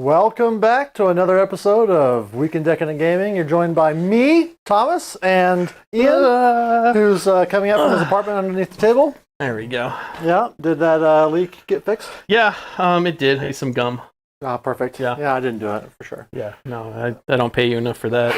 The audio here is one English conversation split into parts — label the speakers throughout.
Speaker 1: Welcome back to another episode of Week in Decadent Gaming. You're joined by me, Thomas, and Ian, who's coming out from his apartment underneath the table.
Speaker 2: There we go.
Speaker 1: Yeah, did that leak get fixed?
Speaker 2: Yeah, it did. I ate some gum.
Speaker 1: Ah, perfect.
Speaker 2: Yeah,
Speaker 1: I didn't do it for sure.
Speaker 2: Yeah, no, I don't pay you enough for that.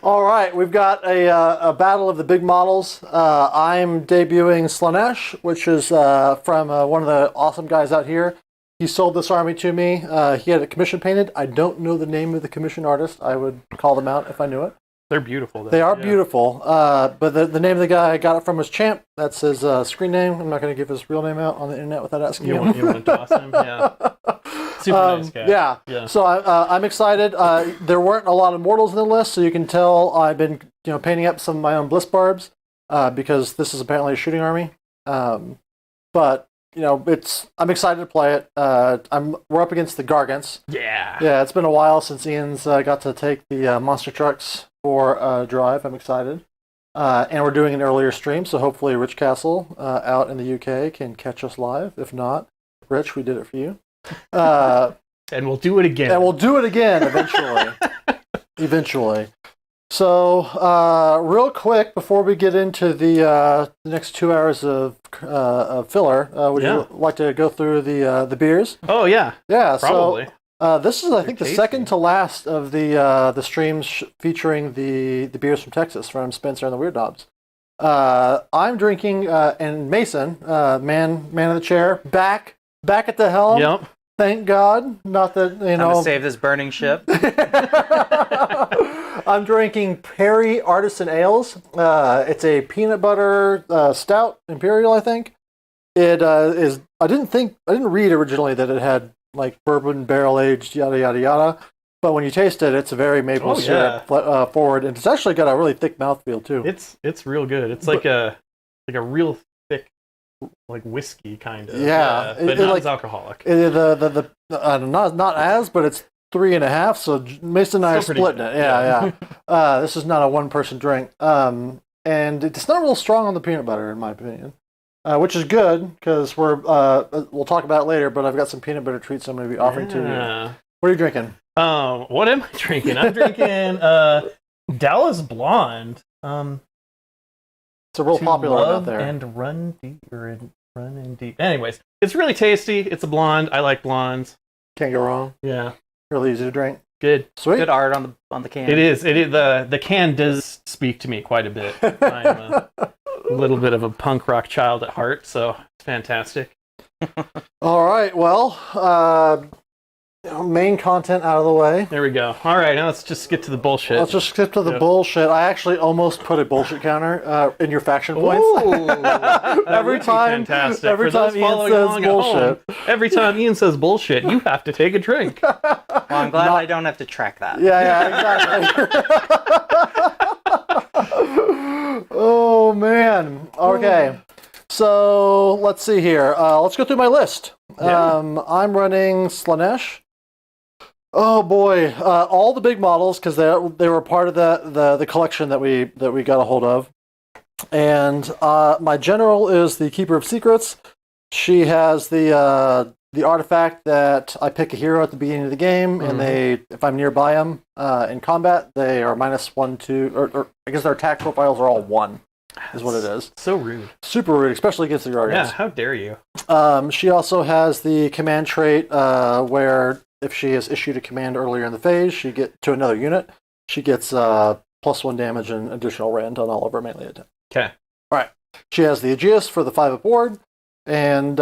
Speaker 1: All right, we've got a battle of the big models. I'm debuting Slaanesh, which is from one of the awesome guys out here. He sold this army to me. He had it commission painted. I don't know the name of the commission artist. I would call them out if I knew it.
Speaker 2: They're beautiful, though.
Speaker 1: They are beautiful. But the name of the guy I got it from was Champ. That's his screen name. I'm not going to give his real name out on the internet without asking
Speaker 2: you. You want to toss him? Yeah. Super nice guy.
Speaker 1: Yeah. So I'm excited. There weren't a lot of mortals in the list, so you can tell I've been painting up some of my own bliss barbs because this is apparently a shooting army. But I'm excited to play it. We're up against the Gargants.
Speaker 2: Yeah.
Speaker 1: Yeah, it's been a while since Ian's got to take the monster trucks for a drive. I'm excited. And we're doing an earlier stream, so hopefully Rich Castle out in the UK can catch us live. If not, Rich, we did it for you.
Speaker 2: And we'll do it again.
Speaker 1: And we'll do it again eventually. Eventually. So, real quick, before we get into the next 2 hours of filler, would you like to go through the beers?
Speaker 2: Oh, yeah.
Speaker 1: Yeah,
Speaker 2: probably.
Speaker 1: So, this is, I think, the second to last of the streams featuring the beers from Texas, from Spencer and the Weird Knobs. I'm drinking, and Mason, man of the chair, back at the helm.
Speaker 2: Yep.
Speaker 1: Thank God. Not that,
Speaker 3: I'm gonna save this burning ship.
Speaker 1: I'm drinking Perry Artisan Ales. It's a peanut butter stout imperial, I think. It is. I didn't read originally that it had like bourbon barrel aged yada yada yada. But when you taste it, it's a very maple syrup forward, and it's actually got a really thick mouthfeel too.
Speaker 2: It's real good. It's like a real thick, like whiskey kind of.
Speaker 1: Yeah,
Speaker 2: but not as alcoholic.
Speaker 1: Not as, but it's 3.5. So Mason and I are splitting it. Yeah. This is not a one-person drink, and it's not real strong on the peanut butter, in my opinion, which is good because we'll talk about it later. But I've got some peanut butter treats I'm going to be offering to you. What are you drinking?
Speaker 2: What am I drinking? I'm drinking Dallas Blonde.
Speaker 1: It's a real popular one out there.
Speaker 2: And run deep. Anyways, it's really tasty. It's a blonde. I like blondes.
Speaker 1: Can't go wrong.
Speaker 2: Yeah.
Speaker 1: Really easy to drink.
Speaker 2: Good.
Speaker 1: Sweet.
Speaker 3: Good art on the can.
Speaker 2: It is. The can does speak to me quite a bit. I'm a little bit of a punk rock child at heart, so it's fantastic.
Speaker 1: All right. Well, main content out of the way.
Speaker 2: There we go. All right, now let's just get to the bullshit.
Speaker 1: Let's just skip to the bullshit. I actually almost put a bullshit counter in your faction points. every time Ian says bullshit.
Speaker 2: Every time Ian says bullshit, you have to take a drink.
Speaker 3: Well, I'm glad I don't have to track that.
Speaker 1: Yeah, exactly. Oh, man. Okay. So, let's see here. Let's go through my list. I'm running Slaanesh. Oh boy, all the big models because they were part of the collection that we got a hold of, and my general is the Keeper of Secrets. She has the artifact that I pick a hero at the beginning of the game, and if I'm nearby them in combat, they are -1, 2, or I guess their attack profiles are all 1. Is what it is.
Speaker 2: So rude.
Speaker 1: Super rude, especially against the Gargants.
Speaker 2: Yeah, how dare you?
Speaker 1: She also has the command trait where if she has issued a command earlier in the phase, she gets to another unit. She gets +1 damage and additional rend on all of her melee attack.
Speaker 2: Okay.
Speaker 1: All right. She has the Aegeus for the 5 up ward, and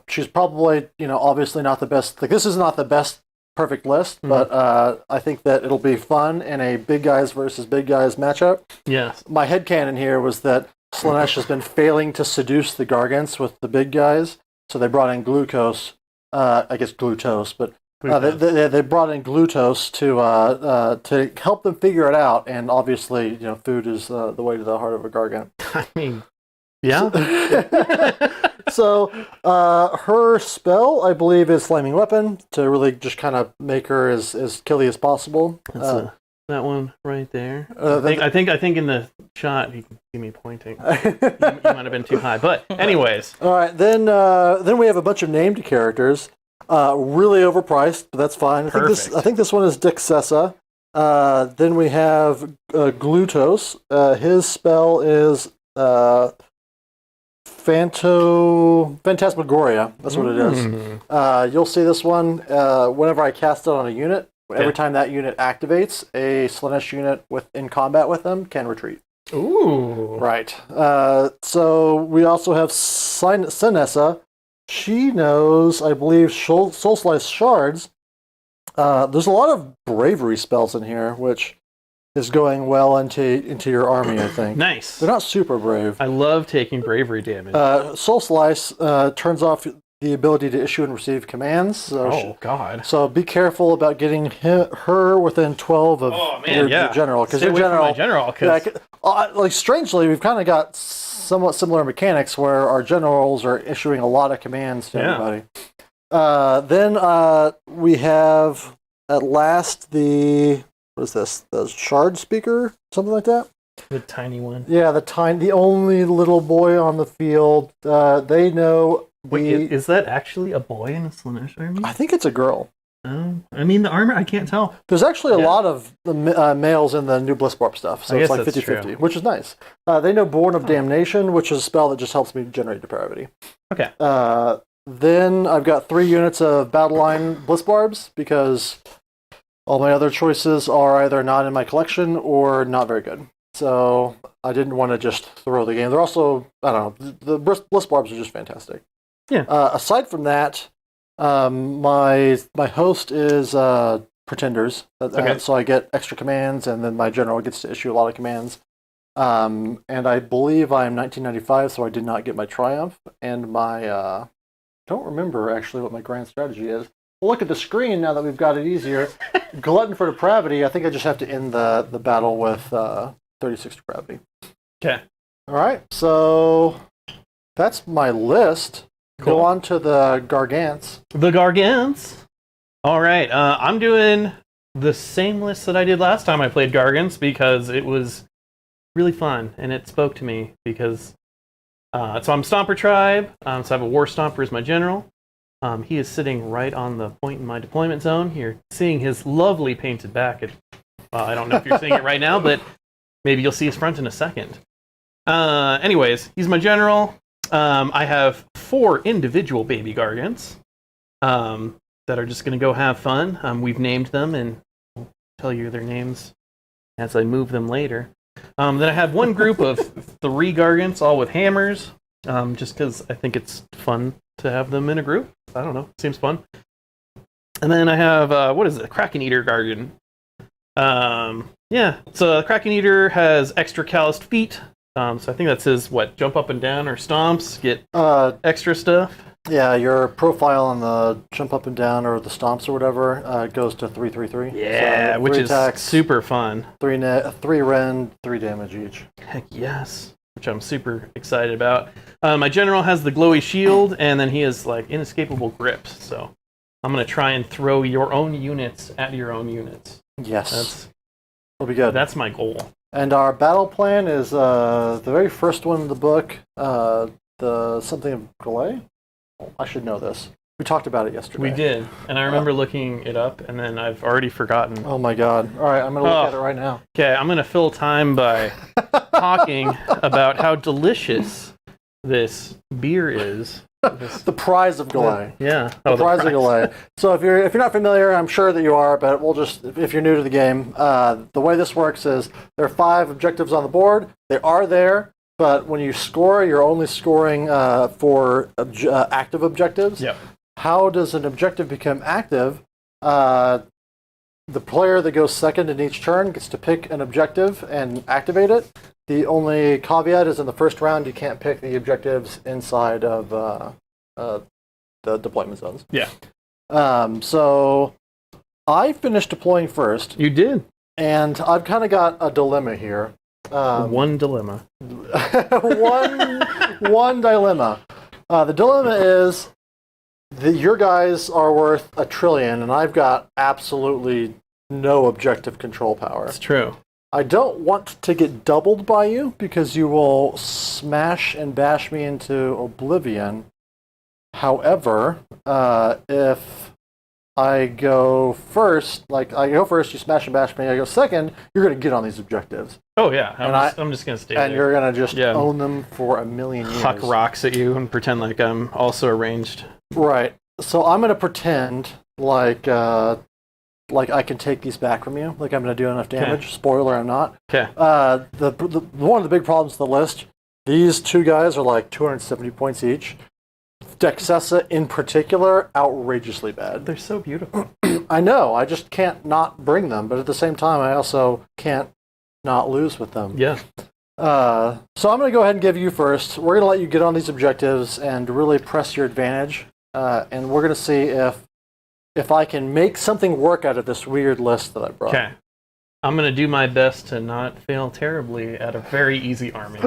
Speaker 1: she's probably obviously not the best. Like this is not the best perfect list, but I think that it'll be fun in a big guys versus big guys matchup.
Speaker 2: Yes. My
Speaker 1: headcanon here was that Slaanesh has been failing to seduce the Gargants with the big guys, so they brought in Glucose. I guess Glucose, but they brought in Glucose to help them figure it out, and obviously, food is the way to the heart of a Gargant.
Speaker 2: I mean, yeah.
Speaker 1: So, her spell, I believe, is Flaming Weapon to really just kind of make her as killy as possible.
Speaker 2: That one right there. I think in the shot you can see me pointing. You might have been too high, but anyways.
Speaker 1: All right, then we have a bunch of named characters. Really overpriced, but that's fine. I think this one is Dick Sessa. Then we have Glutos. His spell is Phantasmagoria. That's what it is. You'll see this one whenever I cast it on a unit. Every time that unit activates, a Slaanesh unit in combat with them can retreat.
Speaker 2: Ooh.
Speaker 1: Right. So we also have Sinessa. She knows, I believe, Soul Slice Shards. There's a lot of bravery spells in here, which is going well into your army, I think.
Speaker 2: Nice.
Speaker 1: They're not super brave.
Speaker 2: I love taking bravery damage.
Speaker 1: Soul Slice turns off the ability to issue and receive commands. So
Speaker 2: God.
Speaker 1: So be careful about getting her within 12 of your general. Because your general... like, strangely, we've kind of got somewhat similar mechanics where our generals are issuing a lot of commands to everybody. Then we have, at last, what is this? The Shard Speaker? Something like that?
Speaker 2: The tiny one.
Speaker 1: Yeah, the only little boy on the field. They know...
Speaker 2: Wait, is that actually a boy in a Slaanesh army?
Speaker 1: I think it's a girl.
Speaker 2: I mean, the armor, I can't tell.
Speaker 1: There's actually a lot of males in the new Blissbarb stuff, so it's like 50-50, which is nice. They know Born of Damnation, which is a spell that just helps me generate depravity.
Speaker 2: Okay.
Speaker 1: Then I've got 3 units of Battle Line Blissbarbs, because all my other choices are either not in my collection or not very good. So I didn't want to just throw the game. They're also, I don't know, the Blissbarbs are just fantastic.
Speaker 2: Yeah.
Speaker 1: Aside from that, my host is Pretenders, so I get extra commands, and then my general gets to issue a lot of commands. And I believe I'm 1995, so I did not get my Triumph, and my don't remember actually what my grand strategy is. Well, look at the screen now that we've got it easier. Glutton for Depravity. I think I just have to end the battle with 36 Depravity.
Speaker 2: Okay.
Speaker 1: All right, so that's my list.
Speaker 2: Cool.
Speaker 1: Go on to the Gargants.
Speaker 2: The Gargants. All right. I'm doing the same list that I did last time I played Gargants because it was really fun and it spoke to me because so I'm Stomper Tribe. So I have a War Stomper as my general. He is sitting right on the point in my deployment zone. You're seeing his lovely painted back. I don't know if you're seeing it right now, but maybe you'll see his front in a second. Anyways, he's my general. I have 4 individual baby Gargants that are just going to go have fun. We've named them, and I'll tell you their names as I move them later. Then I have one group of 3 Gargants, all with hammers, just because I think it's fun to have them in a group. I don't know, seems fun. And then I have, what is it, Kraken Eater Gargant. Yeah, so the Kraken Eater has extra calloused feet. So I think that says, jump up and down or stomps, get extra stuff?
Speaker 1: Yeah, your profile on the jump up and down or the stomps or whatever goes to 3/3/3.
Speaker 2: Yeah,
Speaker 1: so
Speaker 2: which
Speaker 1: attacks,
Speaker 2: is super fun.
Speaker 1: 3 rend, 3 damage each.
Speaker 2: Heck yes, which I'm super excited about. My general has the glowy shield, and then he has inescapable grips. So I'm going to try and throw your own units at your own units.
Speaker 1: Yes, that'll be good.
Speaker 2: That's my goal.
Speaker 1: And our battle plan is the very first one in the book, the something of Galay. I should know this. We talked about it yesterday.
Speaker 2: We did, and I remember looking it up, and then I've already forgotten.
Speaker 1: Oh my god. All right, I'm going to look at it right now.
Speaker 2: Okay, I'm going to fill time by talking about how delicious this beer is.
Speaker 1: The prize of Galay.
Speaker 2: Yeah.
Speaker 1: The prize of Galay. So if you're not familiar, I'm sure that you are, but we'll just, if you're new to the game, the way this works is there are 5 objectives on the board. They are there, but when you score, you're only scoring for active objectives.
Speaker 2: Yep.
Speaker 1: How does an objective become active? The player that goes second in each turn gets to pick an objective and activate it. The only caveat is in the first round, you can't pick the objectives inside of the deployment zones.
Speaker 2: Yeah.
Speaker 1: So I finished deploying first.
Speaker 2: You did.
Speaker 1: And I've kind of got a dilemma here.
Speaker 2: One dilemma.
Speaker 1: one dilemma. The dilemma is that your guys are worth $1 trillion, and I've got absolutely no objective control power.
Speaker 2: It's true.
Speaker 1: I don't want to get doubled by you because you will smash and bash me into oblivion. However, if I go first, you smash and bash me, I go second, you're going to get on these objectives.
Speaker 2: Oh, yeah. I'm just going to stay there.
Speaker 1: And you're going to just own them for a million years.
Speaker 2: Huck rocks at you and pretend like I'm also arranged.
Speaker 1: Right. So I'm going to pretend like I can take these back from you. Like I'm going to do enough damage. Okay. Spoiler, I'm not.
Speaker 2: Okay.
Speaker 1: One of the big problems with the list, these two guys are like 270 points each. Dexessa, in particular, outrageously bad.
Speaker 2: They're so beautiful.
Speaker 1: I know. I just can't not bring them, but at the same time, I also can't not lose with them.
Speaker 2: Yeah.
Speaker 1: So I'm going to go ahead and give you first. We're going to let you get on these objectives and really press your advantage, and we're going to see if I can make something work out of this weird list that I brought.
Speaker 2: Okay. I'm going to do my best to not fail terribly at a very easy army.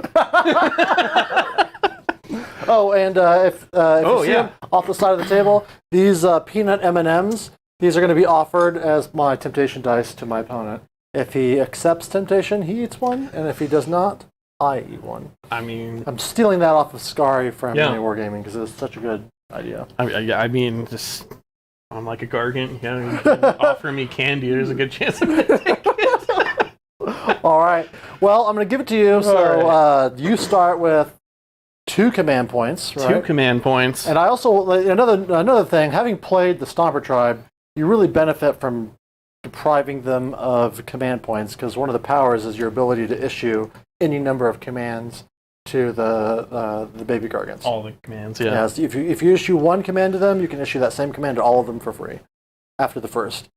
Speaker 1: Oh, and if you see them off the side of the table, these peanut M&Ms, these are going to be offered as my temptation dice to my opponent. If he accepts temptation, he eats one, and if he does not, I eat one.
Speaker 2: I mean...
Speaker 1: I'm stealing that off of Scary from Mini Wargaming because it's such a good idea.
Speaker 2: I mean, just... I'm like a Gargant. You can offer me candy, there's a good chance I'm going to take it.
Speaker 1: All right. Well, I'm going to give it to you. So you start with 2 command points, right?
Speaker 2: 2 command points.
Speaker 1: And I also, another thing, having played the Stomper Tribe, you really benefit from depriving them of command points, because one of the powers is your ability to issue any number of commands to the baby Gargants.
Speaker 2: All the commands, yeah.
Speaker 1: Yeah, so if you issue 1 command to them, you can issue that same command to all of them for free after the first.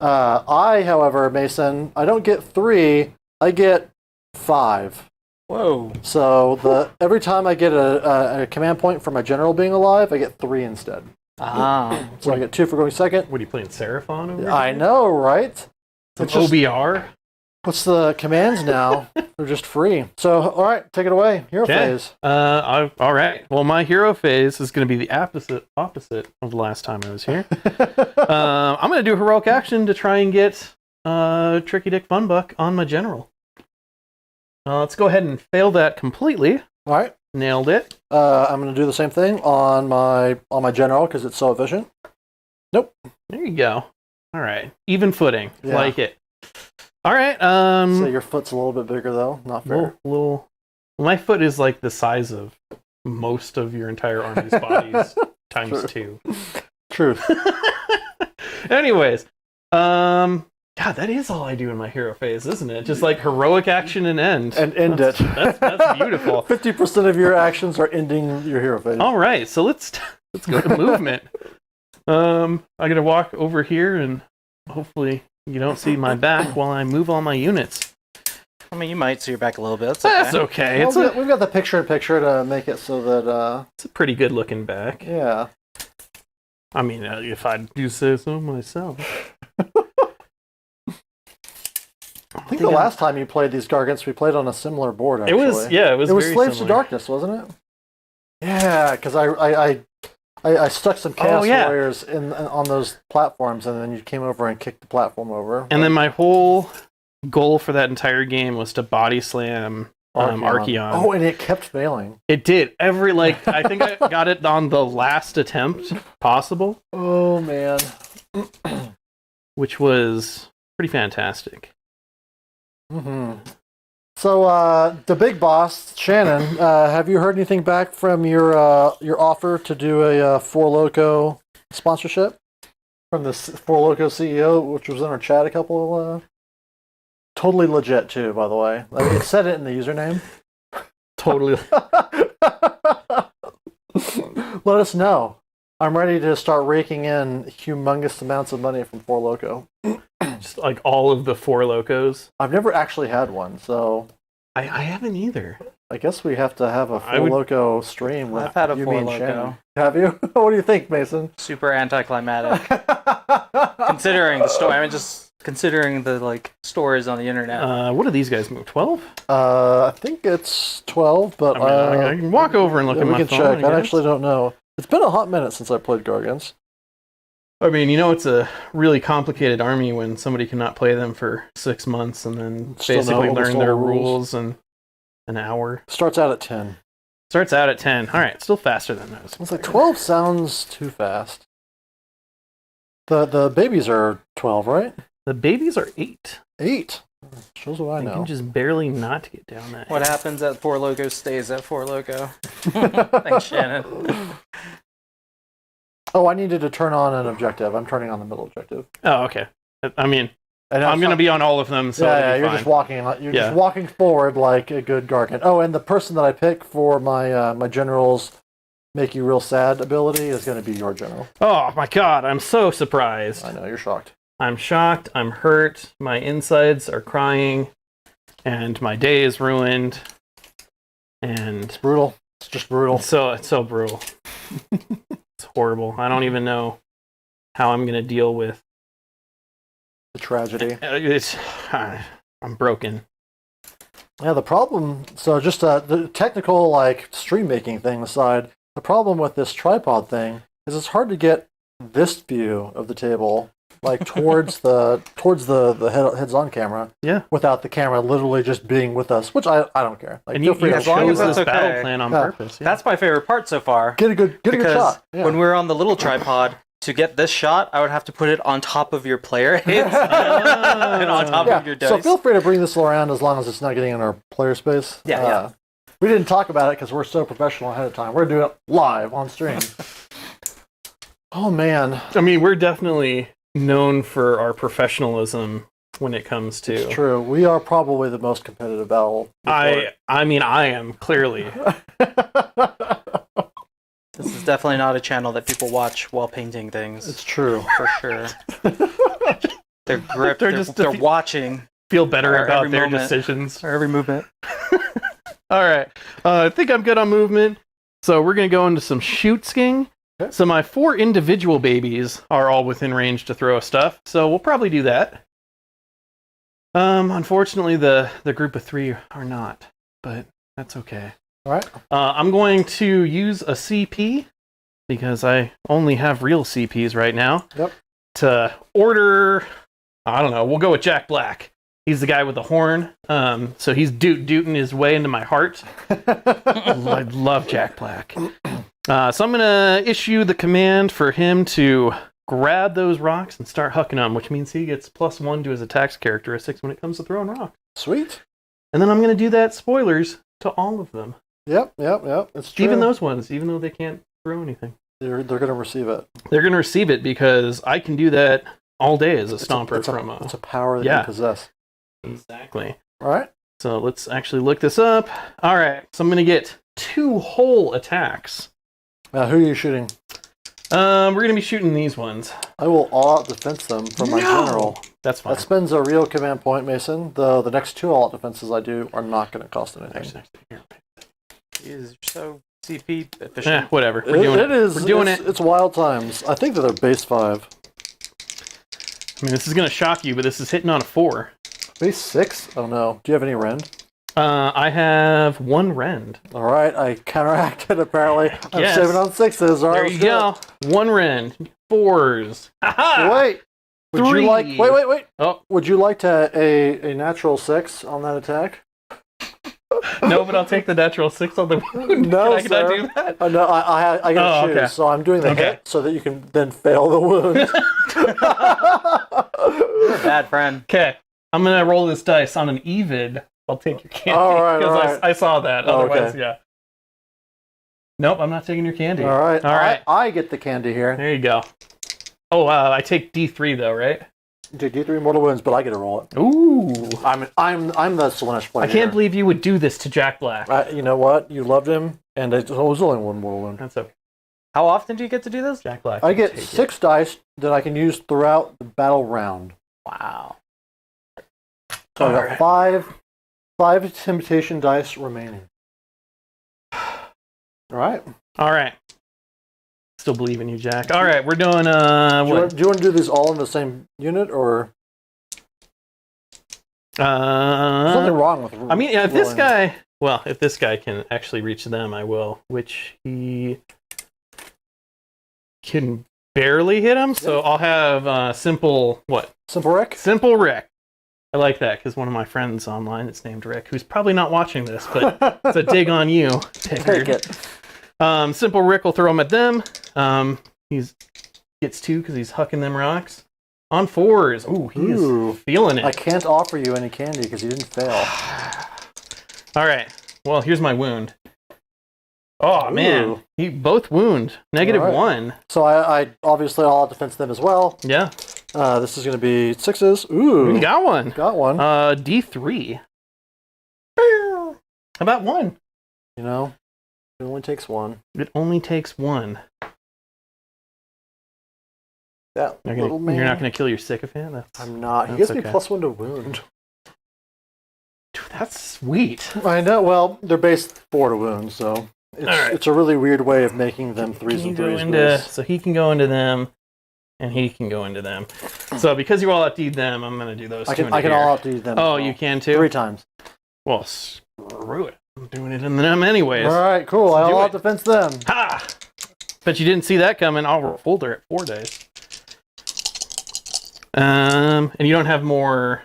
Speaker 1: However, Mason, I don't get 3, I get 5.
Speaker 3: Whoa.
Speaker 1: So every time I get a command point from a general being alive, I get 3 instead.
Speaker 3: Ah.
Speaker 1: So I get 2 for going second.
Speaker 2: What are you playing, Seraphon over here?
Speaker 1: I know, right?
Speaker 2: Some OBR?
Speaker 1: What's the commands now? They're just free. So, all right, take it away. Hero phase.
Speaker 2: All right. Well, my hero phase is going to be the opposite of the last time I was here. I'm going to do a heroic action to try and get Tricky Dick Funbuck on my general. Let's go ahead and fail that completely.
Speaker 1: All right.
Speaker 2: Nailed it.
Speaker 1: I'm going to do the same thing on my general because it's so efficient. Nope.
Speaker 2: There you go. All right. Even footing.
Speaker 1: Yeah.
Speaker 2: Like it. All right.
Speaker 1: So your foot's a little bit bigger though. Not fair.
Speaker 2: My foot is like the size of most of your entire army's bodies times 2.
Speaker 1: Truth.
Speaker 2: Anyways, God, that is all I do in my hero phase, isn't it? Just like heroic action and end.
Speaker 1: And end it.
Speaker 2: That's beautiful.
Speaker 1: 50% of your actions are ending your hero phase.
Speaker 2: All right, so let's go to movement. I'm gonna walk over here and hopefully you don't see my back while I move all my units.
Speaker 3: I mean, you might see your back a little bit.
Speaker 2: That's okay.
Speaker 1: Well, we've got the picture-in-picture to make it so that...
Speaker 2: It's a pretty good looking back.
Speaker 1: Yeah.
Speaker 2: I mean, if I do say so myself.
Speaker 1: I think the last time you played these Gargants, we played on a similar board, actually.
Speaker 2: It was
Speaker 1: Slaves to Darkness, wasn't it? Yeah, because I stuck some Chaos Warriors on those platforms, and then you came over and kicked the platform over.
Speaker 2: And then my whole goal for that entire game was to body slam Archeon.
Speaker 1: Oh, and it kept failing.
Speaker 2: It did. I think I got it on the last attempt possible.
Speaker 1: Oh, man.
Speaker 2: Which was pretty fantastic.
Speaker 1: Mm-hmm. So, the big boss, Shannon, have you heard anything back from your offer to do a Four Loko sponsorship from the Four Loko CEO, which was in our chat a couple of... Totally legit, too, by the way. It said it in the username.
Speaker 2: Totally.
Speaker 1: Let us know. I'm ready to start raking in humongous amounts of money from Four Loko.
Speaker 2: Just like all of the Four Lokos.
Speaker 1: I've never actually had one, so...
Speaker 2: I haven't either.
Speaker 1: I guess we have to have a Four Loko stream with
Speaker 3: I've had a
Speaker 1: you,
Speaker 3: Four
Speaker 1: me, and
Speaker 3: Loko.
Speaker 1: Shannon. Have you? What do you think, Mason?
Speaker 3: Super anticlimactic. Considering the story, I mean, just considering the stories on the internet.
Speaker 2: What do these guys move? 12?
Speaker 1: I think it's 12, but
Speaker 2: I can walk over and look at my phone.
Speaker 1: We can check. I actually don't know. It's been a hot minute since I played Gargants.
Speaker 2: I mean, you know, it's a really complicated army when somebody cannot play them for 6 months and then
Speaker 1: Still know
Speaker 2: basically
Speaker 1: almost
Speaker 2: learn
Speaker 1: all
Speaker 2: their
Speaker 1: the rules.
Speaker 2: rules in an hour.
Speaker 1: Starts out at 10.
Speaker 2: Starts out at 10. All right, still faster than those.
Speaker 1: It's like 12 sounds too fast. The babies are 12, right?
Speaker 2: The babies are 8.
Speaker 1: 8. Shows what I
Speaker 2: You
Speaker 1: know.
Speaker 2: can just barely not get down that.
Speaker 3: What happens at 4 Loco stays at 4 Loco. Thanks, Shannon.
Speaker 1: Oh, I needed to turn on an objective. I'm turning on the middle objective.
Speaker 2: Oh, okay. I mean,
Speaker 1: And
Speaker 2: I'm going to be on all of them, so
Speaker 1: yeah,
Speaker 2: it'll be
Speaker 1: you're
Speaker 2: fine.
Speaker 1: just walking. You're just walking forward like a good Gargant. Oh, and the person that I pick for my my general's make you real sad ability is going to be your general.
Speaker 2: Oh my god, I'm so surprised.
Speaker 1: I know you're shocked.
Speaker 2: I'm shocked, I'm hurt, my insides are crying, and my day is ruined. And
Speaker 1: It's brutal. It's just brutal.
Speaker 2: it's so brutal. It's horrible. I don't even know how I'm going to deal with
Speaker 1: The tragedy.
Speaker 2: it's. I'm broken.
Speaker 1: Yeah, the problem. So just the technical like stream making thing aside, the problem with this tripod thing is it's hard to get this view of the table like towards the heads on camera.
Speaker 2: Yeah.
Speaker 1: Without the camera literally just being with us, which I don't care. Like,
Speaker 2: And
Speaker 1: feel
Speaker 2: you
Speaker 1: free to
Speaker 3: as long
Speaker 2: chose
Speaker 3: as
Speaker 2: this
Speaker 3: that's
Speaker 2: battle
Speaker 3: okay.
Speaker 2: plan on
Speaker 1: Yeah.
Speaker 2: purpose. Yeah.
Speaker 3: That's my favorite part so far.
Speaker 1: get a good
Speaker 3: Because
Speaker 1: shot. Yeah.
Speaker 3: when we were on the little tripod, to get this shot, I would have to put it on top of your player hits and on top of your dice.
Speaker 1: So feel free to bring this around as long as it's not getting in our player space.
Speaker 3: Yeah.
Speaker 1: We didn't talk about it because we're so professional ahead of time. We're doing it live on stream. Oh man,
Speaker 2: I mean, we're definitely known for our professionalism when it comes to.
Speaker 1: it's true. We are probably the most competitive battle.
Speaker 2: I mean, I am clearly.
Speaker 3: This is definitely not a channel that people watch while painting things.
Speaker 1: It's true.
Speaker 3: For sure. They're gripped.
Speaker 2: They're
Speaker 3: They're,
Speaker 2: just
Speaker 3: they're watching
Speaker 2: Feel better
Speaker 3: Or
Speaker 2: about
Speaker 3: every
Speaker 2: their
Speaker 3: moment.
Speaker 2: decisions.
Speaker 3: for every movement.
Speaker 2: All right. I think I'm good on movement. So we're going to go into some shoot skiing.
Speaker 1: Okay.
Speaker 2: So my 4 individual babies are all within range to throw stuff. So we'll probably do that. Unfortunately, the group of 3 are not, but that's okay.
Speaker 1: All right.
Speaker 2: I'm going to use a CP because I only have real CPs right now.
Speaker 1: Yep.
Speaker 2: To order, I don't know. We'll go with Jack Black. He's the guy with the horn. So he's dooting his way into my heart. I love Jack Black. So I'm gonna issue the command for him to grab those rocks and start hucking them, which means he gets +1 to his attacks characteristics when it comes to throwing rocks.
Speaker 1: Sweet.
Speaker 2: And then I'm gonna do that spoilers to all of them.
Speaker 1: Yep. It's true.
Speaker 2: Even those ones, even though they can't throw anything.
Speaker 1: they're going to receive it.
Speaker 2: They're going to receive it because I can do that all day as a stomper
Speaker 1: It's a power that you possess.
Speaker 2: Exactly.
Speaker 1: All right.
Speaker 2: So let's actually look this up. All right. So I'm going to get 2 whole attacks.
Speaker 1: Now, who are you shooting?
Speaker 2: We're going to be shooting these ones.
Speaker 1: I will all-out defense them for my general.
Speaker 2: That's fine.
Speaker 1: That spends a real command point, Mason. Though the next 2 all-out defenses I do are not going to cost anything.
Speaker 2: Actually, here.
Speaker 3: You're so CP efficient.
Speaker 2: Whatever. We're doing it.
Speaker 1: It is.
Speaker 2: We're doing it.
Speaker 1: It's wild times. I think that they're base 5.
Speaker 2: I mean, this is going to shock you, but this is hitting on a 4.
Speaker 1: Base 6? Oh no. Do you have any rend?
Speaker 2: I have 1 rend.
Speaker 1: All right, I counteracted apparently. I'm
Speaker 2: Yes.
Speaker 1: saving on 6s. All right,
Speaker 2: There you go. 1 rend. 4s. Ha-ha!
Speaker 1: Wait. Would
Speaker 2: 3.
Speaker 1: you like? Wait.
Speaker 2: Oh,
Speaker 1: Would you like to a natural 6 on that attack?
Speaker 2: no, but I'll take the natural 6 on the wound.
Speaker 1: No,
Speaker 2: can I
Speaker 1: sir.
Speaker 2: do that?
Speaker 1: Oh, no, I got to choose.
Speaker 2: Okay.
Speaker 1: So I'm doing the
Speaker 2: Okay.
Speaker 1: hit so that you can then fail the wound.
Speaker 3: You're a bad friend.
Speaker 2: Okay, I'm gonna roll this dice on an even. I'll take your candy.
Speaker 1: All right,
Speaker 2: because
Speaker 1: all right.
Speaker 2: I saw that.
Speaker 1: Oh,
Speaker 2: Otherwise,
Speaker 1: okay.
Speaker 2: yeah. Nope, I'm not taking your candy.
Speaker 1: All right.
Speaker 2: All right.
Speaker 1: I get the candy here.
Speaker 2: There you go. Oh, I take D3 though, right?
Speaker 1: You take D3 mortal wounds, but I get to roll it.
Speaker 2: Ooh.
Speaker 1: I'm the Slaanesh player.
Speaker 2: I can't believe you would do this to Jack Black.
Speaker 1: You know what? You loved him, and it was only 1 mortal wound.
Speaker 2: That's okay.
Speaker 3: How often do you get to do this?
Speaker 2: Jack Black.
Speaker 1: I
Speaker 2: can
Speaker 1: get
Speaker 2: take it.
Speaker 1: 6 dice that I can use throughout the battle round.
Speaker 3: Wow.
Speaker 1: So I got
Speaker 2: Alright.
Speaker 1: 5 intimidation dice remaining. All right.
Speaker 2: All right. Still believe in you, Jack. All right, we're doing
Speaker 1: Do
Speaker 2: what?
Speaker 1: you want to do these all in the same unit, or there's nothing wrong with?
Speaker 2: I mean, if this
Speaker 1: rolling.
Speaker 2: guy, well, if this guy can actually reach them, I will. Which he can barely hit him, so I'll have simple what?
Speaker 1: Simple Rick?
Speaker 2: Simple Rick. I like that because one of my friends online is named Rick, who's probably not watching this, but it's a dig on you.
Speaker 1: Take it.
Speaker 2: Simple Rick will throw him at them. He's gets 2 because he's hucking them rocks. On 4s. Ooh, he is feeling it.
Speaker 1: I can't offer you any candy because you didn't fail.
Speaker 2: All right. Well, here's my wound. Oh, man. Both wound. -1.
Speaker 1: So I obviously all out defense them as well.
Speaker 2: Yeah.
Speaker 1: This is going to be 6s. Ooh.
Speaker 2: We got one.
Speaker 1: Got one.
Speaker 2: D3. How about 1?
Speaker 1: You know, it only takes 1.
Speaker 2: It only takes 1.
Speaker 1: That little man.
Speaker 2: You're not going to kill your sycophant?
Speaker 1: I'm not. He gives me +1 to wound.
Speaker 2: Dude, that's sweet.
Speaker 1: I know. Well, they're based 4 to wound, so it's a really weird way of making them 3s and 3s.
Speaker 2: So he can go into them, and he can go into them. So because you all outdeed them, I'm going to do those two.
Speaker 1: I can all outdeed them.
Speaker 2: Oh, you can too?
Speaker 1: 3 times.
Speaker 2: Well, screw it. I'm doing it in them anyways.
Speaker 1: All right, cool.
Speaker 2: So
Speaker 1: I'll out defense them.
Speaker 2: Ha! Bet you didn't see that coming. I'll roll folder at 4 days. And you don't have more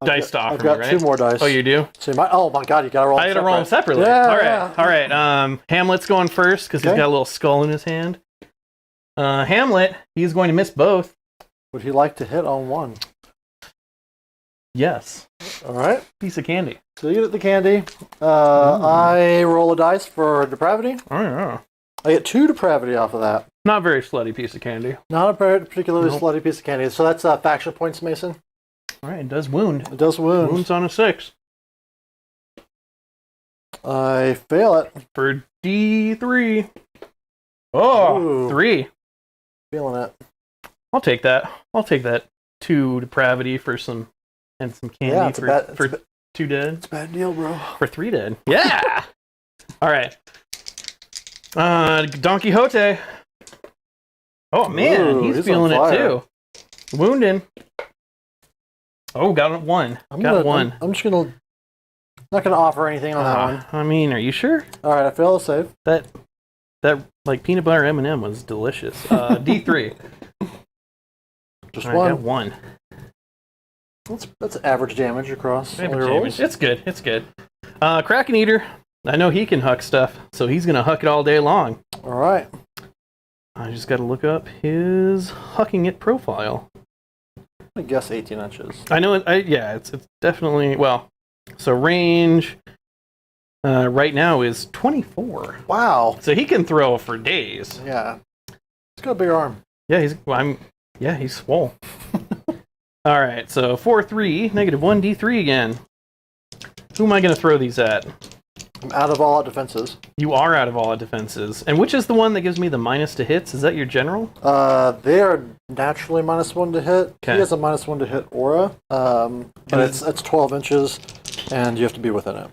Speaker 2: dice to offer
Speaker 1: I've got
Speaker 2: me, right?
Speaker 1: 2 more dice.
Speaker 2: Oh, you do?
Speaker 1: So oh my god, you gotta roll.
Speaker 2: I gotta roll them separately.
Speaker 1: Yeah,
Speaker 2: All right. Hamlet's going first because he's got a little skull in his hand. Hamlet, he's going to miss both.
Speaker 1: Would he like to hit on 1?
Speaker 2: Yes.
Speaker 1: All right.
Speaker 2: Piece of candy.
Speaker 1: So you get the candy. I roll a dice for depravity.
Speaker 2: Oh yeah.
Speaker 1: I get 2 depravity off of that.
Speaker 2: Not very slutty piece of candy.
Speaker 1: Not a particularly slutty piece of candy. So that's faction points, Mason.
Speaker 2: All right, it does wound.
Speaker 1: It does wound.
Speaker 2: Wounds on a 6.
Speaker 1: I fail it.
Speaker 2: For D3. Oh, 3.
Speaker 1: Feeling it.
Speaker 2: I'll take that. I'll take that 2 depravity for some candy for 2 dead.
Speaker 1: It's a bad deal, bro.
Speaker 2: For 3 dead. Yeah. All right. Don Quixote. Oh man, he's feeling it too. Wounding. Oh, got 1. Got 1.
Speaker 1: I'm just gonna not gonna offer anything on that one.
Speaker 2: I mean, are you sure?
Speaker 1: All right, I fail the save.
Speaker 2: That like peanut butter M&M was delicious. D3.
Speaker 1: Just
Speaker 2: I got 1.
Speaker 1: That's average damage across.
Speaker 2: Average damage. It's good. It's good. Kraken Eater. I know he can huck stuff, so he's gonna huck it all day long.
Speaker 1: All right.
Speaker 2: I just got to look up his hucking it profile.
Speaker 1: I guess 18 inches.
Speaker 2: I know. It's definitely So range right now is 24.
Speaker 1: Wow.
Speaker 2: So he can throw for days.
Speaker 1: Yeah. He's got a big arm.
Speaker 2: Yeah, he's swole. All right, so 4-3, -1 D3 again. Who am I going to throw these at?
Speaker 1: I'm out of all out defenses.
Speaker 2: You are out of all out defenses. And which is the one that gives me the -to hits? Is that your general?
Speaker 1: They are naturally -1 to hit.
Speaker 2: Okay.
Speaker 1: He has a -1 to hit aura. But it's 12 inches, and you have to be within it.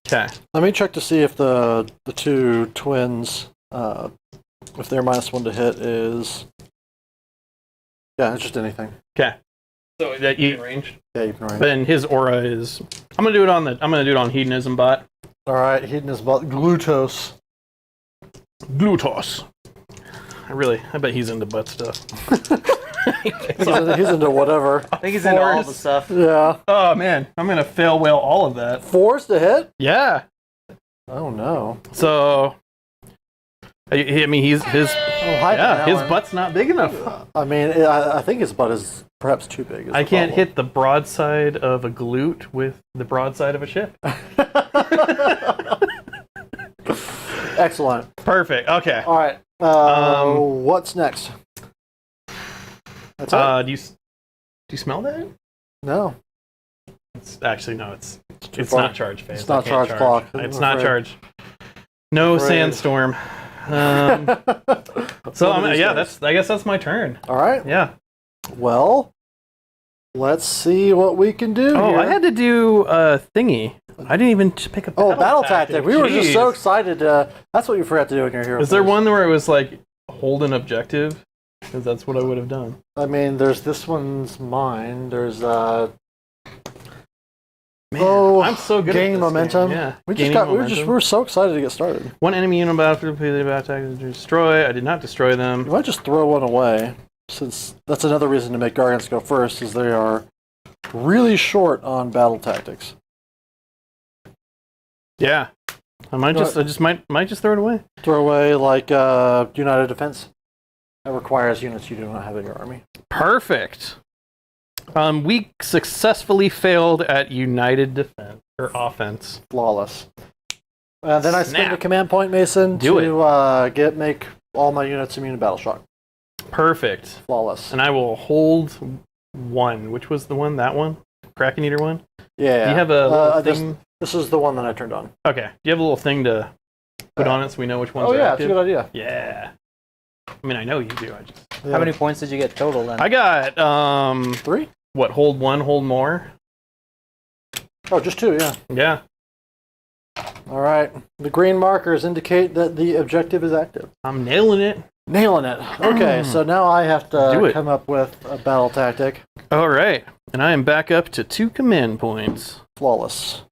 Speaker 2: Okay.
Speaker 1: Let me check to see if the 2 twins, if their -1 to hit is... Yeah, it's just anything.
Speaker 2: Okay. So that you range?
Speaker 1: Yeah, you can range.
Speaker 2: Then his aura is... I'm gonna do it on hedonism bot.
Speaker 1: All right, hedonism bot. Glutos.
Speaker 2: I bet he's into butt stuff.
Speaker 1: he's into whatever.
Speaker 3: I think he's into all the stuff.
Speaker 1: Yeah.
Speaker 2: Oh man, I'm gonna fail whale all of that.
Speaker 1: 4s to hit?
Speaker 2: Yeah.
Speaker 1: Oh no.
Speaker 2: So, I mean, his butt's not big enough.
Speaker 1: I mean, I think his butt is perhaps too big.
Speaker 2: I can't hit the broadside of a glute with the broadside of a ship.
Speaker 1: Excellent.
Speaker 2: Perfect. Okay.
Speaker 1: All right. What's next? That's it?
Speaker 2: Do you smell that?
Speaker 1: No.
Speaker 2: It's actually no. It's
Speaker 1: far.
Speaker 2: not charge phase.
Speaker 1: It's not charge clock.
Speaker 2: It's not charge. No sandstorm. I guess that's my turn.
Speaker 1: All right.
Speaker 2: Yeah.
Speaker 1: Well, let's see what we can do.
Speaker 2: Oh,
Speaker 1: here.
Speaker 2: I had to do a thingy. I didn't even pick up.
Speaker 1: Battle tactic. We were just so excited. That's what you forgot to do in your hero.
Speaker 2: Is there one where it was like hold an objective? Because that's what I would have done.
Speaker 1: I mean, there's this one's mine. There's
Speaker 2: Man,
Speaker 1: Oh,
Speaker 2: I'm so good
Speaker 1: gaining
Speaker 2: at this
Speaker 1: momentum.
Speaker 2: Game. Yeah,
Speaker 1: We
Speaker 2: gaining
Speaker 1: just got.
Speaker 2: momentum.
Speaker 1: We were so excited to get started.
Speaker 2: One enemy unit battlefield completed by attack to destroy. I did not destroy
Speaker 1: You
Speaker 2: them.
Speaker 1: might just throw one away, since that's another reason to make Gargants go first, is they are really short on battle tactics.
Speaker 2: Yeah, I might
Speaker 1: No,
Speaker 2: just. I just might just throw it away.
Speaker 1: Throw away like United Defense. That requires units you do not have in your army.
Speaker 2: Perfect. We successfully failed at United Defense or Offense.
Speaker 1: Flawless. Then I spend
Speaker 2: Snap.
Speaker 1: a command point, Mason,
Speaker 2: Do
Speaker 1: to make all my units immune to battle shock.
Speaker 2: Perfect.
Speaker 1: Flawless.
Speaker 2: And I will hold one. Which was the one? That one? Kraken Eater one?
Speaker 1: Yeah.
Speaker 2: Do you have a little thing?
Speaker 1: This is the one that I turned on.
Speaker 2: Okay. Do you have a little thing to put on it so we know which ones
Speaker 1: Oh
Speaker 2: are
Speaker 1: yeah,
Speaker 2: active?
Speaker 1: it's a good idea.
Speaker 2: Yeah. I mean, I know you do.
Speaker 1: Yeah.
Speaker 3: How many points did you get total then?
Speaker 2: I got
Speaker 1: 3?
Speaker 2: what? Hold one, hold more.
Speaker 1: Oh, just 2. Yeah.
Speaker 2: Yeah.
Speaker 1: All right. The green markers indicate that the objective is active.
Speaker 2: I'm nailing it.
Speaker 1: Nailing it. Okay, so now I have
Speaker 2: Do
Speaker 1: to
Speaker 2: it.
Speaker 1: come up with a battle tactic.
Speaker 2: All right. And I am back up to 2 command points.
Speaker 1: Flawless.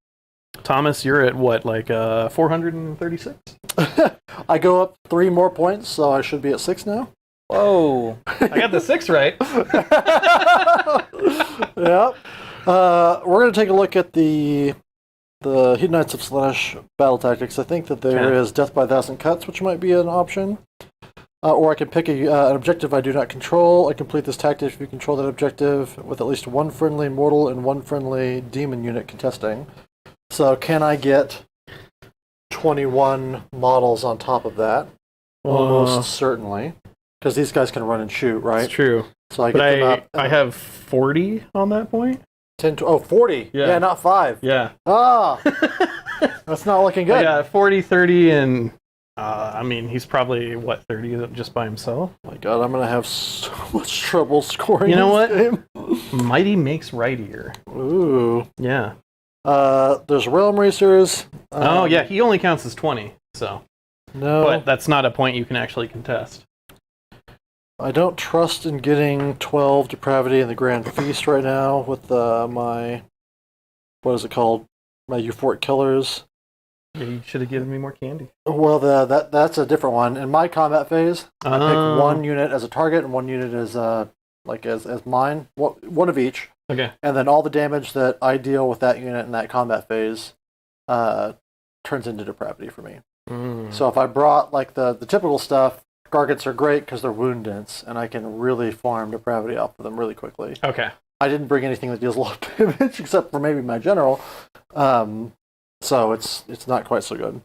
Speaker 2: Thomas, you're at what? Like 436?
Speaker 1: I go up 3 more points, so I should be at 6 now.
Speaker 3: Whoa.
Speaker 2: I got the 6 right.
Speaker 1: Yep. We're going to take a look at the Heat Knights of Slaanesh battle tactics. I think that there is Death by 1,000 Cuts, which might be an option. Or I can pick an objective I do not control. I complete this tactic if you control that objective with at least 1 friendly mortal and 1 friendly demon unit contesting. So can I get 21 models on top of that? Almost certainly. Because these guys can run and shoot, right?
Speaker 2: That's true.
Speaker 1: So I
Speaker 2: But
Speaker 1: get them up.
Speaker 2: I have 40 on that point?
Speaker 1: 10 to, 40.
Speaker 2: Yeah.
Speaker 1: Yeah, not 5.
Speaker 2: Yeah.
Speaker 1: Ah! That's not looking good.
Speaker 2: I got 40, 30, and I mean, he's probably, what, 30 just by himself?
Speaker 1: My God, I'm going to have so much trouble scoring
Speaker 2: You know
Speaker 1: this
Speaker 2: what?
Speaker 1: game.
Speaker 2: Mighty makes right ear.
Speaker 1: Ooh.
Speaker 2: Yeah.
Speaker 1: There's Realm Racers.
Speaker 2: Oh, yeah, he only counts as 20, so.
Speaker 1: No.
Speaker 2: But that's not a point you can actually contest.
Speaker 1: I don't trust in getting 12 Depravity in the Grand Feast right now with my, what is it called? My Euphoric Killers.
Speaker 2: Yeah, you should have given me more candy.
Speaker 1: Well, that's a different one. In my combat phase, I pick 1 unit as a target and 1 unit as as mine. One of each.
Speaker 2: Okay.
Speaker 1: And then all the damage that I deal with that unit in that combat phase turns into Depravity for me. So if I brought like the typical stuff, Gargants are great because they're wound dense, and I can really farm Depravity off of them really quickly.
Speaker 2: Okay.
Speaker 1: I didn't bring anything that deals a lot of damage, except for maybe my general. So it's not quite so good.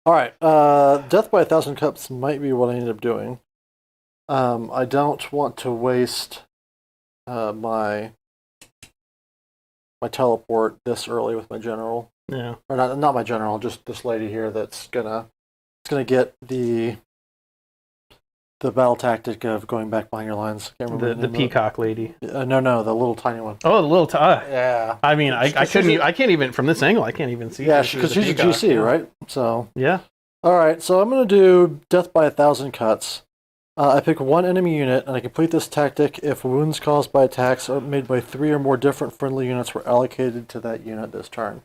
Speaker 1: All right, Death by 1,000 Cups might be what I ended up doing. I don't want to waste my teleport this early with my general.
Speaker 2: Yeah.
Speaker 1: Or not my general, just this lady here that's gonna get the battle tactic of going back behind your lines. Can't remember
Speaker 2: The peacock lady.
Speaker 1: No, the little tiny one.
Speaker 2: Oh, the little
Speaker 1: Yeah.
Speaker 2: I mean, I can't even, from this angle, I can't even see.
Speaker 1: Yeah, because she's a
Speaker 2: peacock.
Speaker 1: GC, right? So.
Speaker 2: Yeah.
Speaker 1: All right, so I'm going to do Death by 1,000 Cuts. I pick 1 enemy unit, and I complete this tactic if wounds caused by attacks are made by 3 or more different friendly units were allocated to that unit this turn.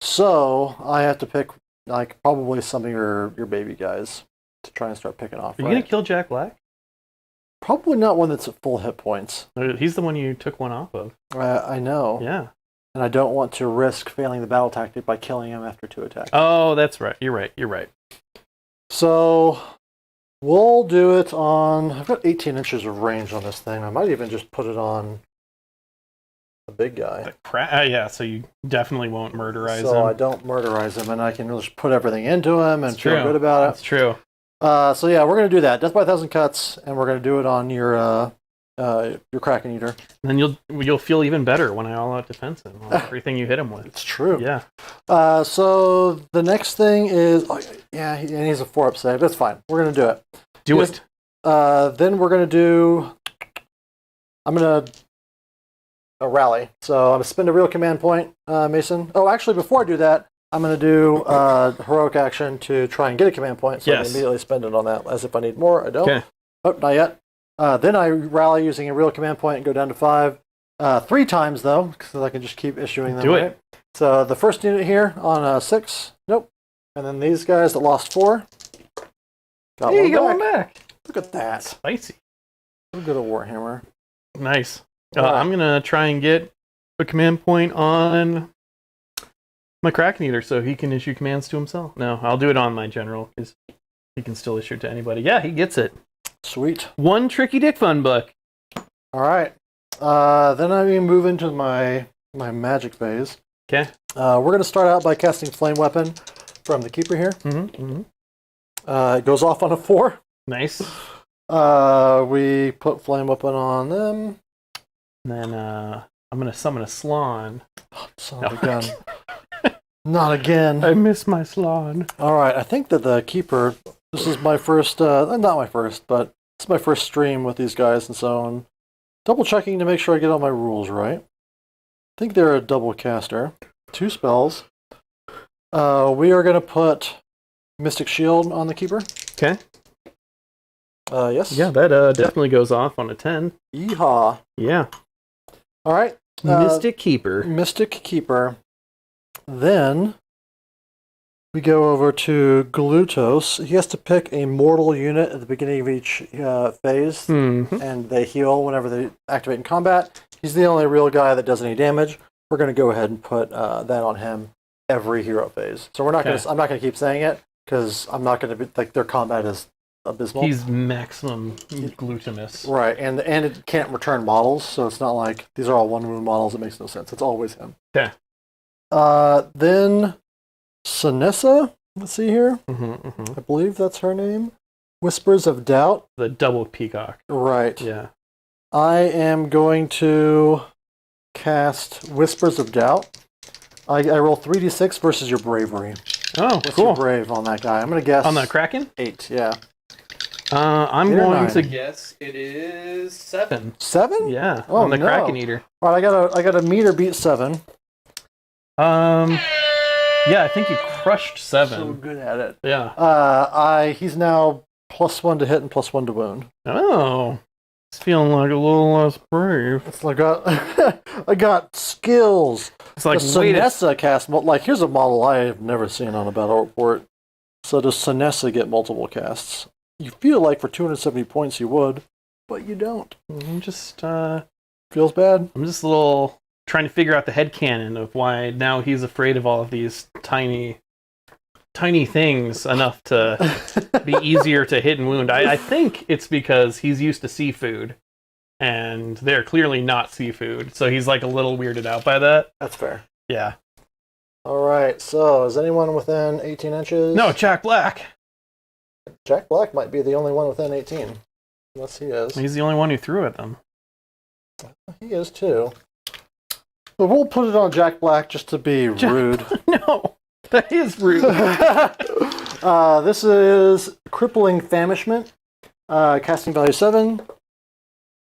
Speaker 1: So I have to pick like probably some of your baby guys to try and start picking off.
Speaker 2: Are you going to kill Jack Black?
Speaker 1: Probably not one that's at full hit points.
Speaker 2: He's the one you took one off of.
Speaker 1: I know.
Speaker 2: Yeah.
Speaker 1: And I don't want to risk failing the battle tactic by killing him after 2 attacks.
Speaker 2: Oh, that's right. You're right.
Speaker 1: So we'll do it on... I've got 18 inches of range on this thing. I might even just put it on the big guy.
Speaker 2: Yeah, so you definitely won't murderize him.
Speaker 1: So I don't murderize him, and I can just put everything into him and
Speaker 2: That's
Speaker 1: feel
Speaker 2: true.
Speaker 1: good about it.
Speaker 2: That's true.
Speaker 1: So yeah, we're going to do that. Death by 1,000 Cuts, and we're going to do it on your Kraken Eater.
Speaker 2: And then you'll feel even better when I all out defense him on everything you hit him with.
Speaker 1: It's true.
Speaker 2: Yeah.
Speaker 1: So the next thing is... and he's a 4-up save. That's fine. We're going to do it.
Speaker 2: Do it.
Speaker 1: Then we're going to do... I'm going to rally. So I'm going to spend a real command point, Mason. Oh, actually, before I do that, I'm going to do heroic action to try and get a command point. So I can immediately spend it on that. As if I need more, I don't.
Speaker 2: Okay.
Speaker 1: Oh, not yet. Then I rally using a real command point and go down to 5. 3 times though, because I can just keep issuing them.
Speaker 2: Do it.
Speaker 1: Right? So the first unit here on 6. Nope. And then these guys that lost 4. Got
Speaker 2: Hey,
Speaker 1: one
Speaker 2: you got
Speaker 1: back.
Speaker 2: one back.
Speaker 1: Look at that.
Speaker 2: Spicy.
Speaker 1: So good at Warhammer.
Speaker 2: Nice.
Speaker 1: Alright.
Speaker 2: I'm gonna try and get a command point on my Kraken Eater so he can issue commands to himself. No, I'll do it on my general because he can still issue it to anybody. Yeah, he gets it.
Speaker 1: Sweet.
Speaker 2: One tricky dick fun book.
Speaker 1: All right. Then I'm going to move into my magic phase.
Speaker 2: Okay.
Speaker 1: We're going to start out by casting Flame Weapon from the Keeper here. It goes off on a 4.
Speaker 2: Nice.
Speaker 1: We put Flame Weapon on them.
Speaker 2: And then I'm gonna summon a Slaan.
Speaker 1: Son of a gun. Not again.
Speaker 2: I miss my Slaan.
Speaker 1: All right. I think that the Keeper, this is my first, not my first, but it's my first stream with these guys, and so I'm double checking to make sure I get all my rules right. I think they're a double caster. 2 spells. We are going to put Mystic Shield on the Keeper.
Speaker 2: Okay.
Speaker 1: Yes.
Speaker 2: Yeah, that definitely goes off on a 10.
Speaker 1: Yeehaw.
Speaker 2: Yeah.
Speaker 1: All right.
Speaker 2: Mystic Keeper.
Speaker 1: Mystic Keeper. Then we go over to Glutos. He has to pick a mortal unit at the beginning of each phase, and they heal whenever they activate in combat. He's the only real guy that does any damage. We're going to go ahead and put that on him every hero phase. So we're not going to. I'm not going to keep saying it because I'm not going to be like their combat is abysmal.
Speaker 2: He's maximum glutinous.
Speaker 1: Right, and it can't return models, so it's not like these are all 1 wound models. It makes no sense. It's always him.
Speaker 2: Okay.
Speaker 1: Then Sanessa, let's see here. I believe that's her name. Whispers of Doubt.
Speaker 2: The double peacock.
Speaker 1: Right.
Speaker 2: Yeah.
Speaker 1: I am going to cast Whispers of Doubt. I roll 3d6 versus your bravery.
Speaker 2: Oh,
Speaker 1: What's
Speaker 2: cool.
Speaker 1: your brave on that guy? I'm going to guess...
Speaker 2: On the Kraken?
Speaker 1: 8, yeah.
Speaker 2: I'm
Speaker 1: 8 or
Speaker 2: going
Speaker 1: 9?
Speaker 2: to guess it is 7.
Speaker 1: 7?
Speaker 2: Yeah,
Speaker 1: Oh,
Speaker 2: on the
Speaker 1: no.
Speaker 2: Kraken Eater.
Speaker 1: All right, I got a meter beat 7.
Speaker 2: Yeah, I think you crushed 7.
Speaker 1: So good at it.
Speaker 2: Yeah.
Speaker 1: He's now +1 to hit and +1 to wound.
Speaker 2: Oh. It's feeling like a little less brave.
Speaker 1: It's like I got skills.
Speaker 2: It's like,
Speaker 1: the Sanessa cast, like, here's a model I have never seen on a battle report. So does Sanessa get multiple casts? You feel like for 270 points you would, but you don't.
Speaker 2: I'm just,
Speaker 1: Feels bad?
Speaker 2: I'm just a little trying to figure out the headcanon of why now he's afraid of all of these tiny things enough to be easier to hit and wound. I think it's because he's used to seafood, and they're clearly not seafood, so he's like a little weirded out by that.
Speaker 1: That's fair.
Speaker 2: Yeah.
Speaker 1: All right, so is anyone within 18 inches?
Speaker 2: No, Jack Black.
Speaker 1: Jack Black might be the only one within 18. Unless he is.
Speaker 2: He's the only one who threw at them.
Speaker 1: He is too. But we'll put it on Jack Black just to be rude.
Speaker 2: No, that is rude.
Speaker 1: This is Crippling Famishment. Casting value 7.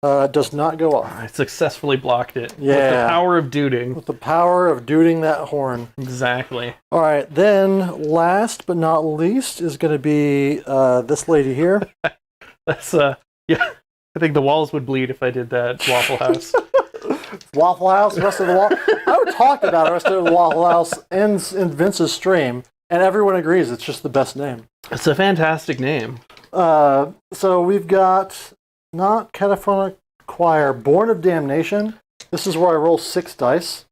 Speaker 1: Does not go off.
Speaker 2: I successfully blocked it.
Speaker 1: Yeah.
Speaker 2: With the power of duding.
Speaker 1: With the power of duding that horn.
Speaker 2: Exactly.
Speaker 1: All right, then last but not least is going to be this lady here.
Speaker 2: That's, yeah. I think the walls would bleed if I did that Waffle House.
Speaker 1: Waffle House, rest of the wall. I would talk about the rest of the Waffle House in Vince's stream, and everyone agrees it's just the best name.
Speaker 2: It's a fantastic name.
Speaker 1: So we've got not Cataphonic Choir, Born of Damnation. This is where I roll 6 dice,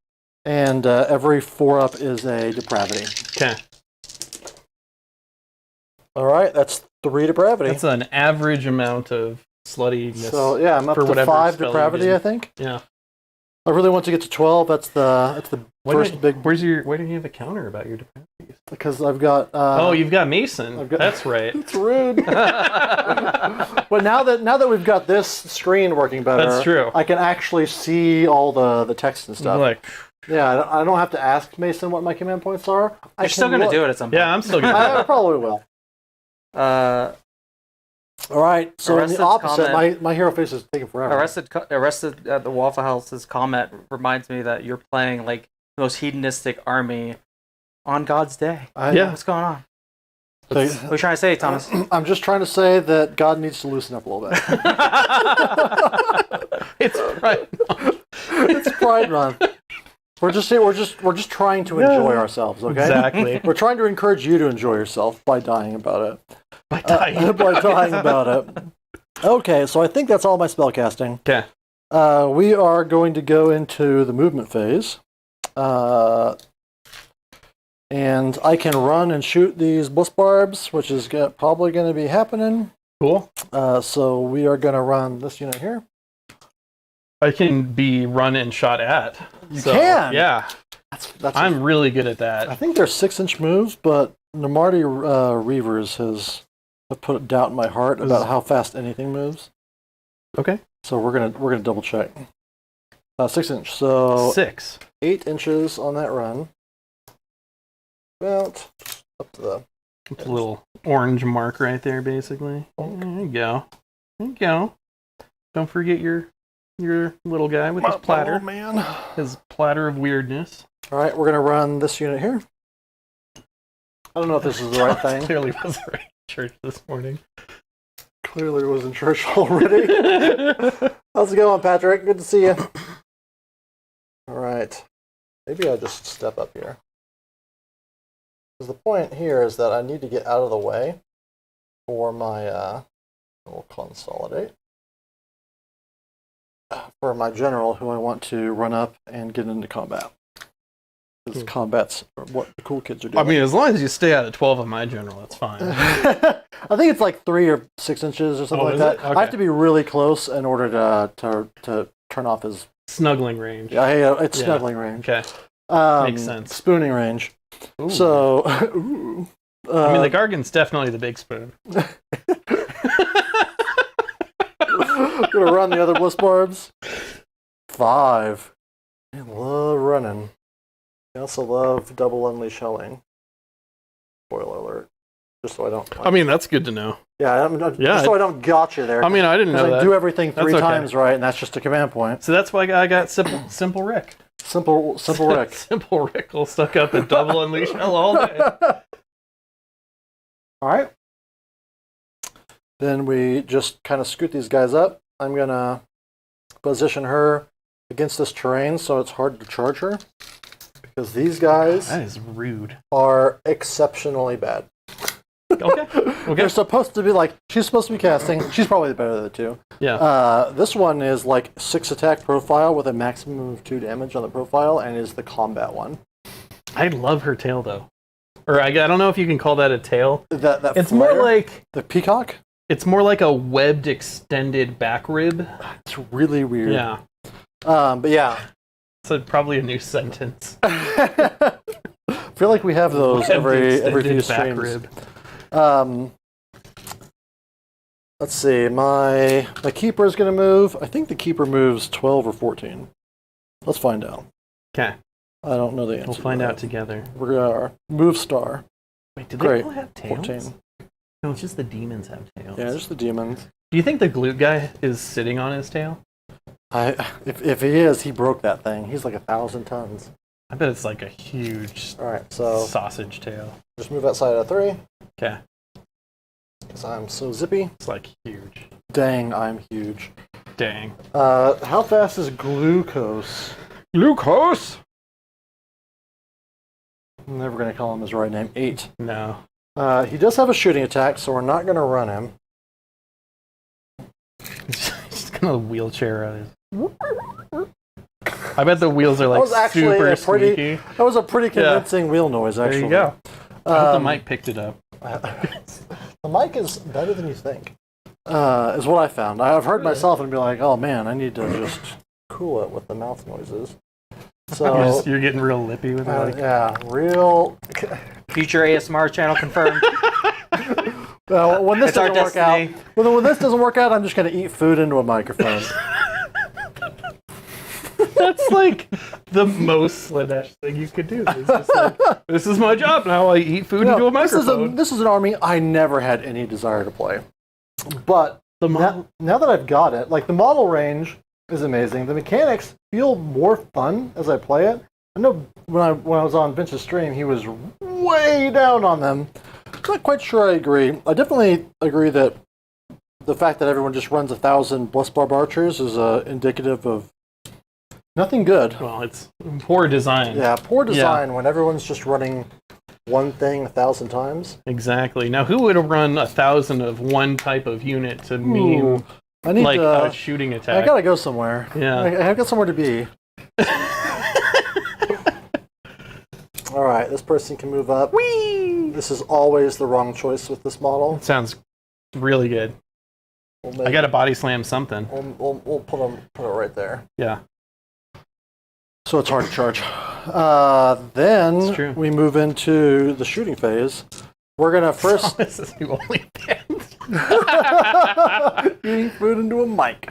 Speaker 1: and every 4 up is a depravity.
Speaker 2: Okay.
Speaker 1: All right, that's 3 depravity.
Speaker 2: That's an average amount of sluttiness.
Speaker 1: So yeah, I'm up
Speaker 2: for
Speaker 1: to
Speaker 2: whatever
Speaker 1: 5
Speaker 2: spell you
Speaker 1: depravity,
Speaker 2: did.
Speaker 1: I think.
Speaker 2: Yeah.
Speaker 1: I really want to get to 12. That's the first big.
Speaker 2: Why do you have a counter about your depravities?
Speaker 1: Because I've got.
Speaker 2: Oh, you've got Mason. That's right.
Speaker 1: It's rude. But now that we've got this screen working better,
Speaker 2: That's true.
Speaker 1: I can actually see all the text and stuff.
Speaker 2: Like,
Speaker 1: yeah, I don't have to ask Mason what my command points are.
Speaker 3: You're still going to do it at some point.
Speaker 2: yeah, I'm still gonna.
Speaker 1: I probably will. All right. So in the
Speaker 3: Arrested's
Speaker 1: opposite,
Speaker 3: comment-
Speaker 1: my hero face is taking forever.
Speaker 3: Arrested at the Waffle House's comment reminds me that you're playing like the most hedonistic army on God's day.
Speaker 2: Yeah.
Speaker 3: What's going on?
Speaker 1: They-
Speaker 3: What are you trying to say, Thomas?
Speaker 1: I'm just trying to say that God needs to loosen up a little bit.
Speaker 2: It's right.
Speaker 1: It's Pride Month. We're just trying to enjoy ourselves, okay?
Speaker 2: Exactly.
Speaker 1: We're trying to encourage you to enjoy yourself by dying about it.
Speaker 2: By dying.
Speaker 1: By dying about it. Okay, so I think that's all my spellcasting.
Speaker 2: Okay.
Speaker 1: We are going to go into the movement phase. And I can run and shoot these bliss barbs, which is probably going to be happening.
Speaker 2: Cool.
Speaker 1: So we are going to run this unit here.
Speaker 2: I can be run and shot at.
Speaker 1: You can?
Speaker 2: Yeah. I'm really good at
Speaker 1: I
Speaker 2: that.
Speaker 1: think they're 6-inch moves, but Namarty Reavers have put doubt in my heart about how fast anything moves.
Speaker 2: Okay.
Speaker 1: So we're gonna double check. 6-inch. So
Speaker 2: 6.
Speaker 1: 8 inches on that run. About up to the
Speaker 2: It's a little orange mark right there, basically. There you go. There you go. Don't forget your little guy with his platter.
Speaker 1: Oh, man.
Speaker 2: His platter of weirdness.
Speaker 1: All right, we're gonna run this unit here. I don't know if this is the right thing.
Speaker 2: Clearly wasn't right in church this morning.
Speaker 1: Clearly was in church already. How's it going, Patrick? Good to see you. All right. Maybe I'll just step up here. Because the point here is that I need to get out of the way for my, we'll consolidate, for my general who I want to run up and get into combat. Because combat's what the cool kids are doing.
Speaker 2: I mean, as long as you stay out of 12 of my general, that's fine.
Speaker 1: I think it's like 3 or 6 inches or something like that.
Speaker 2: Okay.
Speaker 1: I have to be really close in order to turn off his...
Speaker 2: Snuggling range.
Speaker 1: Yeah, it's snuggling range.
Speaker 2: Okay. Makes sense.
Speaker 1: Spooning range.
Speaker 2: Ooh.
Speaker 1: So,
Speaker 2: I mean, the Gargant's definitely the big spoon.
Speaker 1: gonna run the other bliss barbs. 5. I love running. I also love double unleash shelling. Spoiler alert. Just so I don't.
Speaker 2: I mean, that's good to know.
Speaker 1: Yeah, just so I don't gotcha there.
Speaker 2: I mean, I didn't know that.
Speaker 1: I do everything 3
Speaker 2: That's okay.
Speaker 1: times right, and that's just a command point.
Speaker 2: So that's why I got Simple Rick.
Speaker 1: Simple Rick.
Speaker 2: Simple Rick will stuck up and double unleash hell all day.
Speaker 1: All right. Then we just kind of scoot these guys up. I'm going to position her against this terrain so it's hard to charge her. Because these guys
Speaker 2: That is rude.
Speaker 1: are exceptionally bad.
Speaker 2: Okay.
Speaker 1: They're supposed to be like, she's supposed to be casting. She's probably the better of the two.
Speaker 2: Yeah.
Speaker 1: This one is like 6 attack profile with a maximum of 2 damage on the profile and is the combat one.
Speaker 2: I love her tail, though. Or I don't know if you can call that a tail.
Speaker 1: That
Speaker 2: It's
Speaker 1: flare,
Speaker 2: more like...
Speaker 1: the peacock?
Speaker 2: It's more like a webbed extended back rib.
Speaker 1: It's really weird.
Speaker 2: Yeah.
Speaker 1: But yeah.
Speaker 2: So probably a new sentence.
Speaker 1: I feel like we have those every few
Speaker 2: back
Speaker 1: streams.
Speaker 2: rib.
Speaker 1: Let's see. My keeper is going to move. I think the keeper moves 12 or 14. Let's find out.
Speaker 2: Okay.
Speaker 1: I don't know the answer.
Speaker 2: We'll find out together.
Speaker 1: We're going to move star.
Speaker 2: Wait, do
Speaker 1: Great.
Speaker 2: they all have tails?
Speaker 1: 14.
Speaker 2: No, it's just the demons have tails.
Speaker 1: Yeah, just the demons.
Speaker 2: Do you think the glute guy is sitting on his tail?
Speaker 1: If he is, he broke that thing. He's like 1,000 tons.
Speaker 2: I bet it's like a huge
Speaker 1: All right, so
Speaker 2: sausage tail.
Speaker 1: just move outside of 3.
Speaker 2: Okay.
Speaker 1: Because I'm so zippy.
Speaker 2: It's like huge.
Speaker 1: Dang, I'm huge.
Speaker 2: Dang.
Speaker 1: How fast is glucose?
Speaker 2: Glucose?
Speaker 1: I'm never going to call him his right name. 8.
Speaker 2: No.
Speaker 1: He does have a shooting attack, so we're not going to run him.
Speaker 2: He's gonna wheelchair out his... I bet the wheels are like super sneaky.
Speaker 1: That was a pretty convincing wheel noise, actually.
Speaker 2: There you go. I hope the mic picked it up.
Speaker 1: The mic is better than you think, is what I found. I've heard myself and be like, oh man, I need to just cool it with the mouth noises. So
Speaker 2: You're getting real lippy with it.
Speaker 1: yeah, real.
Speaker 3: Future ASMR channel confirmed.
Speaker 1: When this
Speaker 3: It's our
Speaker 1: doesn't work out,
Speaker 3: destiny.
Speaker 1: when this doesn't work out, I'm just going to eat food into a microphone.
Speaker 2: That's like the most Slaanesh thing you could do. It's just like, this is my job now. I eat food into a microphone.
Speaker 1: This is an army I never had any desire to play. But now that I've got it, like the model range is amazing. The mechanics feel more fun as I play it. I know when I was on Vince's stream, he was way down on them. Not quite sure I agree. I definitely agree that the fact that everyone just runs 1,000 Bliss Barb archers is indicative of Nothing good.
Speaker 2: Well, it's poor design.
Speaker 1: Yeah, poor design when everyone's just running one thing 1,000 times.
Speaker 2: Exactly. Now, who would have run 1,000 of one type of unit to mean
Speaker 1: I need
Speaker 2: like a shooting attack?
Speaker 1: I gotta go somewhere.
Speaker 2: Yeah.
Speaker 1: I got somewhere to be. All right, this person can move up.
Speaker 2: Whee!
Speaker 1: This is always the wrong choice with this model.
Speaker 2: Sounds really good. I got to body slam something.
Speaker 1: We'll put it right there.
Speaker 2: Yeah.
Speaker 1: So it's hard to charge. Then we move into the shooting phase. We're gonna first.
Speaker 2: This is the only
Speaker 1: eating food into a mic.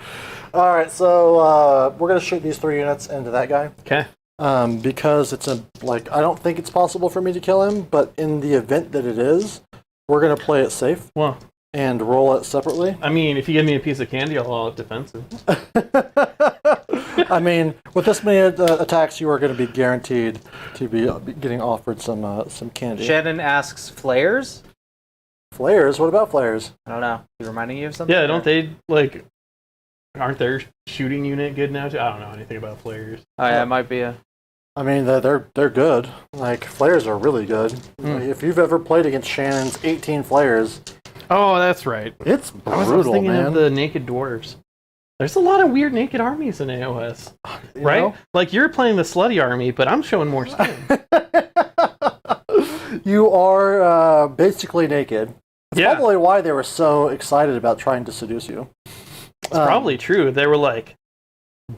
Speaker 1: All right, so we're gonna shoot these 3 units into that guy.
Speaker 2: Okay.
Speaker 1: Because it's I don't think it's possible for me to kill him, but in the event that it is, we're gonna play it safe.
Speaker 2: Well.
Speaker 1: And roll it separately.
Speaker 2: I mean, if you give me a piece of candy, I'll have defensive.
Speaker 1: I mean, with this many attacks, you are going to be guaranteed to be getting offered some candy.
Speaker 3: Shannon asks, flares?
Speaker 1: Flares? What about flares?
Speaker 3: I don't know. Is he reminding you of something?
Speaker 2: Yeah, don't they, aren't their shooting unit good now, too? I don't know anything about flares.
Speaker 3: Oh, yeah, it might be a...
Speaker 1: I mean, they're good. Flares are really good. If you've ever played against Shannon's 18 flares...
Speaker 2: Oh, that's right.
Speaker 1: It's brutal,
Speaker 2: I was thinking
Speaker 1: man.
Speaker 2: of the naked dwarves. There's a lot of weird naked armies in AOS, right?
Speaker 1: know?
Speaker 2: Like you're playing the slutty army, but I'm showing more skin.
Speaker 1: You are basically naked. That's
Speaker 2: Yeah.
Speaker 1: probably why they were so excited about trying to seduce you.
Speaker 2: It's probably true. They were like,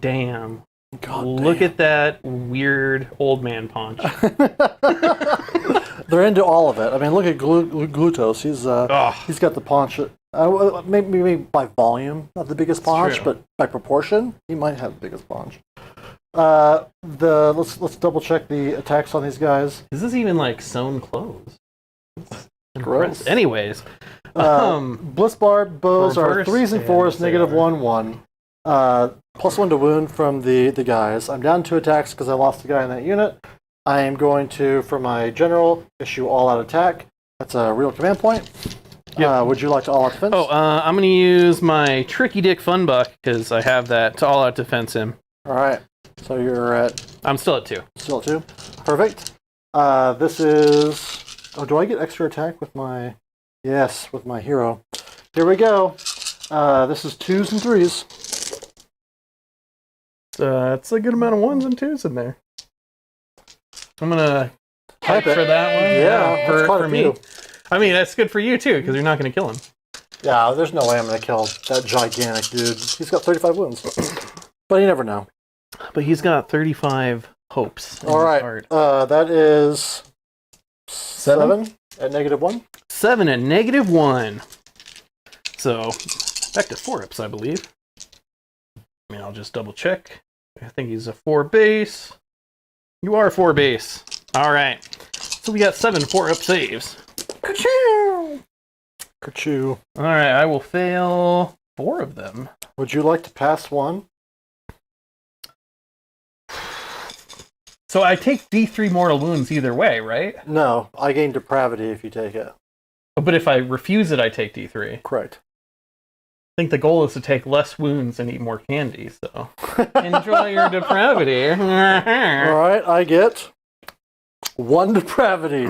Speaker 2: damn.
Speaker 1: God
Speaker 2: Look
Speaker 1: damn.
Speaker 2: at that weird old man paunch.
Speaker 1: They're into all of it. I mean, look at Glutos. He's got the paunch. Maybe by volume, not the biggest paunch, but by proportion, he might have the biggest paunch. Let's double check the attacks on these guys.
Speaker 2: Is this even like sewn clothes?
Speaker 1: Gross.
Speaker 2: Anyways,
Speaker 1: Blitzbarb bows are
Speaker 2: reverse,
Speaker 1: 3s and
Speaker 2: yeah,
Speaker 1: 4s,
Speaker 2: they
Speaker 1: negative
Speaker 2: are.
Speaker 1: 1/1. +1 to wound from the guys. I'm down 2 attacks because I lost a guy in that unit. I am going to, for my general, issue all-out attack. That's a real command point.
Speaker 2: Yep.
Speaker 1: Would you like to all-out defense?
Speaker 2: Oh, I'm going to use my Tricky Dick Fun Buck because I have that to all-out defense him.
Speaker 1: All right. So you're at...
Speaker 2: I'm still at 2.
Speaker 1: Still at 2. Perfect. This is... Oh, do I get extra attack with my... Yes, with my hero. Here we go. This is 2s and 3s.
Speaker 2: It's a good amount of 1s and 2s in there. I'm going to
Speaker 1: Type it.
Speaker 2: for that one.
Speaker 1: Yeah, that's quite
Speaker 2: for
Speaker 1: a
Speaker 2: me.
Speaker 1: few.
Speaker 2: I mean, that's good for you too because you're not going to kill him.
Speaker 1: Yeah, there's no way I'm going to kill that gigantic dude. He's got 35 wounds. But you never know.
Speaker 2: But he's got 35 hopes. in
Speaker 1: All
Speaker 2: his
Speaker 1: right.
Speaker 2: heart.
Speaker 1: That is 7 at -1.
Speaker 2: 7 at -1. So, back to 4-ups, I believe. I mean, I'll just double check. I think he's a 4 base. You are 4 base. All right. So we got 7 4-up saves.
Speaker 1: Ka-choo! Ka-choo.
Speaker 2: All right, I will fail 4 of them.
Speaker 1: Would you like to pass one?
Speaker 2: So I take D3 mortal wounds either way, right?
Speaker 1: No, I gain depravity if you take it.
Speaker 2: But if I refuse it, I take D3.
Speaker 1: Correct.
Speaker 2: I think the goal is to take less wounds and eat more candy, so enjoy your depravity.
Speaker 1: All right, I get 1 depravity.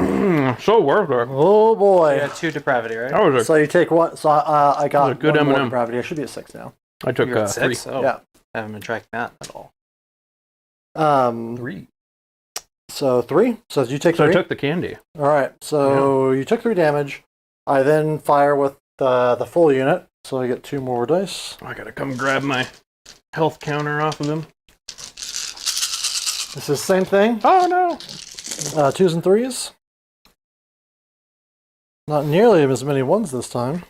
Speaker 2: So worth it.
Speaker 1: Oh boy.
Speaker 3: You got 2 depravity, right?
Speaker 2: That was a,
Speaker 1: So you take 1. So I got
Speaker 2: a good
Speaker 1: 1 more
Speaker 2: M&M.
Speaker 1: depravity. I should be at 6 now.
Speaker 2: I took
Speaker 3: You're at
Speaker 2: 3.
Speaker 3: 6? Oh,
Speaker 1: Yeah.
Speaker 3: I haven't been tracking that at all.
Speaker 2: 3.
Speaker 1: So 3. So you take
Speaker 2: So
Speaker 1: 3.
Speaker 2: I took the candy.
Speaker 1: All right. So you took 3 damage. I then fire with the full unit. So I get 2 more dice.
Speaker 2: I gotta come grab my health counter off of him.
Speaker 1: This is the same thing.
Speaker 2: Oh no!
Speaker 1: 2s and 3s. Not nearly as many 1s this time.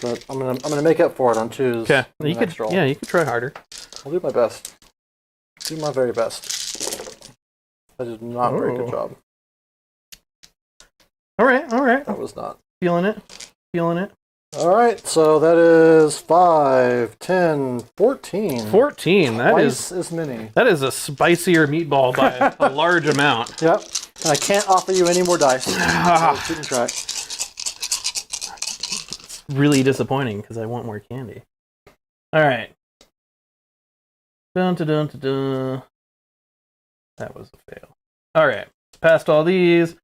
Speaker 1: But I'm gonna make up for it on 2s.
Speaker 2: Okay,
Speaker 1: in the
Speaker 2: you could.
Speaker 1: next roll.
Speaker 2: Yeah, you could try harder.
Speaker 1: I'll do my best. Do my very best. I did not a very good job.
Speaker 2: All right, all right.
Speaker 1: That was not.
Speaker 2: Feeling it. Feeling it.
Speaker 1: All right, so that is 5, 10, 14.
Speaker 2: 14. That
Speaker 1: Twice
Speaker 2: is
Speaker 1: as many.
Speaker 2: that is a spicier meatball by a large amount.
Speaker 1: Yep. And I can't offer you any more dice. So keeping track.
Speaker 2: Really disappointing because I want more candy. All right. Dun, dun, dun, dun, dun. That was a fail. All right. Passed all these.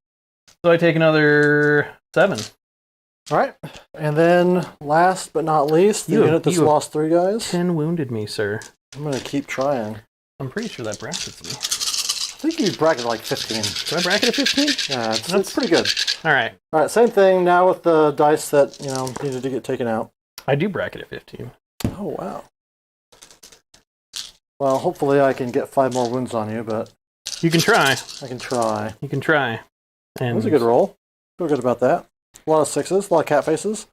Speaker 2: So I take another 7.
Speaker 1: All right. And then, last but not least, the unit that's lost 3 guys.
Speaker 2: 10 wounded me, sir.
Speaker 1: I'm going to keep trying.
Speaker 2: I'm pretty sure that brackets me.
Speaker 1: I think you bracketed like 15.
Speaker 2: Do I bracket at 15?
Speaker 1: Yeah, it's pretty good.
Speaker 2: All right.
Speaker 1: All right, same thing now with the dice that, needed to get taken out.
Speaker 2: I do bracket at 15.
Speaker 1: Oh, wow. Well, hopefully I can get 5 more wounds on you, but...
Speaker 2: You can try.
Speaker 1: I can try.
Speaker 2: You can try. And
Speaker 1: That was a good roll. Feel good about that. A lot of 6s, a lot of cat faces.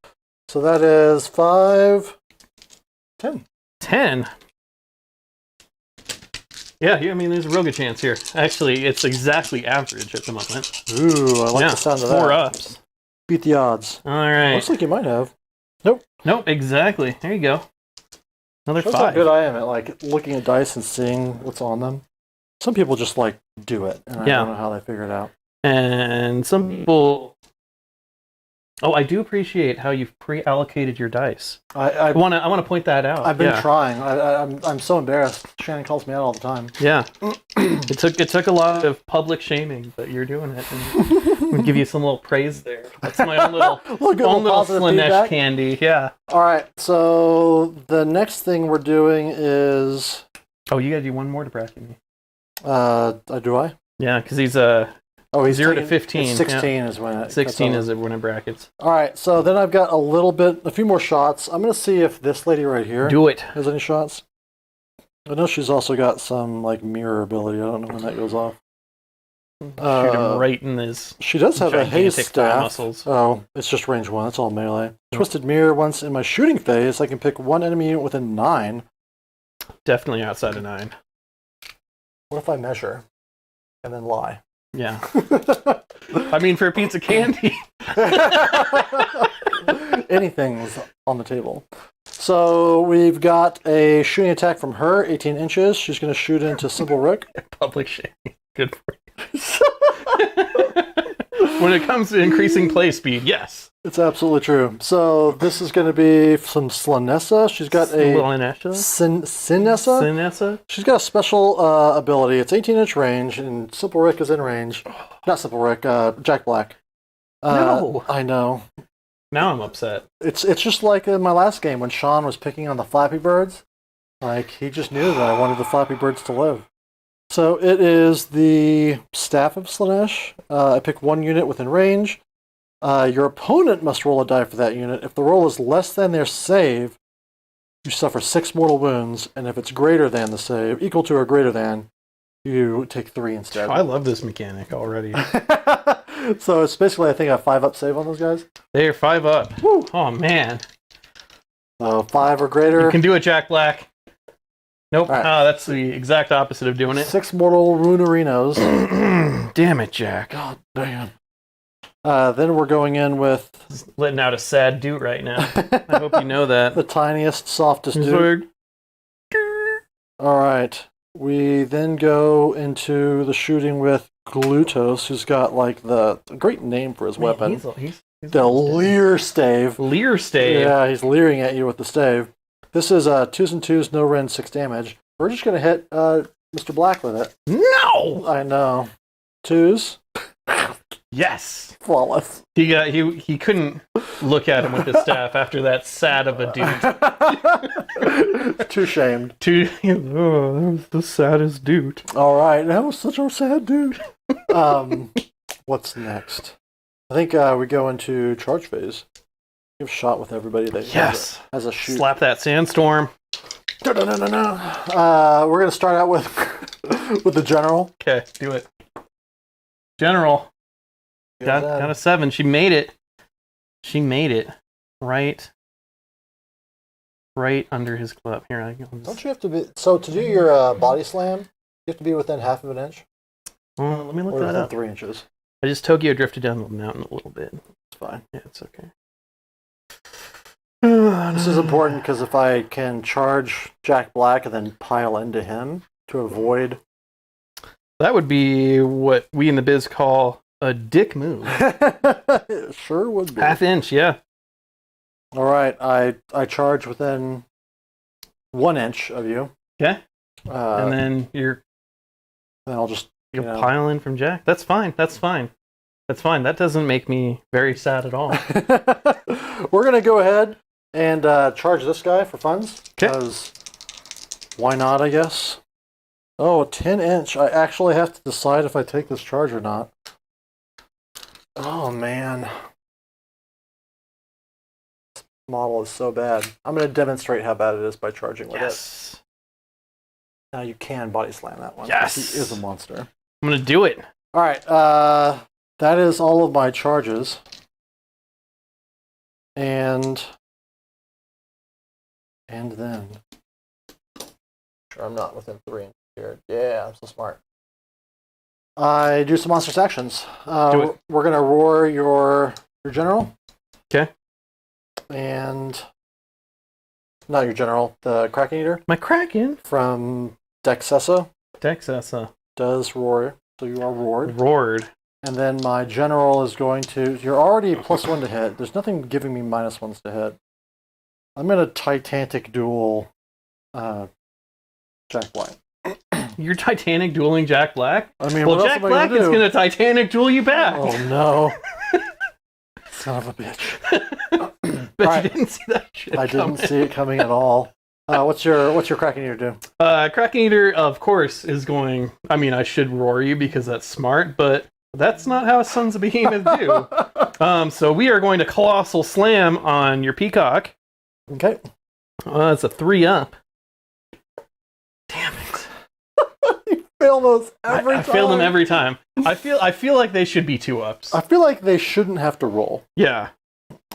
Speaker 1: So that is 5... 10.
Speaker 2: 10? Yeah, I mean, there's a real good chance here. Actually, it's exactly average at the moment.
Speaker 1: Ooh, I like the sound of that.
Speaker 2: 4 ups.
Speaker 1: Beat the odds.
Speaker 2: All right.
Speaker 1: Looks like you might have. Nope.
Speaker 2: Nope, exactly. There you go. Another
Speaker 1: Shows
Speaker 2: 5.
Speaker 1: how good I am at like looking at dice and seeing what's on them. Some people just like do it, and I don't know how they figure it out.
Speaker 2: And some people... Oh, I do appreciate how you've pre-allocated your dice. I want to point that out.
Speaker 1: I've been trying. I'm so embarrassed. Shannon calls me out all the time.
Speaker 2: Yeah. It took a lot of public shaming, but you're doing it. And we'll give you some little praise there. That's my own little Slaanesh candy. Yeah.
Speaker 1: All right. So the next thing we're doing is.
Speaker 2: Oh, you got to do one more to bracket me.
Speaker 1: Do I?
Speaker 2: Yeah, because he's
Speaker 1: he's
Speaker 2: 0 to 15.
Speaker 1: 16 is when it.
Speaker 2: 16 is when it brackets.
Speaker 1: All right. So then I've got a few more shots. I'm gonna see if this lady right here
Speaker 2: do it
Speaker 1: has any shots. I know she's also got some like mirror ability. I don't know when that goes off.
Speaker 2: Shoot him right in his.
Speaker 1: She does have a haste staff.
Speaker 2: Muscles.
Speaker 1: Oh, it's just range 1. That's all melee. Twisted mirror. Once in my shooting phase, I can pick one enemy unit within 9.
Speaker 2: Definitely outside of 9.
Speaker 1: What if I measure and then lie?
Speaker 2: Yeah. I mean, for a piece of candy.
Speaker 1: Anything's on the table. So we've got a shooting attack from her, 18 inches. She's going to shoot into Simple Rick.
Speaker 2: Public shaming. Good for you. When it comes to increasing play speed, yes.
Speaker 1: It's absolutely true. So this is going to be some Slaanesh. She's got a Sinessa. She's got a special ability. It's 18-inch range, and Simple Rick is in range. Not Simple Rick, Jack Black.
Speaker 2: No.
Speaker 1: I know.
Speaker 2: Now I'm upset.
Speaker 1: It's just like in my last game when Sean was picking on the Flappy Birds. Like, he just knew that I wanted the Flappy Birds to live. So it is the Staff of Slaanesh. I pick one unit within range. Your opponent must roll a die for that unit. If the roll is less than their save, you suffer 6 mortal wounds, and if it's greater than the save, equal to or greater than, you take 3 instead.
Speaker 2: I love this mechanic already.
Speaker 1: So it's basically, I think, a 5-up save on those guys.
Speaker 2: They are 5 up.
Speaker 1: Woo.
Speaker 2: Oh, man.
Speaker 1: So 5 or greater.
Speaker 2: You can do it, Jack Black. Nope.
Speaker 1: Right.
Speaker 2: That's the exact opposite of doing it.
Speaker 1: 6 mortal runerinos.
Speaker 2: Damn it, Jack.
Speaker 1: God damn. Then we're going in with...
Speaker 2: Letting out a sad dude right now. I hope you know that.
Speaker 1: The tiniest, softest dude. All right. We then go into the shooting with Glutos, who's got like a great name for his weapon.
Speaker 2: He's
Speaker 1: the Leer Stave.
Speaker 2: Leer Stave.
Speaker 1: Yeah, he's leering at you with the stave. This is 2s and 2s, no rend, 6 damage. We're just going to hit Mr. Black with it.
Speaker 2: No!
Speaker 1: I know. 2s.
Speaker 2: Yes.
Speaker 1: Flawless.
Speaker 2: He couldn't look at him with his staff after that sad of a dude.
Speaker 1: Too shamed.
Speaker 2: That was the saddest dude.
Speaker 1: All right, that was such a sad dude. What's next? I think we go into charge phase. Give a shot with everybody that has a shoot.
Speaker 2: Slap that sandstorm.
Speaker 1: No. We're gonna start out with the general.
Speaker 2: Okay, do it. General. Got a 7. She made it. Right under his club. Here,
Speaker 1: Don't you have to be... So to do your body slam, you have to be within half of an inch?
Speaker 2: Let me look that up.
Speaker 1: 3 inches.
Speaker 2: I just Tokyo drifted down the mountain a little bit.
Speaker 1: It's fine.
Speaker 2: Yeah, it's okay.
Speaker 1: This is important because if I can charge Jack Black and then pile into him to avoid...
Speaker 2: That would be what we in the biz call a dick move.
Speaker 1: It sure would be.
Speaker 2: Half inch, yeah.
Speaker 1: All right, I charge within 1 inch of you.
Speaker 2: Okay. and then you're
Speaker 1: I'll just
Speaker 2: pile in from Jack. That's fine. That's fine. That's fine. That doesn't make me very sad at all.
Speaker 1: We're gonna go ahead and charge this guy for funds.
Speaker 2: Okay.
Speaker 1: Because why not? I guess. Oh, a 10-inch. I actually have to decide if I take this charge or not. Oh man, this model is so bad. I'm gonna demonstrate how bad it is by charging with it. Now you can body slam that one.
Speaker 2: Yes.
Speaker 1: He is a monster.
Speaker 2: I'm gonna do it.
Speaker 1: All right. That is all of my charges. And then, sure, I'm not within 3 inches here. Yeah, I'm so smart. I do some monstrous actions.
Speaker 2: Do it.
Speaker 1: We're gonna roar your general.
Speaker 2: Okay.
Speaker 1: And not your general, the Kraken Eater
Speaker 2: My Kraken.
Speaker 1: from Dexessa
Speaker 2: Dexessa.
Speaker 1: does roar, so you are roared.
Speaker 2: Roared.
Speaker 1: And then my general is going to. You're already +1 to hit. There's nothing giving me -1s to hit. I'm gonna Titanic duel Jack Black.
Speaker 2: You're Titanic dueling Jack Black?
Speaker 1: I mean,
Speaker 2: Well,
Speaker 1: what
Speaker 2: Jack
Speaker 1: else am I
Speaker 2: Black
Speaker 1: gonna
Speaker 2: is
Speaker 1: do?
Speaker 2: going to Titanic duel you back.
Speaker 1: Oh no! Son of a bitch!
Speaker 2: Bet
Speaker 1: Alright.
Speaker 2: you didn't see that shit
Speaker 1: I
Speaker 2: coming.
Speaker 1: didn't see it coming at all. What's your Kraken Eater do?
Speaker 2: Kraken Eater, of course, is going... I mean, I should roar you because that's smart, but that's not how Sons of Behemat do. So we are going to Colossal Slam on your Peacock.
Speaker 1: Okay.
Speaker 2: It's a 3-up. Damn it.
Speaker 1: You fail those every
Speaker 2: I
Speaker 1: time.
Speaker 2: fail them every time. I feel like they should be 2-ups.
Speaker 1: I feel like they shouldn't have to roll.
Speaker 2: Yeah.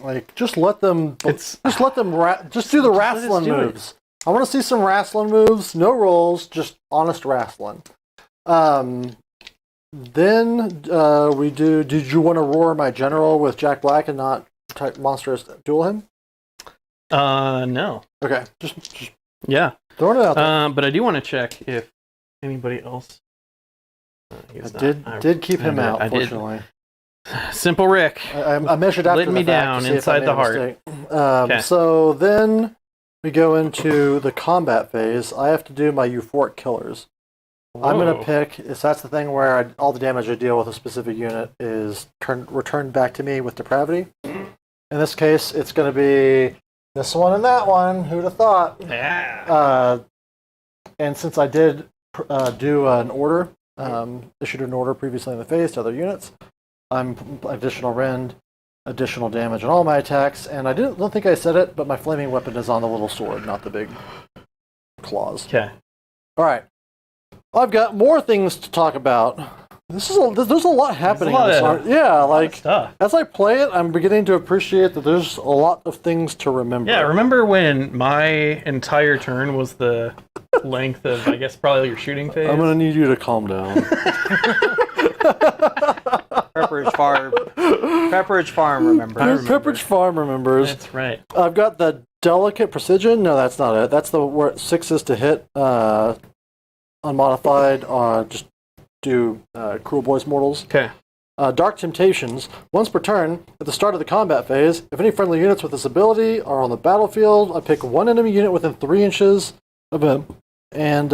Speaker 1: Like, just let them.
Speaker 2: It's
Speaker 1: Just let them. Just do the
Speaker 2: let us
Speaker 1: wrasl'n
Speaker 2: do it.
Speaker 1: moves. I want to see some wrasl'n moves. No rolls. Just honest wrasl'n. Then we do. Did you want to roar my general with Jack Black and not type monstrous duel him?
Speaker 2: No.
Speaker 1: Okay. Just
Speaker 2: Yeah.
Speaker 1: throwing it out there.
Speaker 2: But I do want to check if anybody else. He's
Speaker 1: I did keep him out.
Speaker 2: I did.
Speaker 1: Fortunately,
Speaker 2: Simple Rick.
Speaker 1: I measured after
Speaker 2: Letting
Speaker 1: the
Speaker 2: me
Speaker 1: fact
Speaker 2: down
Speaker 1: to see if I
Speaker 2: inside
Speaker 1: made
Speaker 2: the
Speaker 1: a
Speaker 2: heart.
Speaker 1: mistake.
Speaker 2: Okay.
Speaker 1: So then we go into the combat phase. I have to do my euphoric killers. I'm going to
Speaker 2: Whoa.
Speaker 1: pick, so that's the thing where all the damage I deal with a specific unit is returned back to me with depravity. In this case, it's going to be this one and that one. Who'd have thought?
Speaker 2: Yeah.
Speaker 1: And since I did do an order, issued an order previously in the phase to other units, I'm additional rend, additional damage on all my attacks, and I don't think I said it, but my flaming weapon is on the little sword, not the big claws.
Speaker 2: Okay.
Speaker 1: All right. I've got more things to talk about. There's a lot happening in this art. Yeah, like
Speaker 2: Stuff.
Speaker 1: as I play it, I'm beginning to appreciate that there's a lot of things to remember.
Speaker 2: Yeah. Remember when my entire turn was the length of, I guess, probably your shooting phase?
Speaker 1: I'm gonna need you to calm down.
Speaker 3: Pepperidge Farm remembers.
Speaker 1: Pepperidge Farm remembers.
Speaker 2: That's right.
Speaker 1: I've got the delicate precision. No, that's not it. That's the where 6 is to hit. Unmodified. Just do Cruel Boys Mortals.
Speaker 2: Okay.
Speaker 1: Dark Temptations. Once per turn, at the start of the combat phase, if any friendly units with this ability are on the battlefield, I pick one enemy unit within 3 inches of him, and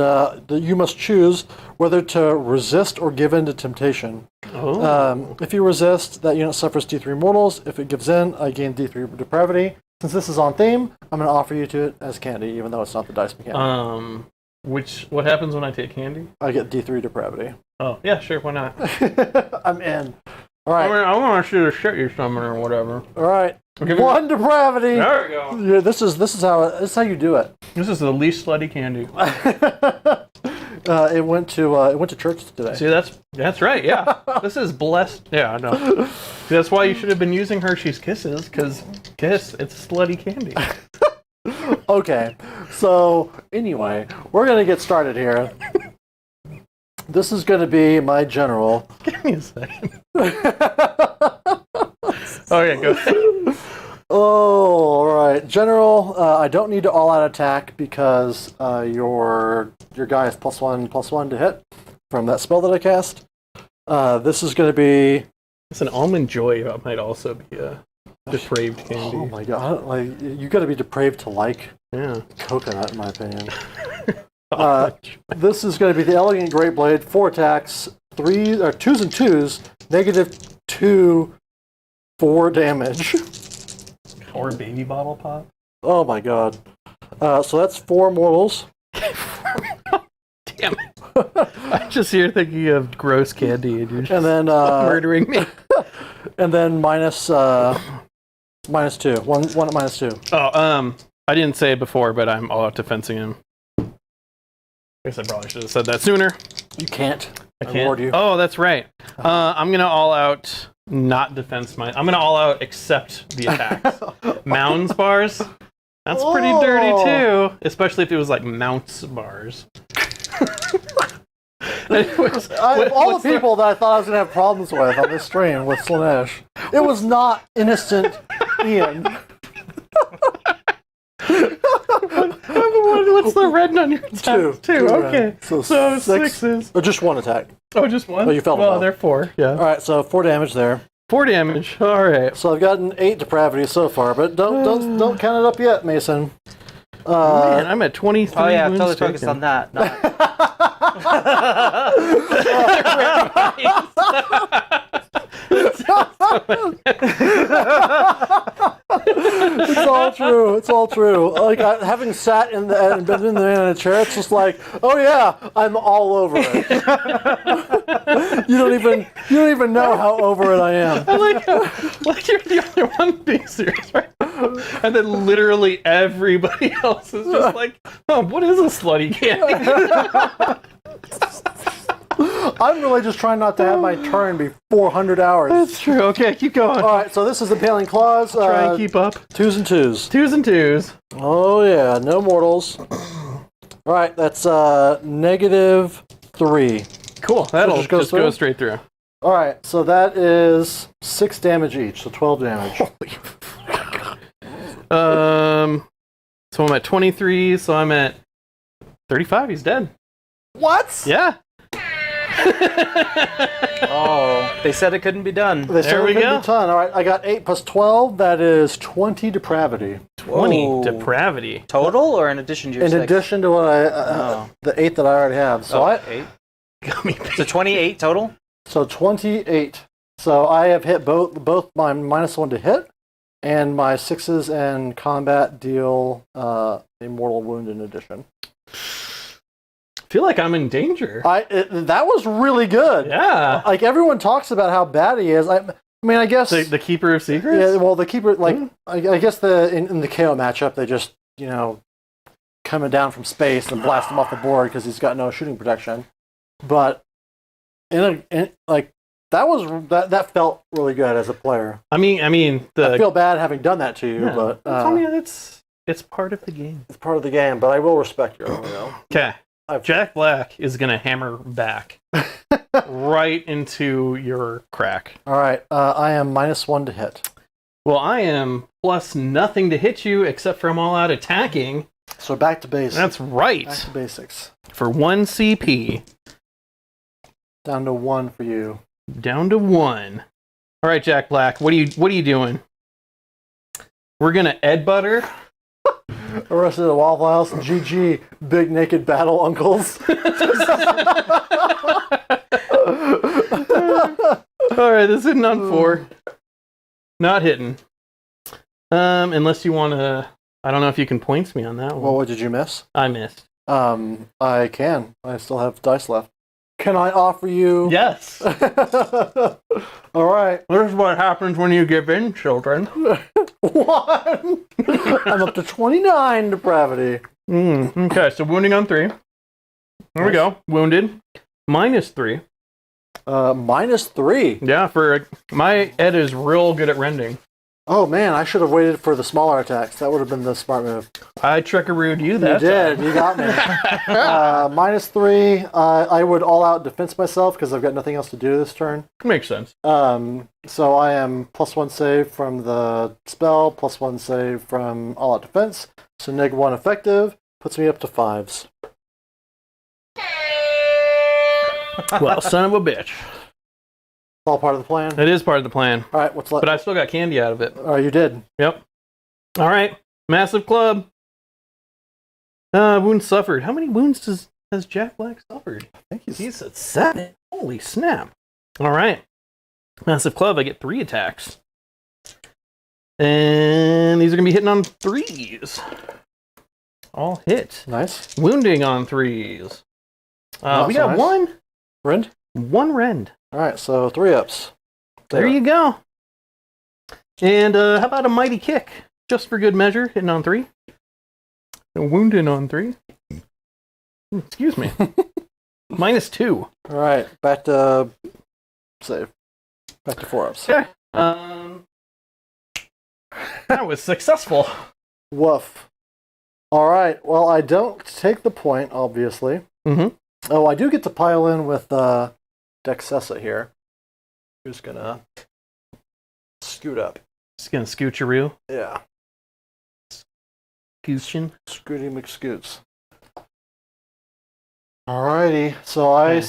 Speaker 1: you must choose whether to resist or give in to temptation.
Speaker 2: Oh.
Speaker 1: If you resist, that unit suffers D3 mortals. If it gives in, I gain D3 depravity. Since this is on theme, I'm going to offer you to it as candy, even though it's not the dice mechanic.
Speaker 2: What happens when I take candy?
Speaker 1: I get D3 depravity.
Speaker 2: Oh, yeah, sure, why not?
Speaker 1: I'm in. All right.
Speaker 2: I want to shoot a shit you summon or whatever.
Speaker 1: All right.
Speaker 2: Okay,
Speaker 1: 1 depravity.
Speaker 2: There we go.
Speaker 1: Yeah, this is how you do it.
Speaker 2: This is the least slutty candy.
Speaker 1: It went to church today.
Speaker 2: See, that's right, yeah. This is blessed. Yeah, I know. See, that's why you should have been using Hershey's Kisses, because Kiss, it's slutty candy.
Speaker 1: Okay, so anyway, we're gonna get started here. This is gonna be my general.
Speaker 2: Give me a second. Okay, go ahead.
Speaker 1: Oh, all right, general. I don't need to all-out attack because your guy is +1/+1 to hit from that spell that I cast. This is gonna be.
Speaker 2: It's an almond joy that might also be a depraved candy.
Speaker 1: Oh my god! Like you got to be depraved to like
Speaker 2: Yeah.
Speaker 1: coconut, in my opinion. This is going to be the Elegant Great Blade. 4 attacks, 3 or 2s and 2s, -2, 4 damage.
Speaker 2: Or baby bottle pop.
Speaker 1: Oh my god. So that's 4 mortals.
Speaker 2: Damn it. I'm just here thinking of gross candy and you're just
Speaker 1: And then
Speaker 2: murdering me.
Speaker 1: and then -2. One at -2.
Speaker 2: Oh, I didn't say it before, but I'm all out defensing him. I guess I probably should have said that sooner.
Speaker 1: You can't.
Speaker 2: I
Speaker 1: I warned
Speaker 2: can't.
Speaker 1: you.
Speaker 2: Oh, that's right. I'm gonna all out not defense my. I'm gonna all out accept the attacks. Mounds bars. That's pretty dirty too, especially if it was like mounts bars. Anyways,
Speaker 1: All the people that I thought I was going to have problems with on this stream with Slaanesh, it was not innocent Ian.
Speaker 2: What's the red on your attack? Two. Okay.
Speaker 1: So
Speaker 2: sixes.
Speaker 1: Or just 1 attack.
Speaker 2: Oh, just one?
Speaker 1: Oh, you felt it
Speaker 2: well,
Speaker 1: well.
Speaker 2: they're 4. Yeah.
Speaker 1: Alright, so 4 damage there.
Speaker 2: 4 damage. All right.
Speaker 1: So I've gotten 8 depravity so far, but don't count it up yet, Mason.
Speaker 2: Man, I'm at 23.
Speaker 3: Oh yeah, I'm
Speaker 2: wounds
Speaker 3: totally focused
Speaker 2: taken.
Speaker 3: on that. No.
Speaker 1: It's all true. It's all true. Like having sat in the and been in the chair, it's just like, oh yeah, I'm all over it. You don't even know how over it I am.
Speaker 2: I like you're the only one being serious, right? And then literally everybody else is just like, oh, what is a slutty candy?
Speaker 1: I'm really just trying not to have my turn be 400 hours.
Speaker 2: That's true. Okay, keep going.
Speaker 1: All right, so this is the Paling Claws.
Speaker 2: Try and keep up.
Speaker 1: 2s and 2s.
Speaker 2: 2s and 2s.
Speaker 1: Oh yeah, no mortals. All right, that's -3.
Speaker 2: Cool. That'll
Speaker 1: just
Speaker 2: just
Speaker 1: go
Speaker 2: go
Speaker 1: through?
Speaker 2: straight through.
Speaker 1: All right, so that is 6 damage each, so 12 damage.
Speaker 2: So I'm at 23. So I'm at 35. He's dead.
Speaker 1: What?
Speaker 2: Yeah.
Speaker 3: Oh, they said it couldn't be done.
Speaker 1: They said
Speaker 2: There we
Speaker 1: it couldn't
Speaker 2: go.
Speaker 1: be done. All right, I got 8 plus 12. That is 20 depravity.
Speaker 2: 20
Speaker 3: Whoa.
Speaker 2: depravity.
Speaker 3: Total or in addition to your
Speaker 1: In
Speaker 3: 6?
Speaker 1: addition to what the 8 that I already have. So
Speaker 3: Oh, 8.
Speaker 2: Gummy
Speaker 3: So 28 total?
Speaker 1: so 28. So I have hit both my -1 to hit, and my 6s and combat deal a mortal wound in addition.
Speaker 2: I feel like I'm in danger.
Speaker 1: That was really good.
Speaker 2: Yeah.
Speaker 1: Like everyone talks about how bad he is. I mean, I guess
Speaker 2: The keeper of secrets?
Speaker 1: yeah. Well, the keeper, like I guess in the KO matchup, they just coming down from space and blast him off the board because he's got no shooting protection. But that felt really good as a player.
Speaker 2: I mean,
Speaker 1: I feel bad having done that to you,
Speaker 2: yeah,
Speaker 1: but
Speaker 2: I mean, it's part of the game.
Speaker 1: it's part of the game. But I will respect you.
Speaker 2: Okay.
Speaker 1: I've-
Speaker 2: Jack Black is gonna hammer back right into your crack.
Speaker 1: All right, I am -1 to hit.
Speaker 2: Well, I am plus nothing to hit you except for I'm all out attacking.
Speaker 1: So back to base.
Speaker 2: That's right.
Speaker 1: Back to basics.
Speaker 2: For 1 CP.
Speaker 1: Down to 1 for you.
Speaker 2: Down to 1. All right, Jack Black. What are you doing? We're gonna Ed Butter.
Speaker 1: Arrested at the Waffle House. GG, big naked battle uncles.
Speaker 2: All right, this is hitting on 4. Not hitting. Unless you want to. I don't know if you can points me on that one.
Speaker 1: Well, what did you miss?
Speaker 2: I missed.
Speaker 1: I can. I still have dice left. Can I offer you?
Speaker 2: Yes.
Speaker 1: All right.
Speaker 2: This is what happens when you give in, children.
Speaker 1: 1. I'm up to 29 depravity.
Speaker 2: Okay, so wounding on 3. There we go. Wounded. -3.
Speaker 1: -3.
Speaker 2: Yeah, for my Ed is real good at rending.
Speaker 1: Oh man, I should have waited for the smaller attacks. That would have been the smart move.
Speaker 2: I trickarooed you that
Speaker 1: You did.
Speaker 2: time.
Speaker 1: You got me. -3. I would all out defense myself because I've got nothing else to do this turn.
Speaker 2: Makes sense.
Speaker 1: So I am +1 save from the spell, +1 save from all out defense. So -1 effective puts me up to 5s.
Speaker 2: Well, son of a bitch.
Speaker 1: All part of the plan.
Speaker 2: It is part of the plan.
Speaker 1: All right, what's left?
Speaker 2: But I still got candy out of it.
Speaker 1: Oh, you did.
Speaker 2: Yep. All right. Massive club. Wounds suffered. How many wounds has Jack Black suffered?
Speaker 1: I think
Speaker 2: He's at 7. Holy snap. All right. Massive Club, I get 3 attacks. And these are going to be hitting on 3s. All hit.
Speaker 1: nice.
Speaker 2: Wounding on 3s.
Speaker 1: Not
Speaker 2: We
Speaker 1: so
Speaker 2: got
Speaker 1: nice. Rend?
Speaker 2: one rend.
Speaker 1: All right, so 3-ups.
Speaker 2: There you go. And how about a Mighty Kick? Just for good measure, hitting on 3. And wounding on 3. Excuse me. -2.
Speaker 1: All right, back to save. Back to 4-ups.
Speaker 2: Okay. That was successful.
Speaker 1: Woof. All right, well, I don't take the point, obviously.
Speaker 2: Mm-hmm.
Speaker 1: Oh, I do get to pile in with Dexessa here. Who's gonna scoot up?
Speaker 2: Just gonna scoocheroo.
Speaker 1: Yeah,
Speaker 2: Gooshin.
Speaker 1: Scooty McScoots. Alrighty, so I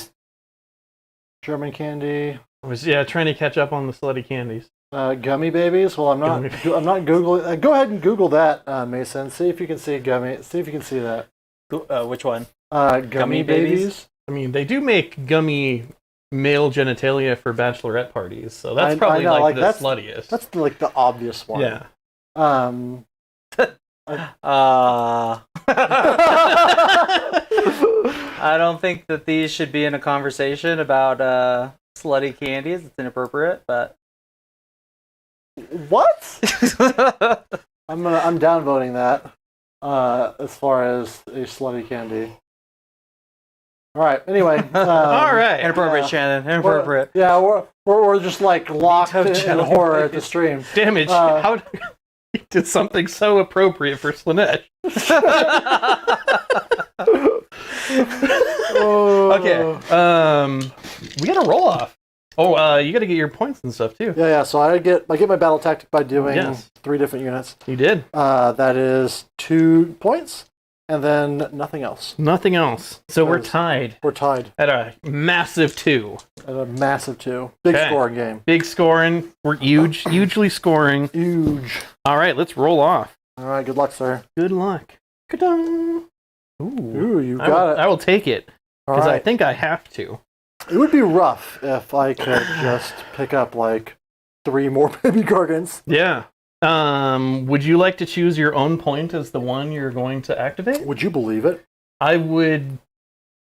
Speaker 1: German candy,
Speaker 2: I was trying to catch up on the slutty candies.
Speaker 1: gummy babies. Well, I'm not.
Speaker 2: Gummy.
Speaker 1: I'm not googling. Go ahead and Google that, Mason. See if you can see gummy. See if you can see that.
Speaker 3: Which one?
Speaker 1: Gummy babies.
Speaker 2: I mean, they do make gummy male genitalia for bachelorette parties, so that's
Speaker 1: I
Speaker 2: probably
Speaker 1: know,
Speaker 2: like the
Speaker 1: that's-
Speaker 2: sluttiest.
Speaker 1: That's like the obvious one.
Speaker 2: Yeah.
Speaker 3: I don't think that these should be in a conversation about slutty candies. It's inappropriate, but
Speaker 1: What? I'm downvoting that. As far as a slutty candy. All right. Anyway.
Speaker 2: All right.
Speaker 3: inappropriate, Shannon. Inappropriate.
Speaker 1: We're just like locked
Speaker 3: Veto
Speaker 1: in
Speaker 3: challenge.
Speaker 1: horror at the stream.
Speaker 2: Damage. How he did something so appropriate for Slaanesh. Okay. We got a roll off. Oh, you got to get your points and stuff too.
Speaker 1: Yeah. So I get my battle tactic by doing
Speaker 2: Yes.
Speaker 1: 3 different units.
Speaker 2: You did.
Speaker 1: That is 2 points, and then nothing else.
Speaker 2: Nothing else. So we're
Speaker 1: Because-
Speaker 2: tied
Speaker 1: We're tied
Speaker 2: at a massive 2.
Speaker 1: at a massive 2. Big
Speaker 2: Okay.
Speaker 1: scoring game.
Speaker 2: Big scoring. We're hugely scoring.
Speaker 1: Huge.
Speaker 2: All right, let's roll off.
Speaker 1: All right. Good luck, sir.
Speaker 2: Good luck. Ka-dong. Ooh.
Speaker 1: Ooh, you
Speaker 2: I
Speaker 1: got
Speaker 2: will,
Speaker 1: it.
Speaker 2: I will take it
Speaker 1: All
Speaker 2: because I
Speaker 1: right.
Speaker 2: think I have to.
Speaker 1: It would be rough if I could just pick up like 3 more baby Gargants.
Speaker 2: Yeah. Would you like to choose your own point as the one you're going to activate?
Speaker 1: Would you believe it?
Speaker 2: I would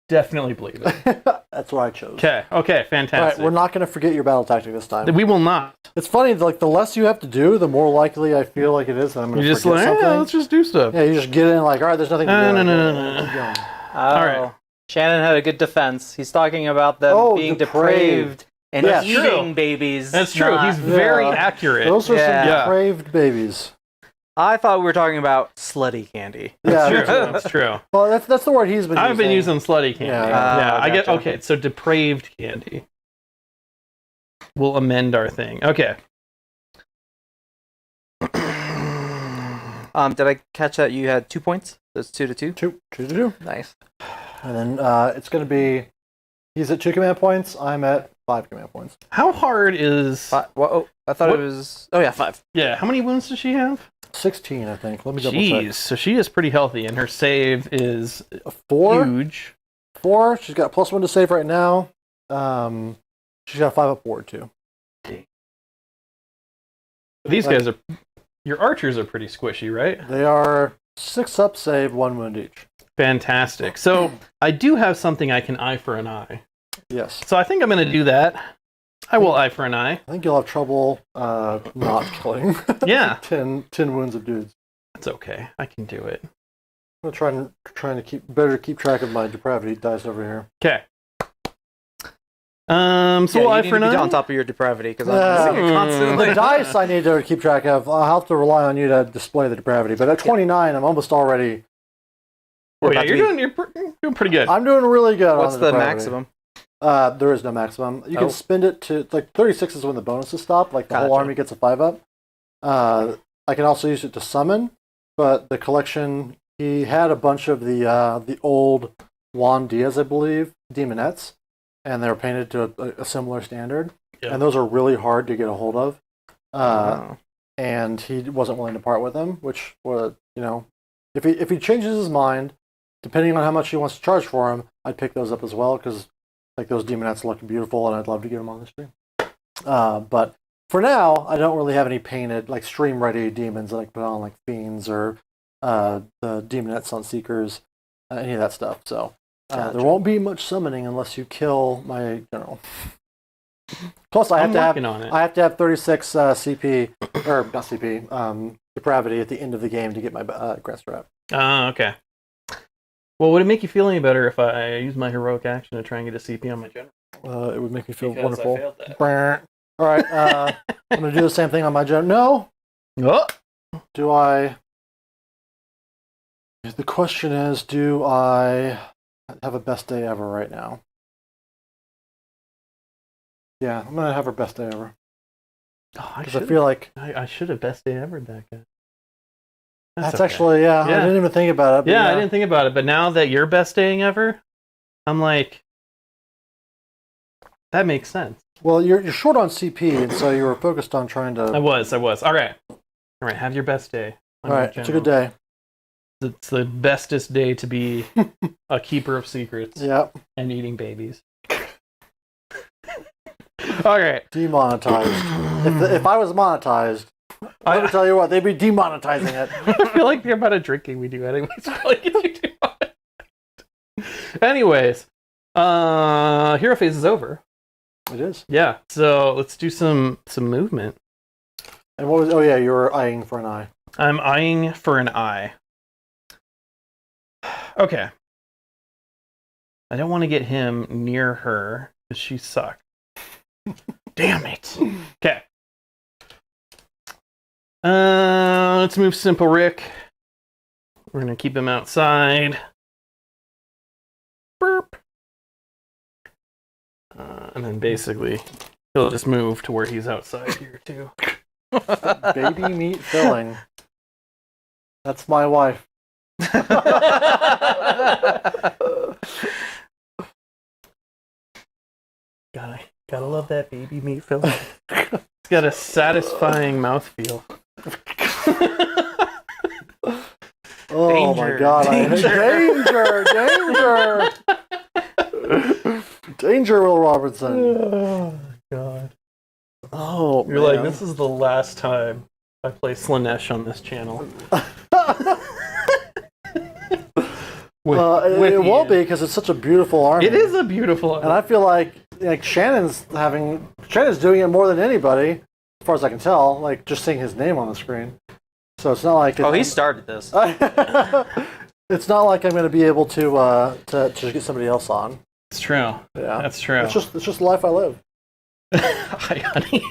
Speaker 2: definitely believe it.
Speaker 1: That's what I chose.
Speaker 2: Okay,
Speaker 1: All right,
Speaker 2: fantastic.
Speaker 1: we're not going to forget your battle tactic this time.
Speaker 2: We will not.
Speaker 1: It's funny, like the less you have to do, the more likely I feel like it is that I'm going
Speaker 2: You
Speaker 1: to
Speaker 2: just
Speaker 1: forget
Speaker 2: like,
Speaker 1: something.
Speaker 2: yeah, let's just do stuff.
Speaker 1: Yeah, you just get in like, all right, there's nothing to do.
Speaker 2: No.
Speaker 1: Keep going.
Speaker 3: All
Speaker 2: right.
Speaker 3: Shannon had a good defense. He's talking about them
Speaker 1: Oh,
Speaker 3: being
Speaker 1: depraved.
Speaker 3: depraved and
Speaker 1: Yes.
Speaker 3: eating
Speaker 2: True.
Speaker 3: babies.
Speaker 2: That's true.
Speaker 3: not-
Speaker 2: He's very
Speaker 1: Yeah.
Speaker 2: accurate.
Speaker 1: Those are
Speaker 3: Yeah.
Speaker 1: some depraved babies.
Speaker 3: I thought we were talking about slutty candy.
Speaker 1: Yeah,
Speaker 2: That's
Speaker 1: me
Speaker 2: true.
Speaker 1: too.
Speaker 2: That's true.
Speaker 1: Well, that's the word he's been using.
Speaker 2: I've been using slutty candy.
Speaker 1: Yeah.
Speaker 2: Yeah, I get
Speaker 3: Gotcha.
Speaker 2: okay. So depraved candy. We'll amend our thing. Okay.
Speaker 3: Did I catch that you had 2 points? That's 2 to 2?
Speaker 1: 2 to 2.
Speaker 3: Nice.
Speaker 1: And then it's going to be, he's at 2 command points, I'm at 5 command points.
Speaker 2: How hard is?
Speaker 3: I thought
Speaker 2: What?
Speaker 3: it was... Oh, yeah, 5.
Speaker 2: Yeah. How many wounds does she have?
Speaker 1: 16, I think. Let me double
Speaker 2: Jeez.
Speaker 1: check.
Speaker 2: So she is pretty healthy, and her save is
Speaker 1: 4?
Speaker 2: huge.
Speaker 1: 4. She's got +1 to save right now. She's got a 5 up forward too.
Speaker 2: These
Speaker 1: Like-
Speaker 2: guys are. Your archers are pretty squishy, right?
Speaker 1: They are 6 up save, 1 wound each.
Speaker 2: Fantastic. So I do have something I can eye for an eye.
Speaker 1: Yes.
Speaker 2: So I think I'm going to do that. I will eye for an eye.
Speaker 1: I think you'll have trouble not killing
Speaker 2: Yeah.
Speaker 1: 10 wounds of dudes.
Speaker 2: That's okay. I can do it.
Speaker 1: I'm trying to keep track of my depravity dice over here.
Speaker 2: Okay. So we'll
Speaker 3: you
Speaker 2: eye
Speaker 3: need
Speaker 2: for
Speaker 3: to
Speaker 2: an
Speaker 3: be
Speaker 2: eye.
Speaker 3: on top of your depravity because
Speaker 1: Yeah.
Speaker 3: I'm seeing it constantly.
Speaker 1: The dice I need to keep track of. I'll have to rely on you to display the depravity. But at 29, I'm almost already.
Speaker 2: Oh, yeah,
Speaker 3: about to
Speaker 2: you're doing pretty good.
Speaker 1: I'm doing really good.
Speaker 3: What's
Speaker 1: on
Speaker 3: the
Speaker 1: depravity.
Speaker 3: maximum?
Speaker 1: There is no maximum. You
Speaker 3: Oh.
Speaker 1: can spend it to like 36 is when the bonuses stop. Like the whole
Speaker 3: Gotcha.
Speaker 1: army gets a 5 up. I can also use it to summon, but the collection he had a bunch of the old Juan Diaz, I believe, demonettes, and they were painted to a similar standard,
Speaker 2: Yeah.
Speaker 1: and those are really hard to get a hold of.
Speaker 3: Oh.
Speaker 1: And he wasn't willing to part with them, which was, if he changes his mind depending on how much he wants to charge for them, I'd pick those up as well because like those demonettes look beautiful, and I'd love to get them on the stream. But for now, I don't really have any painted like stream ready demons that I can put on like fiends or the demonette sunseekers, any of that stuff. So
Speaker 3: Gotcha.
Speaker 1: there won't be much summoning unless you kill my general. Plus, I have to have 36 CP or not CP depravity at the end of the game to get my Grant Strap.
Speaker 2: Okay. Well, would it make you feel any better if I use my heroic action to try and get a CP on my general?
Speaker 1: It would make me feel
Speaker 2: Because I
Speaker 1: wonderful.
Speaker 2: failed that.
Speaker 1: All right, I'm gonna do the same thing on my general. No.
Speaker 2: Oh.
Speaker 1: Do I? The question is, do I have a best day ever right now? Yeah, I'm gonna have her best day ever.
Speaker 2: Oh,
Speaker 1: Because I feel like
Speaker 2: I should have best day ever that guy.
Speaker 1: that's
Speaker 2: okay.
Speaker 1: actually I didn't even think about it. But
Speaker 2: Yeah, I didn't think about it, but now that you're best daying ever, I'm like, that makes sense.
Speaker 1: Well, you're short on CP, and so you were focused on trying to.
Speaker 2: I was. All right, have your best day.
Speaker 1: All right, it's a good day.
Speaker 2: It's the bestest day to be a keeper of secrets.
Speaker 1: Yeah.
Speaker 2: And eating babies. All right.
Speaker 1: Demonetized. if I was monetized, let me tell you what, they'd be demonetizing it.
Speaker 2: I feel like the amount of drinking we do anyways probably gets you demonetized. Anyways, hero phase is over.
Speaker 1: It is.
Speaker 2: Yeah, so let's do some movement.
Speaker 1: And what was? Oh yeah, you were eyeing for an eye.
Speaker 2: I'm eyeing for an eye. Okay. I don't want to get him near her because she sucks. Damn it. Okay. Let's move Simple Rick. We're going to keep him outside. Burp. And then basically, he'll just move to where he's outside here, too.
Speaker 1: Baby meat filling. That's my wife.
Speaker 2: Gotta love that baby meat filling. It's got a satisfying mouthfeel.
Speaker 1: Oh
Speaker 3: Danger,
Speaker 1: my god!
Speaker 3: danger.
Speaker 1: Danger! Danger, Will Robertson.
Speaker 2: Oh god!
Speaker 1: Oh,
Speaker 2: You're like, this is the last time I play Slaanesh on this channel.
Speaker 1: It won't be because it's such a beautiful army.
Speaker 2: It is a beautiful army.
Speaker 1: And I feel like Shannon's doing it more than anybody, as far as I can tell. Like just seeing his name on the screen. So it's not like
Speaker 3: he started this.
Speaker 1: It's not like I'm going to be able to get somebody else on.
Speaker 2: It's true.
Speaker 1: Yeah,
Speaker 2: That's true.
Speaker 1: It's just the life I live.
Speaker 2: Hi, honey.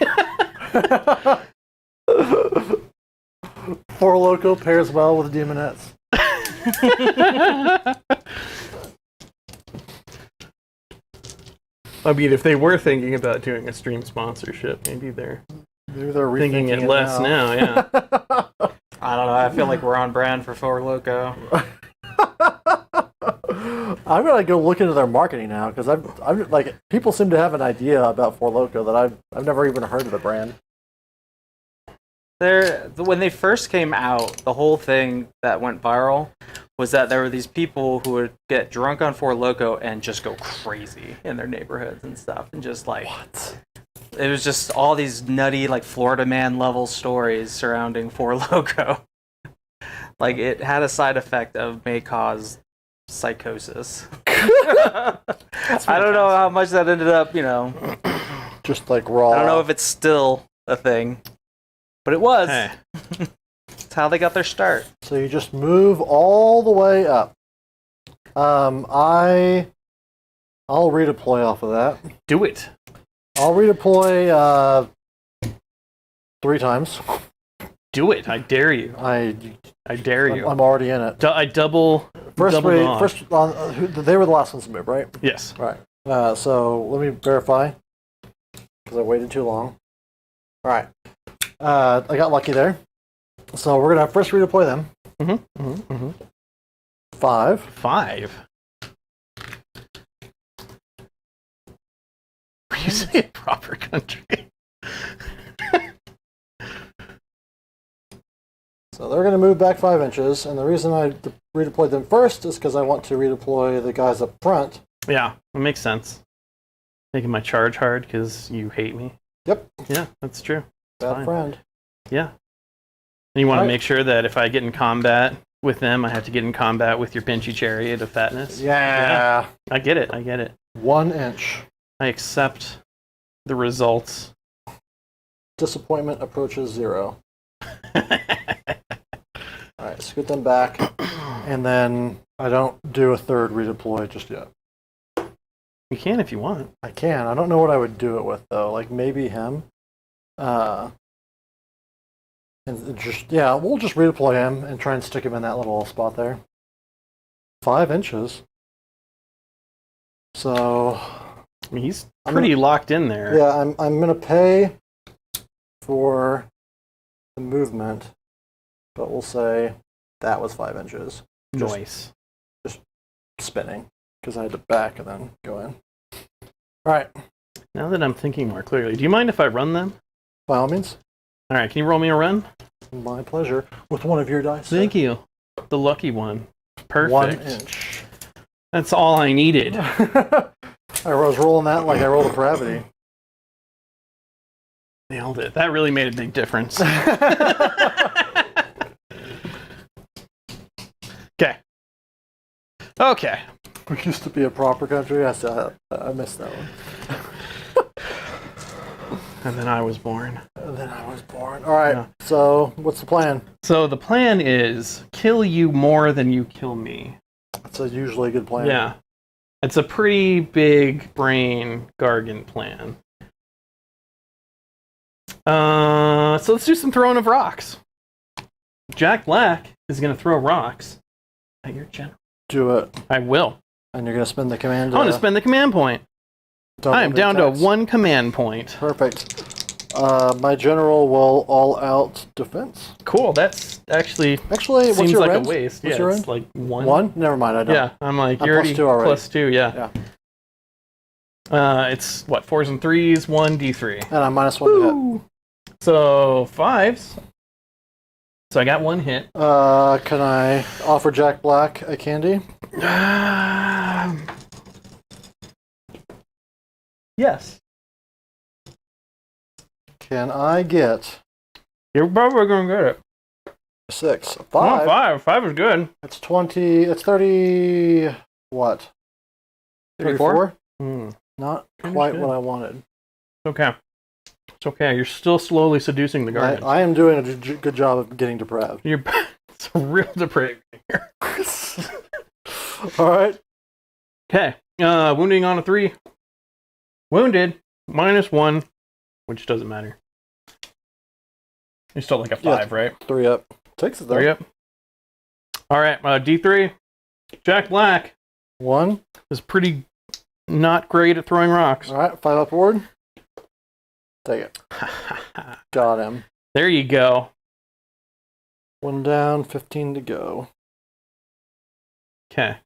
Speaker 1: Four Loco pairs well with demonettes.
Speaker 2: I mean, if they were thinking about doing a stream sponsorship, maybe they're thinking it less now. Yeah.
Speaker 3: I don't know. I feel like we're on brand for Four Loco.
Speaker 1: I'm gonna go look into their marketing now because I'm like people seem to have an idea about Four Loco that I've never even heard of the brand.
Speaker 3: When they first came out, the whole thing that went viral was that there were these people who would get drunk on Four Loco and just go crazy in their neighborhoods and stuff, and just like it was just all these nutty like Florida Man level stories surrounding Four Loco. Like it had a side effect of may cause psychosis. I don't know how much that ended up,
Speaker 1: just like raw.
Speaker 3: I don't know if it's still a thing, but it was.
Speaker 2: Hey.
Speaker 3: It's how they got their start.
Speaker 1: So you just move all the way up. I'll redeploy off of that.
Speaker 2: Do it.
Speaker 1: I'll redeploy 3 times.
Speaker 2: Do it. I dare you.
Speaker 1: I
Speaker 2: dare you.
Speaker 1: I'm already in it.
Speaker 2: I double.
Speaker 1: First,
Speaker 2: double
Speaker 1: they were the last ones to move, right?
Speaker 2: Yes.
Speaker 1: Right. So let me verify because I waited too long. All right. I got lucky there. So we're gonna first redeploy them. 5.
Speaker 2: 5. Were you saying proper country?
Speaker 1: So So they're going to move back 5 inches, and the reason I redeployed them first is because I want to redeploy the guys up front.
Speaker 2: Yeah, it makes sense. Making my charge hard because you hate me.
Speaker 1: Yep.
Speaker 2: Yeah, that's true.
Speaker 1: Bad
Speaker 2: Fine.
Speaker 1: friend.
Speaker 2: Yeah. And you want to
Speaker 1: Right.
Speaker 2: make sure that if I get in combat with them, I have to get in combat with your pinchy chariot of fatness.
Speaker 1: Yeah.
Speaker 2: I get it. I get it.
Speaker 1: 1 inch.
Speaker 2: I accept the results.
Speaker 1: Disappointment approaches 0. Alright, scoot them back. And then I don't do a third redeploy just yet.
Speaker 2: You can if you want.
Speaker 1: I can. I don't know what I would do it with, though. Like, maybe him. And just, yeah, we'll just redeploy him and try and stick him in that little spot there. 5 inches. So...
Speaker 2: I mean, he's pretty locked in there.
Speaker 1: Yeah, I'm going to pay for the movement, but we'll say that was 5 inches.
Speaker 2: Nice.
Speaker 1: Just spinning, because I had to back and then go in. Alright,
Speaker 2: Now that I'm thinking more clearly, do you mind if I run them?
Speaker 1: by all means,
Speaker 2: All right, can you roll me a run?
Speaker 1: my pleasure. With one of your dice.
Speaker 2: Thank you. The lucky one. Perfect.
Speaker 1: 1 inch.
Speaker 2: That's all I needed.
Speaker 1: I was rolling that like I rolled a gravity.
Speaker 2: Nailed it. That really made a big difference. Okay. Okay.
Speaker 1: We used to be a proper country. I missed that one.
Speaker 2: And then I was born.
Speaker 1: And then I was born. All right.
Speaker 2: Yeah.
Speaker 1: So, what's the plan?
Speaker 2: So the plan is kill you more than you kill me.
Speaker 1: That's usually a good plan.
Speaker 2: Yeah. It's a pretty big brain Gargant plan. So let's do some throwing of rocks. Jack Black is going to throw rocks at your general.
Speaker 1: Do it.
Speaker 2: I will.
Speaker 1: And you're going to spend the command.
Speaker 2: I'm going to spend the command point. I am down to 1 command point.
Speaker 1: Perfect. My general will all out defense.
Speaker 2: Cool. That's actually
Speaker 1: what's
Speaker 2: seems
Speaker 1: your
Speaker 2: like
Speaker 1: rend?
Speaker 2: a waste.
Speaker 1: What's
Speaker 2: yeah,
Speaker 1: your
Speaker 2: it's
Speaker 1: rend?
Speaker 2: like 1.
Speaker 1: 1? Never mind. I don't.
Speaker 2: Yeah, I'm like,
Speaker 1: I'm
Speaker 2: you're already
Speaker 1: +2 already.
Speaker 2: +2, yeah. It's what, 4s and 3s, 1d3.
Speaker 1: And I'm -1 to hit.
Speaker 2: Woo! So 5s. So I got 1 hit.
Speaker 1: Can I offer Jack Black a candy?
Speaker 2: Yes.
Speaker 1: Can I get
Speaker 2: You're probably going to get it.
Speaker 1: 6?
Speaker 2: Come
Speaker 1: 5?
Speaker 2: on, 5. 5 is good.
Speaker 1: It's 20. It's 30. What?
Speaker 3: 34?
Speaker 1: Not
Speaker 2: Pretty
Speaker 1: quite
Speaker 2: good.
Speaker 1: what I wanted.
Speaker 2: It's okay. It's okay. You're still slowly seducing the guardian.
Speaker 1: I am doing a good job of getting depraved.
Speaker 2: You're it's a real depraved here.
Speaker 1: All right.
Speaker 2: Okay. Wounding on a 3. Wounded. -1, which doesn't matter. You're still like a 5, right?
Speaker 1: 3 up. Takes it though.
Speaker 2: 3 up. All right. D3. Jack Black
Speaker 1: 1.
Speaker 2: is pretty not great at throwing rocks.
Speaker 1: All right. 5 upward. Take it. Got him.
Speaker 2: There you go.
Speaker 1: 1 down. 15 to go.
Speaker 2: Okay.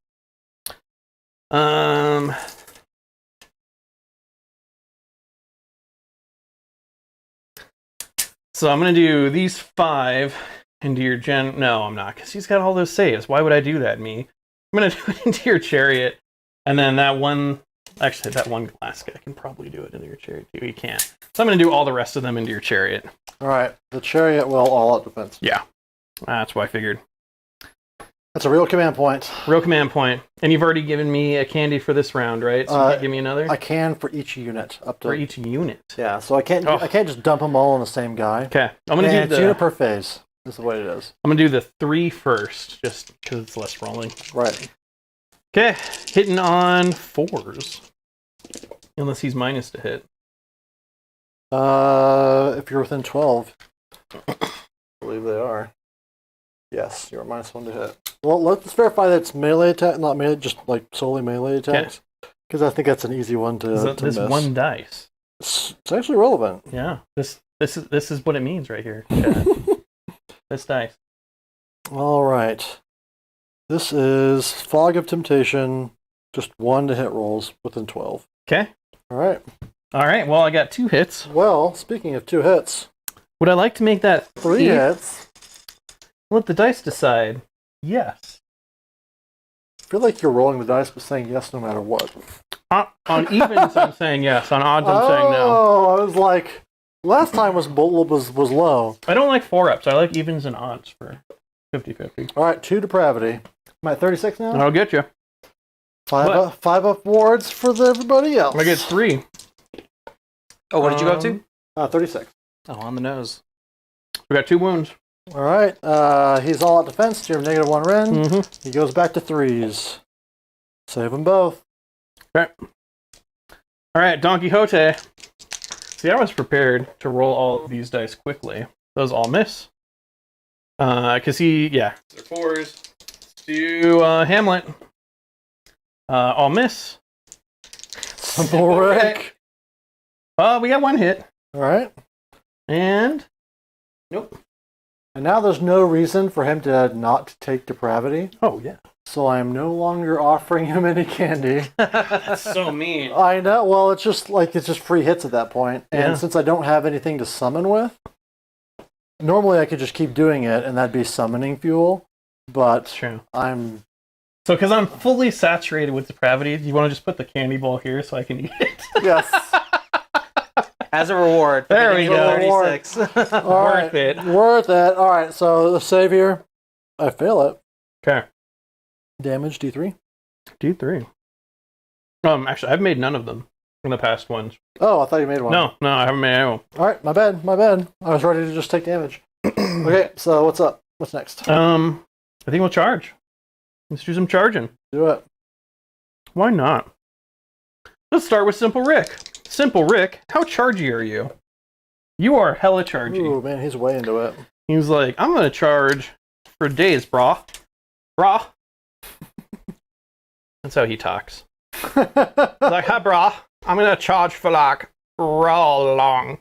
Speaker 2: So I'm gonna do these 5 into your gen. No, I'm not, because he's got all those saves. Why would I do that, me? I'm gonna do it into your chariot, and then that one. Actually, that one glass guy can probably do it into your chariot too. He can't. So I'm gonna do all the rest of them into your chariot.
Speaker 1: All right. The chariot will all out defense.
Speaker 2: Yeah, that's what I figured.
Speaker 1: That's a real command point.
Speaker 2: Real command point. And you've already given me a candy for this round, right? So you can't give me another?
Speaker 1: I can for each unit up to
Speaker 2: For each unit.
Speaker 1: Yeah, so I can't
Speaker 2: Oh.
Speaker 1: I can't just dump them all on the same guy.
Speaker 2: Okay. I'm gonna
Speaker 1: And
Speaker 2: do
Speaker 1: it's unit
Speaker 2: the
Speaker 1: per phase. Is the way it is.
Speaker 2: I'm gonna do the 3 first, just because it's less rolling.
Speaker 1: Right.
Speaker 2: Okay. Hitting on 4s. Unless he's minus to hit.
Speaker 1: If you're within 12, I believe they are. Yes, you're -1 to hit. Well, let's verify that it's melee attack, not melee, just like solely melee attacks. Because I think that's an easy one to
Speaker 2: This
Speaker 1: miss.
Speaker 2: 1 dice.
Speaker 1: It's actually relevant.
Speaker 2: Yeah. This is what it means right here. Chat. This dice.
Speaker 1: All right. This is Fog of Temptation, just 1 to hit rolls within 12.
Speaker 2: Okay.
Speaker 1: All right.
Speaker 2: All right. Well, I got 2 hits.
Speaker 1: Well, speaking of 2 hits,
Speaker 2: Would I like to make that
Speaker 1: 3 hits.
Speaker 2: Let the dice decide. Yes.
Speaker 1: I feel like you're rolling the dice but saying yes no matter what.
Speaker 2: On evens, I'm saying yes. On odds, I'm saying no.
Speaker 1: Oh, I was like, last time was low.
Speaker 2: I don't like 4-ups. I like evens and odds for 50-50.
Speaker 1: All right, 2 depravity. I'm at 36 now.
Speaker 2: I'll get you.
Speaker 1: 5 up wards for everybody else.
Speaker 2: I get 3.
Speaker 3: Oh, what did you go up to?
Speaker 1: 36.
Speaker 3: Oh, on the nose.
Speaker 2: We got 2 wounds.
Speaker 1: All right, he's all out defense. You have -1 Ren.
Speaker 2: Mm-hmm.
Speaker 1: He goes back to 3s. Save them both.
Speaker 2: Okay. All right, Don Quixote. See, I was prepared to roll all of these dice quickly. Those all miss. Because they're 4s. To Hamlet. All miss.
Speaker 1: Simple Rick.
Speaker 2: We got 1 hit.
Speaker 1: All right.
Speaker 2: And nope.
Speaker 1: And now there's no reason for him to not take depravity.
Speaker 2: Oh yeah.
Speaker 1: So I am no longer offering him any candy.
Speaker 2: That's so mean.
Speaker 1: I know. Well, it's just free hits at that point. And
Speaker 2: Yeah.
Speaker 1: since I don't have anything to summon with, normally I could just keep doing it and that'd be summoning fuel. But
Speaker 2: That's true.
Speaker 1: I'm
Speaker 2: So, because I'm fully saturated with depravity, do you want to just put the candy bowl here so I can eat it?
Speaker 1: yes.
Speaker 3: As a reward.
Speaker 2: There we go.
Speaker 3: 36.
Speaker 1: All right. Worth it. All right. So the save here, I fail it.
Speaker 2: Okay.
Speaker 1: Damage D3.
Speaker 2: D3. Actually, I've made none of them in the past ones.
Speaker 1: Oh, I thought you made one.
Speaker 2: No, I haven't made any.
Speaker 1: All right, my bad. I was ready to just take damage. Okay, so what's up? What's next?
Speaker 2: I think we'll charge. Let's do some charging.
Speaker 1: Do it.
Speaker 2: Why not? Let's start with Simple Rick. Simple Rick, how chargy are you? You are hella chargy.
Speaker 1: Ooh, man, he's way into it.
Speaker 2: He was like, I'm gonna charge for days, brah. Brah. That's how he talks. Like, hi, brah. I'm gonna charge for like real long.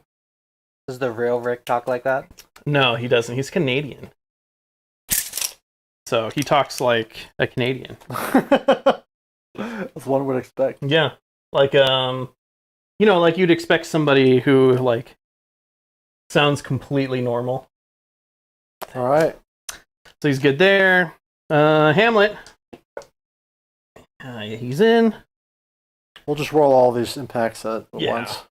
Speaker 3: Does the real Rick talk like that?
Speaker 2: No, he doesn't. He's Canadian. So he talks like a Canadian.
Speaker 1: As one would expect.
Speaker 2: Yeah. Like, like you'd expect somebody who, like, sounds completely normal.
Speaker 1: All right.
Speaker 2: So he's good there. Hamlet. He's in.
Speaker 1: We'll just roll all these impacts at once.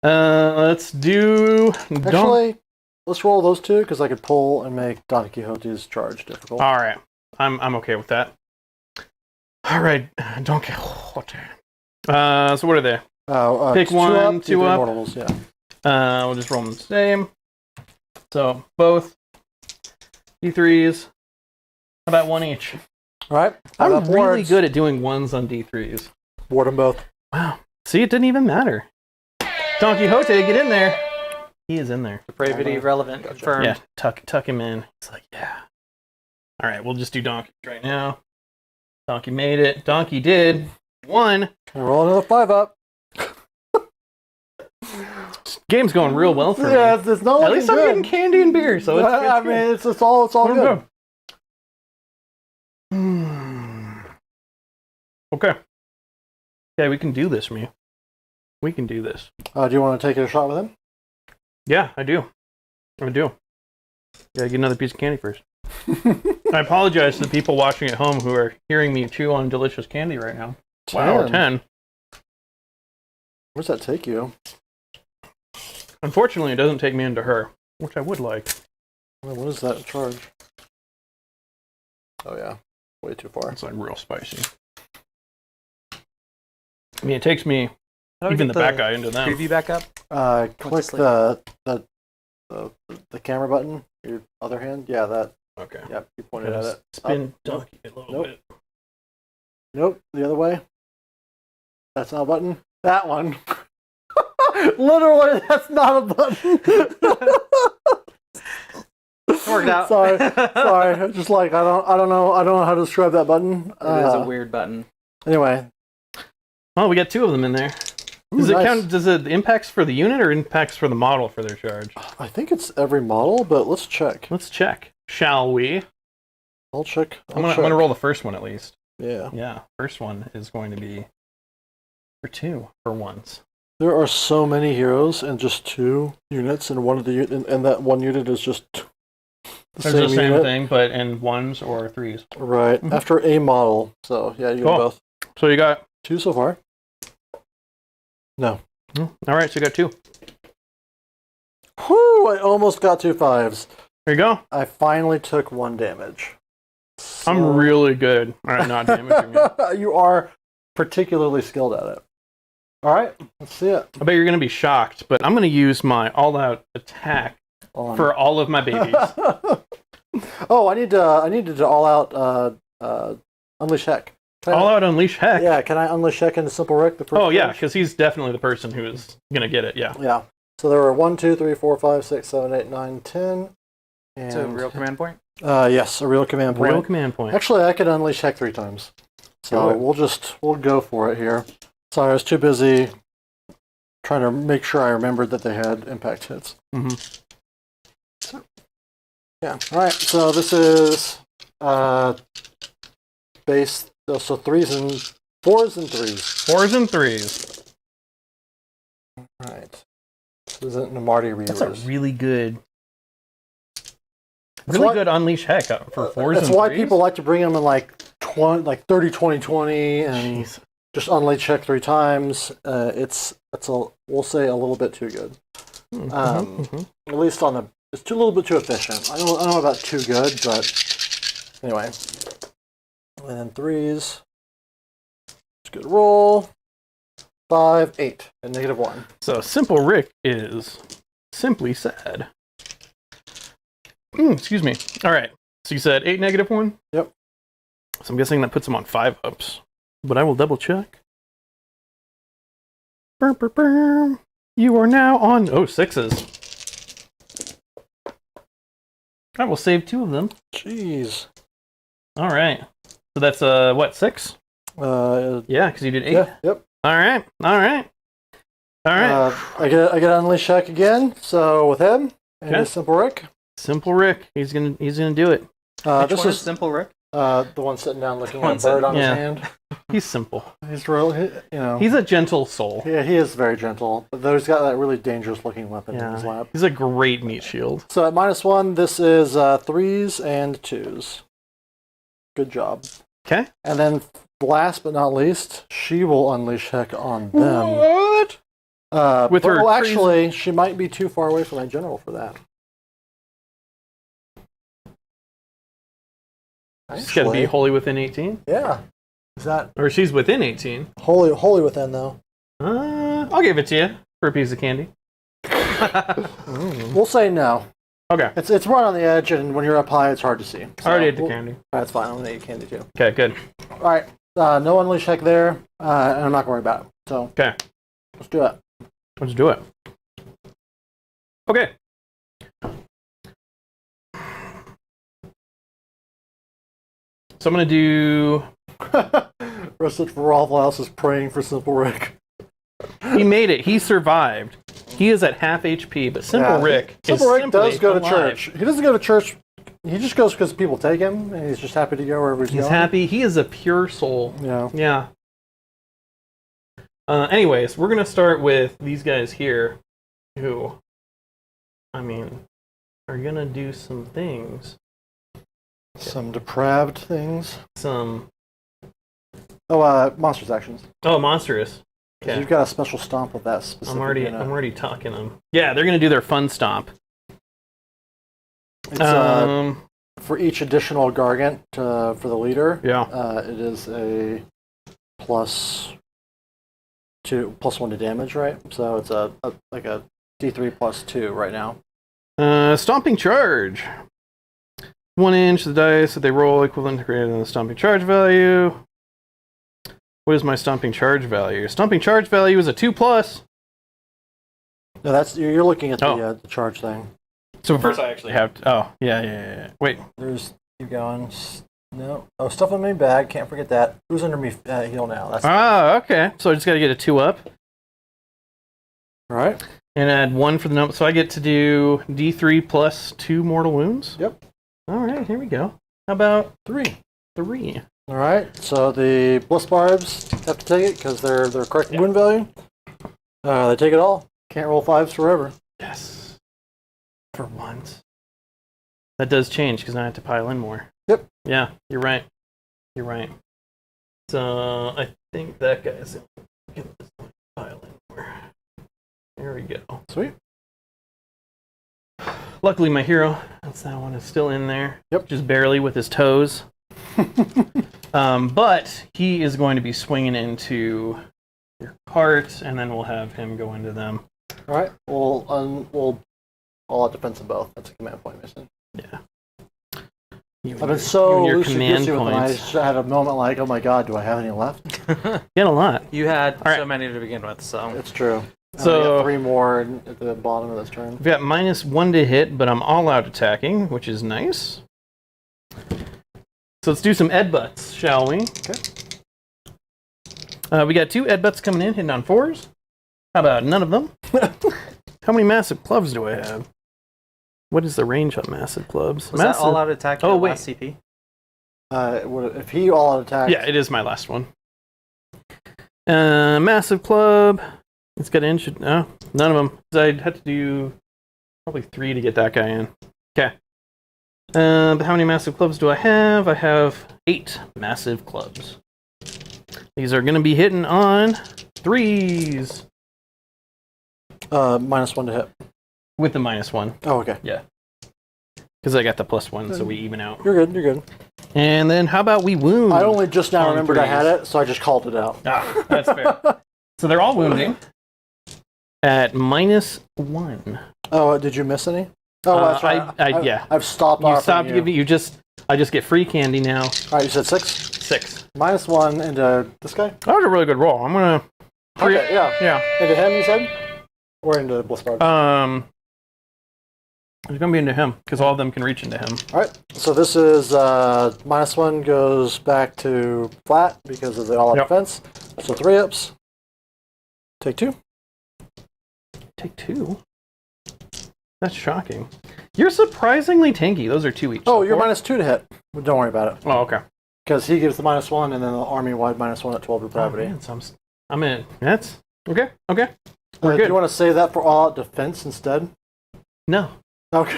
Speaker 2: Let's do...
Speaker 1: Actually, let's roll those 2, because I could pull and make Don Quixote's charge difficult.
Speaker 2: All right. I'm okay with that. All right, Don Quixote. So what are they? Pick 1, 2 up.
Speaker 1: Mortals, yeah.
Speaker 2: We'll just roll them the same. So both D3s. How about 1 each?
Speaker 1: All right.
Speaker 2: I'm really good at doing 1s on D3s.
Speaker 1: Ward them both.
Speaker 2: Wow. See, it didn't even matter. Don Quixote, get in there. He is in there.
Speaker 3: Depravity relevant. Confirmed.
Speaker 2: Yeah, tuck him in. It's like, yeah. All right, we'll just do Donkey right now. Donkey made it. Donkey did. 1.
Speaker 1: Roll another 5 up.
Speaker 2: Game's going real well for me.
Speaker 1: Yeah, it's not
Speaker 2: At least I'm
Speaker 1: good.
Speaker 2: getting candy and beer, so it's
Speaker 1: I
Speaker 2: good.
Speaker 1: mean, it's all good.
Speaker 2: Okay. Yeah, we can do this, me. We can do this.
Speaker 1: Do you want to take a shot with him?
Speaker 2: Yeah, I do. Gotta get another piece of candy first. I apologize to the people watching at home who are hearing me chew on delicious candy right now.
Speaker 1: 10.
Speaker 2: Wow, 10.
Speaker 1: Where's that take you?
Speaker 2: Unfortunately, it doesn't take me into her, which I would like.
Speaker 1: What is that charge? Oh, yeah. Way too far.
Speaker 2: It's like real spicy. I mean, it takes me,
Speaker 3: How do I
Speaker 2: even
Speaker 3: get
Speaker 2: the back guy, into them.
Speaker 3: Preview back up.
Speaker 1: Click the camera button. Your other hand. Yeah, that.
Speaker 2: Okay.
Speaker 1: Yep, you pointed at it.
Speaker 2: Spin
Speaker 1: Up.
Speaker 2: donkey a little
Speaker 1: Nope.
Speaker 2: bit.
Speaker 1: Nope, the other way. That's not a button. That one. Literally, that's not a button.
Speaker 3: Worked out.
Speaker 1: Sorry. Just like I don't know how to describe that button.
Speaker 3: It is a weird button.
Speaker 1: Anyway.
Speaker 2: Oh, we got 2 of them in there. Does it count? Does it impacts for the unit or impacts for the model for their charge?
Speaker 1: I think it's every model, but let's check.
Speaker 2: Let's check. Shall we?
Speaker 1: I'll check.
Speaker 2: I'm gonna roll the first one at least.
Speaker 1: Yeah.
Speaker 2: Yeah. First one is going to be for 2 for once.
Speaker 1: There are so many heroes and just 2 units, and one of the and that one unit is just
Speaker 2: There's the same
Speaker 1: unit.
Speaker 2: thing, but in 1s or 3s.
Speaker 1: Right. After a model. So, yeah, you got both.
Speaker 2: So you got
Speaker 1: 2 so far. No.
Speaker 2: all right. So you got 2.
Speaker 1: Whew, I almost got 2 5s.
Speaker 2: There you go.
Speaker 1: I finally took 1 damage. So...
Speaker 2: I'm really good at not damaging you.
Speaker 1: You are particularly skilled at it. All right, let's see it.
Speaker 2: I bet you're going to be shocked, but I'm going to use my all-out attack for all of my babies.
Speaker 1: Oh, I need to all out unleash heck.
Speaker 2: All-out unleash heck?
Speaker 1: Yeah, can I unleash heck into Simple Rick? The first
Speaker 2: Oh, yeah,
Speaker 1: stage?
Speaker 2: because he's definitely the person who is going to get it, yeah.
Speaker 1: Yeah. So there were 1, 2, 3, 4, 5, 6, 7, 8, 9, 10. And
Speaker 3: It's a real command point?
Speaker 1: yes, a real command point.
Speaker 2: Real command point.
Speaker 1: Actually, I could unleash heck 3 times. So we'll go for it here. Sorry, I was too busy trying to make sure I remembered that they had impact hits.
Speaker 2: Mm-hmm.
Speaker 1: Yeah. All right. So this is base. So 3s and 4s and 3s.
Speaker 2: 4s and 3s.
Speaker 1: All right. This isn't Namarty readers.
Speaker 2: That's a really good unleash heck for 4s and 3s.
Speaker 1: That's why people like to bring them in like 30, 20, 20, and
Speaker 2: Jeez.
Speaker 1: just unleash check 3 times. We'll say a little bit too good. At least it's a little bit too efficient. I don't know about too good, but anyway. And then 3s. It's a good roll. 5, 8, and -1.
Speaker 2: So Simple Rick is simply sad. Excuse me. All right. So you said 8 -1?
Speaker 1: Yep.
Speaker 2: So I'm guessing that puts him on 5-ups. But I will double check. Burr, burr, burr. You are now on 6s. I will save 2 of them.
Speaker 1: Jeez.
Speaker 2: All right. So that's what, 6? Yeah, because you did 8.
Speaker 1: Yeah. Yep.
Speaker 2: All right. I
Speaker 1: get unleash check again. So with him and his Simple Rick.
Speaker 2: Simple Rick. He's gonna do it.
Speaker 3: Which one is Simple Rick?
Speaker 1: The one sitting down looking at a bird on his hand.
Speaker 2: He's simple.
Speaker 1: He's real,
Speaker 2: He's a gentle soul.
Speaker 1: Yeah, he is very gentle. But he's got that really dangerous looking weapon in his lap.
Speaker 2: He's a great meat shield.
Speaker 1: So at -1, this is 3s and 2s. Good job.
Speaker 2: Okay.
Speaker 1: And then last but not least, she will unleash heck on them.
Speaker 2: What? With her
Speaker 1: actually, she might be too far away from my general for that.
Speaker 2: She's got to be wholly within 18?
Speaker 1: Yeah. Is that...
Speaker 2: Or she's within 18.
Speaker 1: Wholly within, though.
Speaker 2: I'll give it to you for a piece of candy.
Speaker 1: We'll say no.
Speaker 2: Okay.
Speaker 1: It's right on the edge, and when you're up high, it's hard to see.
Speaker 2: I already ate the candy.
Speaker 1: That's fine. I'm going to eat candy, too.
Speaker 2: Okay, good.
Speaker 1: All right. No unleash heck there, and I'm not going to worry about it. So,
Speaker 2: okay.
Speaker 1: Let's do it.
Speaker 2: Let's do it. Okay. So I'm going to do...
Speaker 1: Rest of Raffle House is praying for Simple Rick.
Speaker 2: He made it. He survived. He is at half HP, but Simple Rick is
Speaker 1: Simple Rick does go to
Speaker 2: alive.
Speaker 1: church. He doesn't go to church. He just goes because people take him, and he's just happy to go wherever he's going.
Speaker 2: He's happy. He is a pure soul.
Speaker 1: Yeah.
Speaker 2: Yeah. Anyways, we're going to start with these guys here who, I mean, are going to do some things.
Speaker 1: Some depraved things.
Speaker 2: Some...
Speaker 1: Oh, monsters actions.
Speaker 2: Oh, monstrous. Okay.
Speaker 1: You've got a special stomp with that specific.
Speaker 2: I'm already talking them. Yeah, they're going to do their fun stomp.
Speaker 1: It's, for each additional Gargant for the leader.
Speaker 2: Yeah.
Speaker 1: It is a +1 to damage, right? So it's like a D3 +2 right now.
Speaker 2: Stomping charge. 1 inch the dice that they roll equivalent to greater than the stomping charge value. What is my stomping charge value? Stomping charge value is a 2+.
Speaker 1: No, that's you're looking at the charge thing.
Speaker 2: So first I actually have to, yeah. Wait.
Speaker 1: Keep going. No. Oh, stuff in my bag. Can't forget that. Who's under me? Heal now. That's
Speaker 2: okay. So I just got to get a 2 up.
Speaker 1: All right.
Speaker 2: And add 1 for the number. So I get to do D3 plus 2 mortal wounds?
Speaker 1: Yep.
Speaker 2: All right, here we go. How about
Speaker 1: 3?
Speaker 2: 3.
Speaker 1: All right. So the Bliss Barbs have to take it because they're correct wound value. They take it all. Can't roll 5s forever.
Speaker 2: Yes. For once. That does change because now I have to pile in more.
Speaker 1: Yep.
Speaker 2: Yeah, you're right. You're right. So I think that guy's get this pile in more. There we go.
Speaker 1: Sweet.
Speaker 2: Luckily, my hero, that's that one, is still in there.
Speaker 1: Yep.
Speaker 2: Just barely with his toes. But he is going to be swinging into your cart, and then we'll have him go into them.
Speaker 1: All right. We'll all out defense them both. That's a command point mission.
Speaker 2: Yeah.
Speaker 1: I've been so
Speaker 2: your
Speaker 1: loosey
Speaker 2: command
Speaker 1: goosey with them. I
Speaker 2: points.
Speaker 1: just had a moment like, oh my god, do I have any left?
Speaker 2: Get a lot.
Speaker 3: You had
Speaker 2: right.
Speaker 3: so many to begin with, so.
Speaker 1: It's true.
Speaker 2: So-
Speaker 1: I got 3 more at the bottom of this turn.
Speaker 2: We've got -1 to hit, but I'm all out attacking, which is nice. So let's do some Edbutts, shall we?
Speaker 1: Okay.
Speaker 2: We got 2 Edbutts coming in, hitting on 4s. How about none of them? How many massive clubs do I have? What is the range on massive clubs?
Speaker 3: Was that all out attack your last CP?
Speaker 1: If he all out attacks...
Speaker 2: Yeah, it is my last one. Massive club. It's got inch. No, none of them. I'd have to do probably 3 to get that guy in. Okay. But how many massive clubs do I have? I have 8 massive clubs. These are going to be hitting on 3s.
Speaker 1: -1 to hit.
Speaker 2: With the -1.
Speaker 1: Oh, okay.
Speaker 2: Because I got the +1, so we even out.
Speaker 1: You're good, you're good.
Speaker 2: And then how about we wound?
Speaker 1: I only just now
Speaker 2: on
Speaker 1: remembered I had
Speaker 2: 3s.
Speaker 1: it, so I just called it out.
Speaker 2: Ah, that's fair. So they're all wounding at -1.
Speaker 1: Oh, did you miss any? Oh, that's right.
Speaker 2: yeah.
Speaker 1: I've stopped
Speaker 2: You
Speaker 1: offering
Speaker 2: stopped
Speaker 1: you.
Speaker 2: giving. I just get free candy now.
Speaker 1: All right, you said 6?
Speaker 2: 6.
Speaker 1: -1 into this guy?
Speaker 2: That was a really good roll. I'm gonna.
Speaker 1: Okay, yeah.
Speaker 2: Yeah.
Speaker 1: Into him, you said? Or into Blissbard?
Speaker 2: It's gonna be into him because all of them can reach into him.
Speaker 1: All right, so this is -1 goes back to flat because of the all-out
Speaker 2: Yep.
Speaker 1: defense. So 3 ups. Take 2.
Speaker 2: Take 2. That's shocking. You're surprisingly tanky. Those are 2 each.
Speaker 1: Oh,
Speaker 2: so
Speaker 1: you're
Speaker 2: 4?
Speaker 1: -2 to hit. Well, don't worry about it.
Speaker 2: Oh, okay.
Speaker 1: Because he gives the -1 and then the army-wide -1 at 12
Speaker 2: Oh,
Speaker 1: depravity.
Speaker 2: man, so I'm in. That's okay. Okay. We're
Speaker 1: Do
Speaker 2: good.
Speaker 1: you want to save that for all-out defense instead?
Speaker 2: No.
Speaker 1: Okay.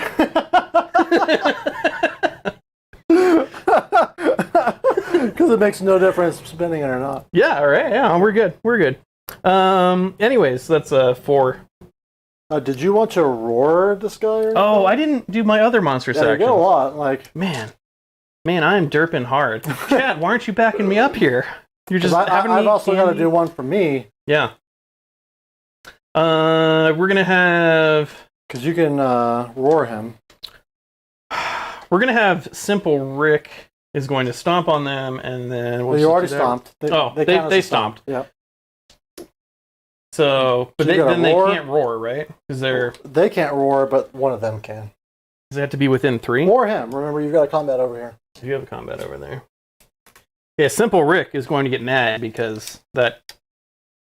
Speaker 1: Because it makes no difference spending it or not.
Speaker 2: Yeah. All right. Yeah. We're good. We're good. Anyways, that's 4.
Speaker 1: Did you want to roar this guy? Or
Speaker 2: Oh, I didn't do my other monster
Speaker 1: yeah, you
Speaker 2: section.
Speaker 1: get a lot. Like,
Speaker 2: Man, I'm derping hard. Chad, why aren't you backing me up here? You're just having me.
Speaker 1: I've also got to
Speaker 2: candy.
Speaker 1: do one for me.
Speaker 2: Yeah. We're gonna have.
Speaker 1: Because you can roar him.
Speaker 2: We're gonna have Simple Rick is going to stomp on them, and then
Speaker 1: Well, you already stomped.
Speaker 2: They
Speaker 1: count as
Speaker 2: they
Speaker 1: a
Speaker 2: stomped.
Speaker 1: Yeah.
Speaker 2: So, but
Speaker 1: So you gotta
Speaker 2: they
Speaker 1: roar.
Speaker 2: can't roar, right? Because
Speaker 1: They can't roar, but one of them can.
Speaker 2: they have to be within 3.
Speaker 1: Roar him. Remember, you've got a combat over here.
Speaker 2: You have a combat over there. Yeah, Simple Rick is going to get mad because that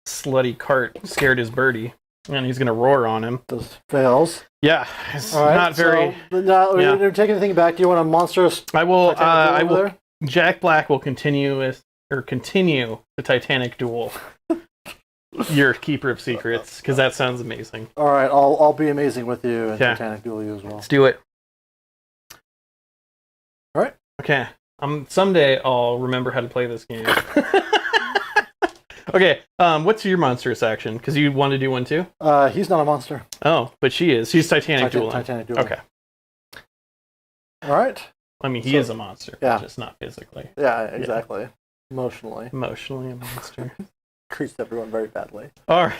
Speaker 2: slutty cart scared his birdie, and he's going to roar on him.
Speaker 1: This fails.
Speaker 2: Yeah, it's
Speaker 1: All right,
Speaker 2: not very.
Speaker 1: So, now,
Speaker 2: yeah.
Speaker 1: we didn't take anything back. Do you want a monstrous?
Speaker 2: I will.
Speaker 1: Titanic duel over there?
Speaker 2: Jack Black will continue the Titanic duel. Your keeper of secrets, because that sounds amazing.
Speaker 1: All right, I'll be amazing with you and
Speaker 2: Yeah.
Speaker 1: Titanic duel you as well.
Speaker 2: Let's do it.
Speaker 1: All right.
Speaker 2: Okay. Someday I'll remember how to play this game. Okay. What's your monstrous action? Because you want to do one too.
Speaker 1: He's not a monster.
Speaker 2: Oh, but she is. She's Titanic dueling.
Speaker 1: Titanic duel.
Speaker 2: Okay.
Speaker 1: All right.
Speaker 2: I mean, he is a monster.
Speaker 1: Yeah.
Speaker 2: Just not physically.
Speaker 1: Yeah, exactly. Emotionally.
Speaker 2: Emotionally a monster.
Speaker 1: Treats everyone very badly.
Speaker 2: All right.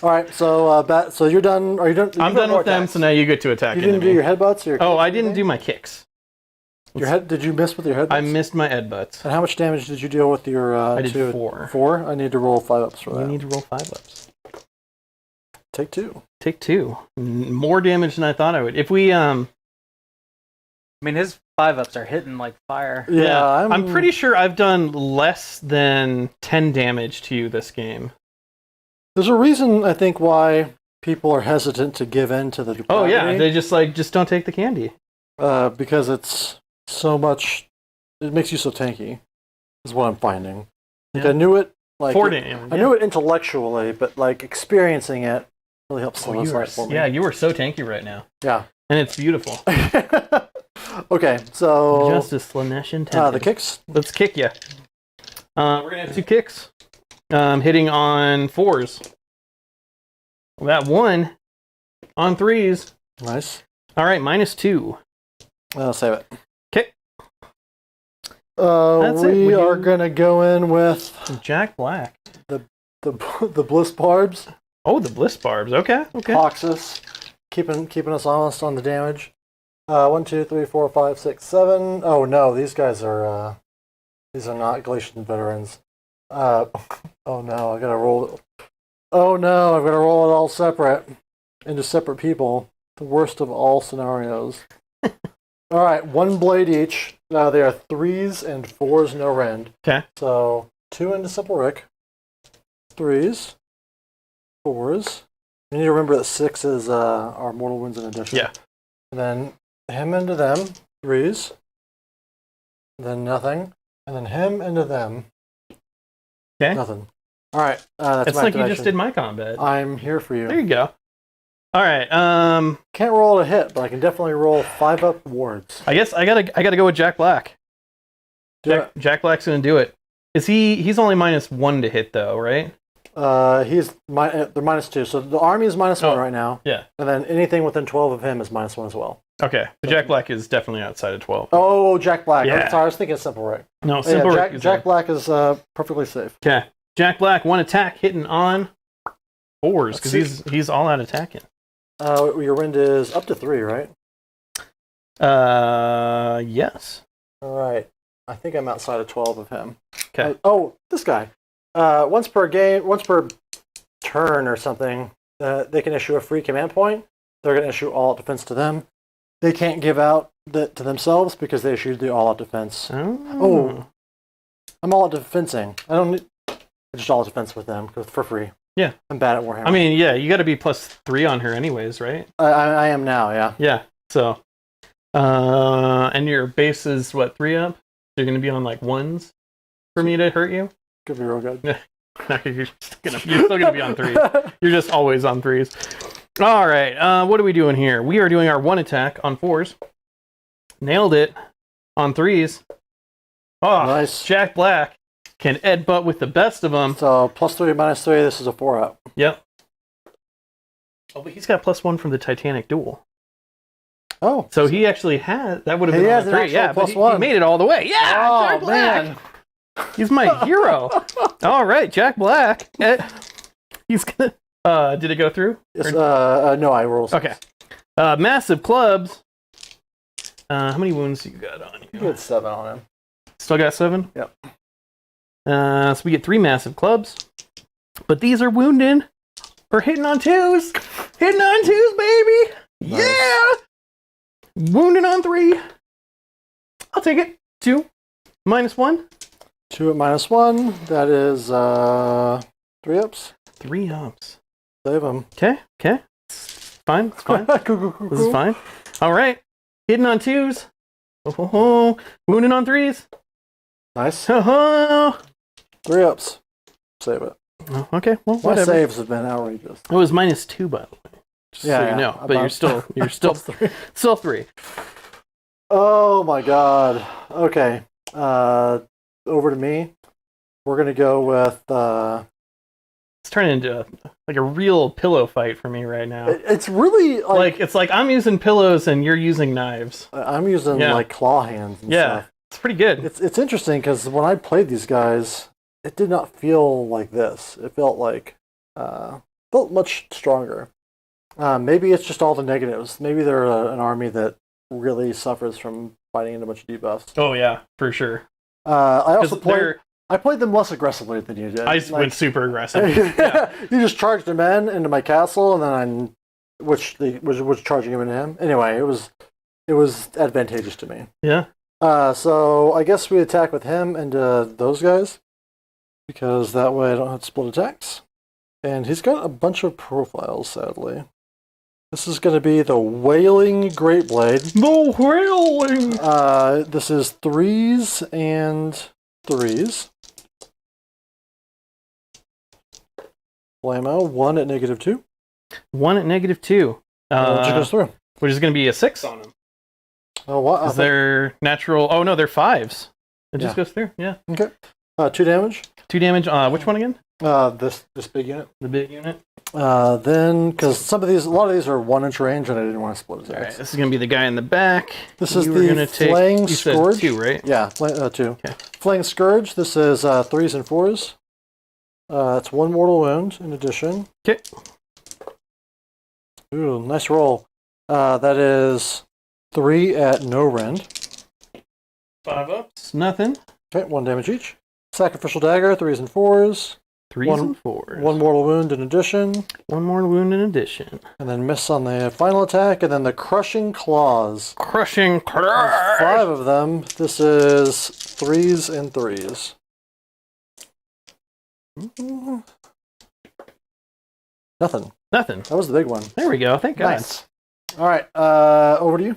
Speaker 1: All right, so so you're done. Are you done?
Speaker 2: I'm done with them, so now you get to attack.
Speaker 1: You didn't do your headbutts? Or your
Speaker 2: Oh,
Speaker 1: kicks
Speaker 2: I
Speaker 1: or
Speaker 2: didn't
Speaker 1: anything?
Speaker 2: do my kicks.
Speaker 1: Your head? Did you miss with your headbutts?
Speaker 2: I missed my Edbutts.
Speaker 1: And how much damage did you deal with your?
Speaker 2: I did
Speaker 1: 2?
Speaker 2: 4.
Speaker 1: 4. I need to roll 5 ups for that.
Speaker 2: You need to roll 5 ups.
Speaker 1: Take 2.
Speaker 2: Take 2. More damage than I thought I would. If we
Speaker 3: I mean, his 5 ups are hitting like fire.
Speaker 1: Yeah,
Speaker 2: I'm pretty sure I've done less than 10 damage to you this game.
Speaker 1: There's a reason I think why people are hesitant to give in to the depravity.
Speaker 2: Oh yeah, they just don't take the candy.
Speaker 1: Because it's so much. It makes you so tanky. Is what I'm finding. Like
Speaker 2: Yeah.
Speaker 1: I knew it. Like
Speaker 2: 4 damage.
Speaker 1: I knew it intellectually, but like experiencing it really helps
Speaker 2: Oh,
Speaker 1: solidify it for me.
Speaker 2: you were so tanky right now.
Speaker 1: Yeah.
Speaker 2: And it's beautiful.
Speaker 1: Okay, so
Speaker 2: Just as Slaanesh intended.
Speaker 1: the kicks.
Speaker 2: Let's kick you. We're gonna have 2 kicks. Hitting on 4s. That 1 on 3s.
Speaker 1: Nice.
Speaker 2: All right, -2.
Speaker 1: I'll save it.
Speaker 2: Okay.
Speaker 1: We
Speaker 2: it.
Speaker 1: are gonna go in with
Speaker 2: Jack Black.
Speaker 1: the Bliss Barbs.
Speaker 2: Oh, the Bliss Barbs. Okay.
Speaker 1: Toxus, keeping us honest on the damage. 1, 2, 3, 4, 5, 6, 7. Oh no, these guys are not Galatian veterans. Oh no, I gotta roll. Oh no, I'm gonna roll it all separate into separate people. The worst of all scenarios. All right, 1 blade each. They are 3s and 4s, no rend.
Speaker 2: Okay.
Speaker 1: So 2 into Simple Rick. 3s, 4s. You need to remember that 6 is our mortal wounds in addition.
Speaker 2: Yeah.
Speaker 1: And then him into them, 3s. Then nothing. And then him into them.
Speaker 2: Okay.
Speaker 1: Nothing. All right. That's
Speaker 2: It's
Speaker 1: my
Speaker 2: like you
Speaker 1: activation.
Speaker 2: just did my combat.
Speaker 1: I'm here for you.
Speaker 2: There you go. All right.
Speaker 1: Can't roll a hit, but I can definitely roll 5-up wards.
Speaker 2: I guess I gotta go with Jack Black. Jack Black's gonna do it. He's only -1 to hit though, right?
Speaker 1: They're -2, so the army is -1 right now.
Speaker 2: Yeah.
Speaker 1: And then anything within 12 of him is -1 as well.
Speaker 2: Okay. So Jack Black is definitely outside of 12.
Speaker 1: Oh, Jack Black.
Speaker 2: Yeah.
Speaker 1: I'm sorry, I was thinking Simple Rick.
Speaker 2: No, Simple Rick is
Speaker 1: Jack Black is perfectly safe.
Speaker 2: Okay. Jack Black, 1 attack hitting on 4s because he's all out attacking.
Speaker 1: Your rend is up to 3, right?
Speaker 2: Yes.
Speaker 1: All right. I think I'm outside of 12 of him.
Speaker 2: Okay.
Speaker 1: This guy. Once per turn or something, they can issue a free command point. They're going to issue all-out defense to them. They can't give out to themselves because they issued the all-out defense. Oh. I'm all-out defensing. I don't need just all-out defense with them for free.
Speaker 2: Yeah.
Speaker 1: I'm bad at Warhammer.
Speaker 2: I mean, yeah, you got to be +3 on her anyways, right?
Speaker 1: I am now, yeah.
Speaker 2: Yeah. So, and your base is what, 3 up? So you're going to be on like 1s for me to hurt you?
Speaker 1: Could be real good.
Speaker 2: No, you're still gonna be on 3s. You're just always on 3s. All right. What are we doing here? We are doing our 1 attack on 4s. Nailed it on 3s. Oh,
Speaker 1: nice.
Speaker 2: Jack Black can headbutt with the best of them.
Speaker 1: So +3, -3. This is a 4-up.
Speaker 2: Yep. Oh, but he's got +1 from the Titanic duel.
Speaker 1: Oh,
Speaker 2: so he actually had that would have been on 3. Yeah, but he made it all the way. Yeah,
Speaker 1: oh,
Speaker 2: Jack Black.
Speaker 1: Man.
Speaker 2: He's my hero. All right, Jack Black. He's gonna. Did it go through?
Speaker 1: Yes, no, I rolled.
Speaker 2: Okay. Massive clubs. How many wounds you got on you?
Speaker 1: You got 7 on him.
Speaker 2: Still got 7?
Speaker 1: Yep.
Speaker 2: So we get 3 massive clubs, but these are wounding or hitting on 2s. Hitting on 2s, baby. Nice. Yeah. Wounding on 3. I'll take it. 2 -1.
Speaker 1: 2 at -1. That is 3 ups.
Speaker 2: 3 ups.
Speaker 1: Save them.
Speaker 2: Okay. Fine. It's fine.
Speaker 1: Cool.
Speaker 2: This is fine. All right. Hitting on 2s. Oh. Wounding on 3s.
Speaker 1: Nice. 3 ups. Save it.
Speaker 2: Oh, okay. Well,
Speaker 1: My
Speaker 2: whatever.
Speaker 1: saves have been outrageous.
Speaker 2: It was -2, by the way. Just so
Speaker 1: Yeah,
Speaker 2: you know. But you're still
Speaker 1: 3.
Speaker 2: Still 3.
Speaker 1: Oh my god. Okay. Over to me. We're gonna go with.
Speaker 2: It's turning into like a real pillow fight for me right now.
Speaker 1: It's really like
Speaker 2: it's like I'm using pillows and you're using knives.
Speaker 1: I'm using like claw hands. And stuff.
Speaker 2: It's pretty good.
Speaker 1: It's interesting because when I played these guys, it did not feel like this. It felt like felt much stronger. Maybe it's just all the negatives. Maybe they're an army that really suffers from fighting into a bunch of debuffs.
Speaker 2: Oh yeah, for sure.
Speaker 1: I played them less aggressively than you did.
Speaker 2: I went super aggressive. Yeah.
Speaker 1: You just charged them into my castle, and then was charging him into him. Anyway, it was advantageous to me.
Speaker 2: Yeah.
Speaker 1: So I guess we attack with him and those guys, because that way I don't have to split attacks. And he's got a bunch of profiles, sadly. This is going to be the Wailing Greatblade.
Speaker 2: The Wailing!
Speaker 1: This is 3s and 3s. Blammo, 1 at -2.
Speaker 2: 1 at -2.
Speaker 1: Which goes through.
Speaker 2: Which is going to be a 6 on him.
Speaker 1: Oh, what?
Speaker 2: Is there natural? Oh no, they're 5s. It just
Speaker 1: Yeah.
Speaker 2: goes through. Yeah.
Speaker 1: Okay. 2 damage.
Speaker 2: 2 damage. Which one again?
Speaker 1: This big unit.
Speaker 2: The big unit.
Speaker 1: Then, because a lot of these are 1-inch range, and I didn't want to split his
Speaker 2: All right.
Speaker 1: axe.
Speaker 2: This is gonna be the guy in the back.
Speaker 1: This is
Speaker 2: You were
Speaker 1: the
Speaker 2: gonna take-
Speaker 1: Flaying
Speaker 2: you said
Speaker 1: Scourge.
Speaker 2: 2, right?
Speaker 1: Yeah, 2.
Speaker 2: Okay.
Speaker 1: Flaying Scourge. This is 3s and 4s. It's 1 mortal wound in addition.
Speaker 2: Okay.
Speaker 1: Ooh, nice roll. That is 3 at no rend.
Speaker 2: 5 ups. Nothing.
Speaker 1: Okay, 1 damage each. Sacrificial Dagger, 3s and 4s.
Speaker 2: 3s and 4s.
Speaker 1: 1 mortal wound in addition.
Speaker 2: 1 more wound in addition.
Speaker 1: And then miss on the final attack, and then the Crushing Claws.
Speaker 2: Crushing crush.
Speaker 1: 5 of them. This is 3s and 3s. Nothing.
Speaker 2: Nothing.
Speaker 1: That was the big one.
Speaker 2: There we go. Thank God.
Speaker 1: Nice. All right, over to you.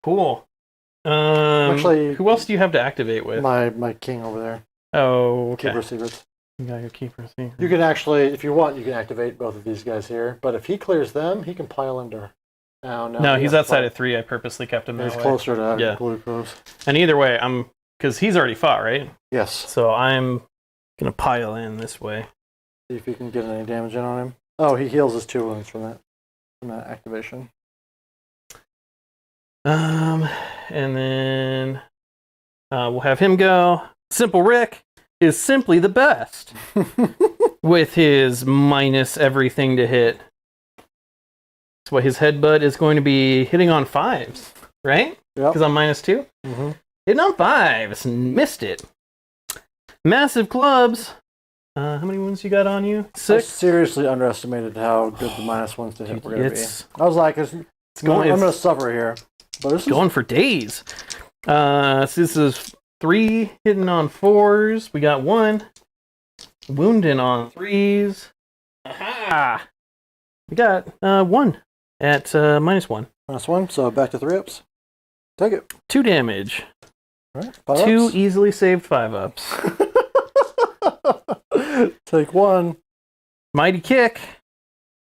Speaker 2: Cool.
Speaker 1: Actually,
Speaker 2: who else do you have to activate with?
Speaker 1: My king over there.
Speaker 2: Oh, okay.
Speaker 1: Keeper Secrets.
Speaker 2: You got your keeper. See.
Speaker 1: You can actually, if you want, you can activate both of these guys here. But if he clears them, he can pile into.
Speaker 2: No, he's outside of 3. I purposely kept him that
Speaker 1: He's
Speaker 2: way.
Speaker 1: closer to
Speaker 2: Yeah.
Speaker 1: glucose.
Speaker 2: And either way, because he's already fought, right?
Speaker 1: Yes.
Speaker 2: So I'm gonna pile in this way.
Speaker 1: See if you can get any damage in on him. Oh, he heals his 2 wounds from that activation.
Speaker 2: And then we'll have him go. Simple Rick is simply the best with his minus everything to hit. That's why his headbutt is going to be hitting on 5s, right?
Speaker 1: Yep.
Speaker 2: Because I'm -2.
Speaker 1: Mm-hmm.
Speaker 2: Hitting on 5s, missed it. Massive clubs. How many wounds you got on you?
Speaker 1: I
Speaker 2: 6.
Speaker 1: seriously underestimated how good the -1s to hit were going to be.
Speaker 2: It's
Speaker 1: I was like, I'm
Speaker 2: going.
Speaker 1: going to suffer here. But this is
Speaker 2: Going for days. So this is 3 hitting on 4s. We got 1 wounding on 3s. Aha! We got 1 at -1.
Speaker 1: -1, so back to 3 ups. Take it.
Speaker 2: 2 damage.
Speaker 1: All right, 5
Speaker 2: 2
Speaker 1: ups.
Speaker 2: easily saved 5 ups.
Speaker 1: Take 1.
Speaker 2: Mighty kick.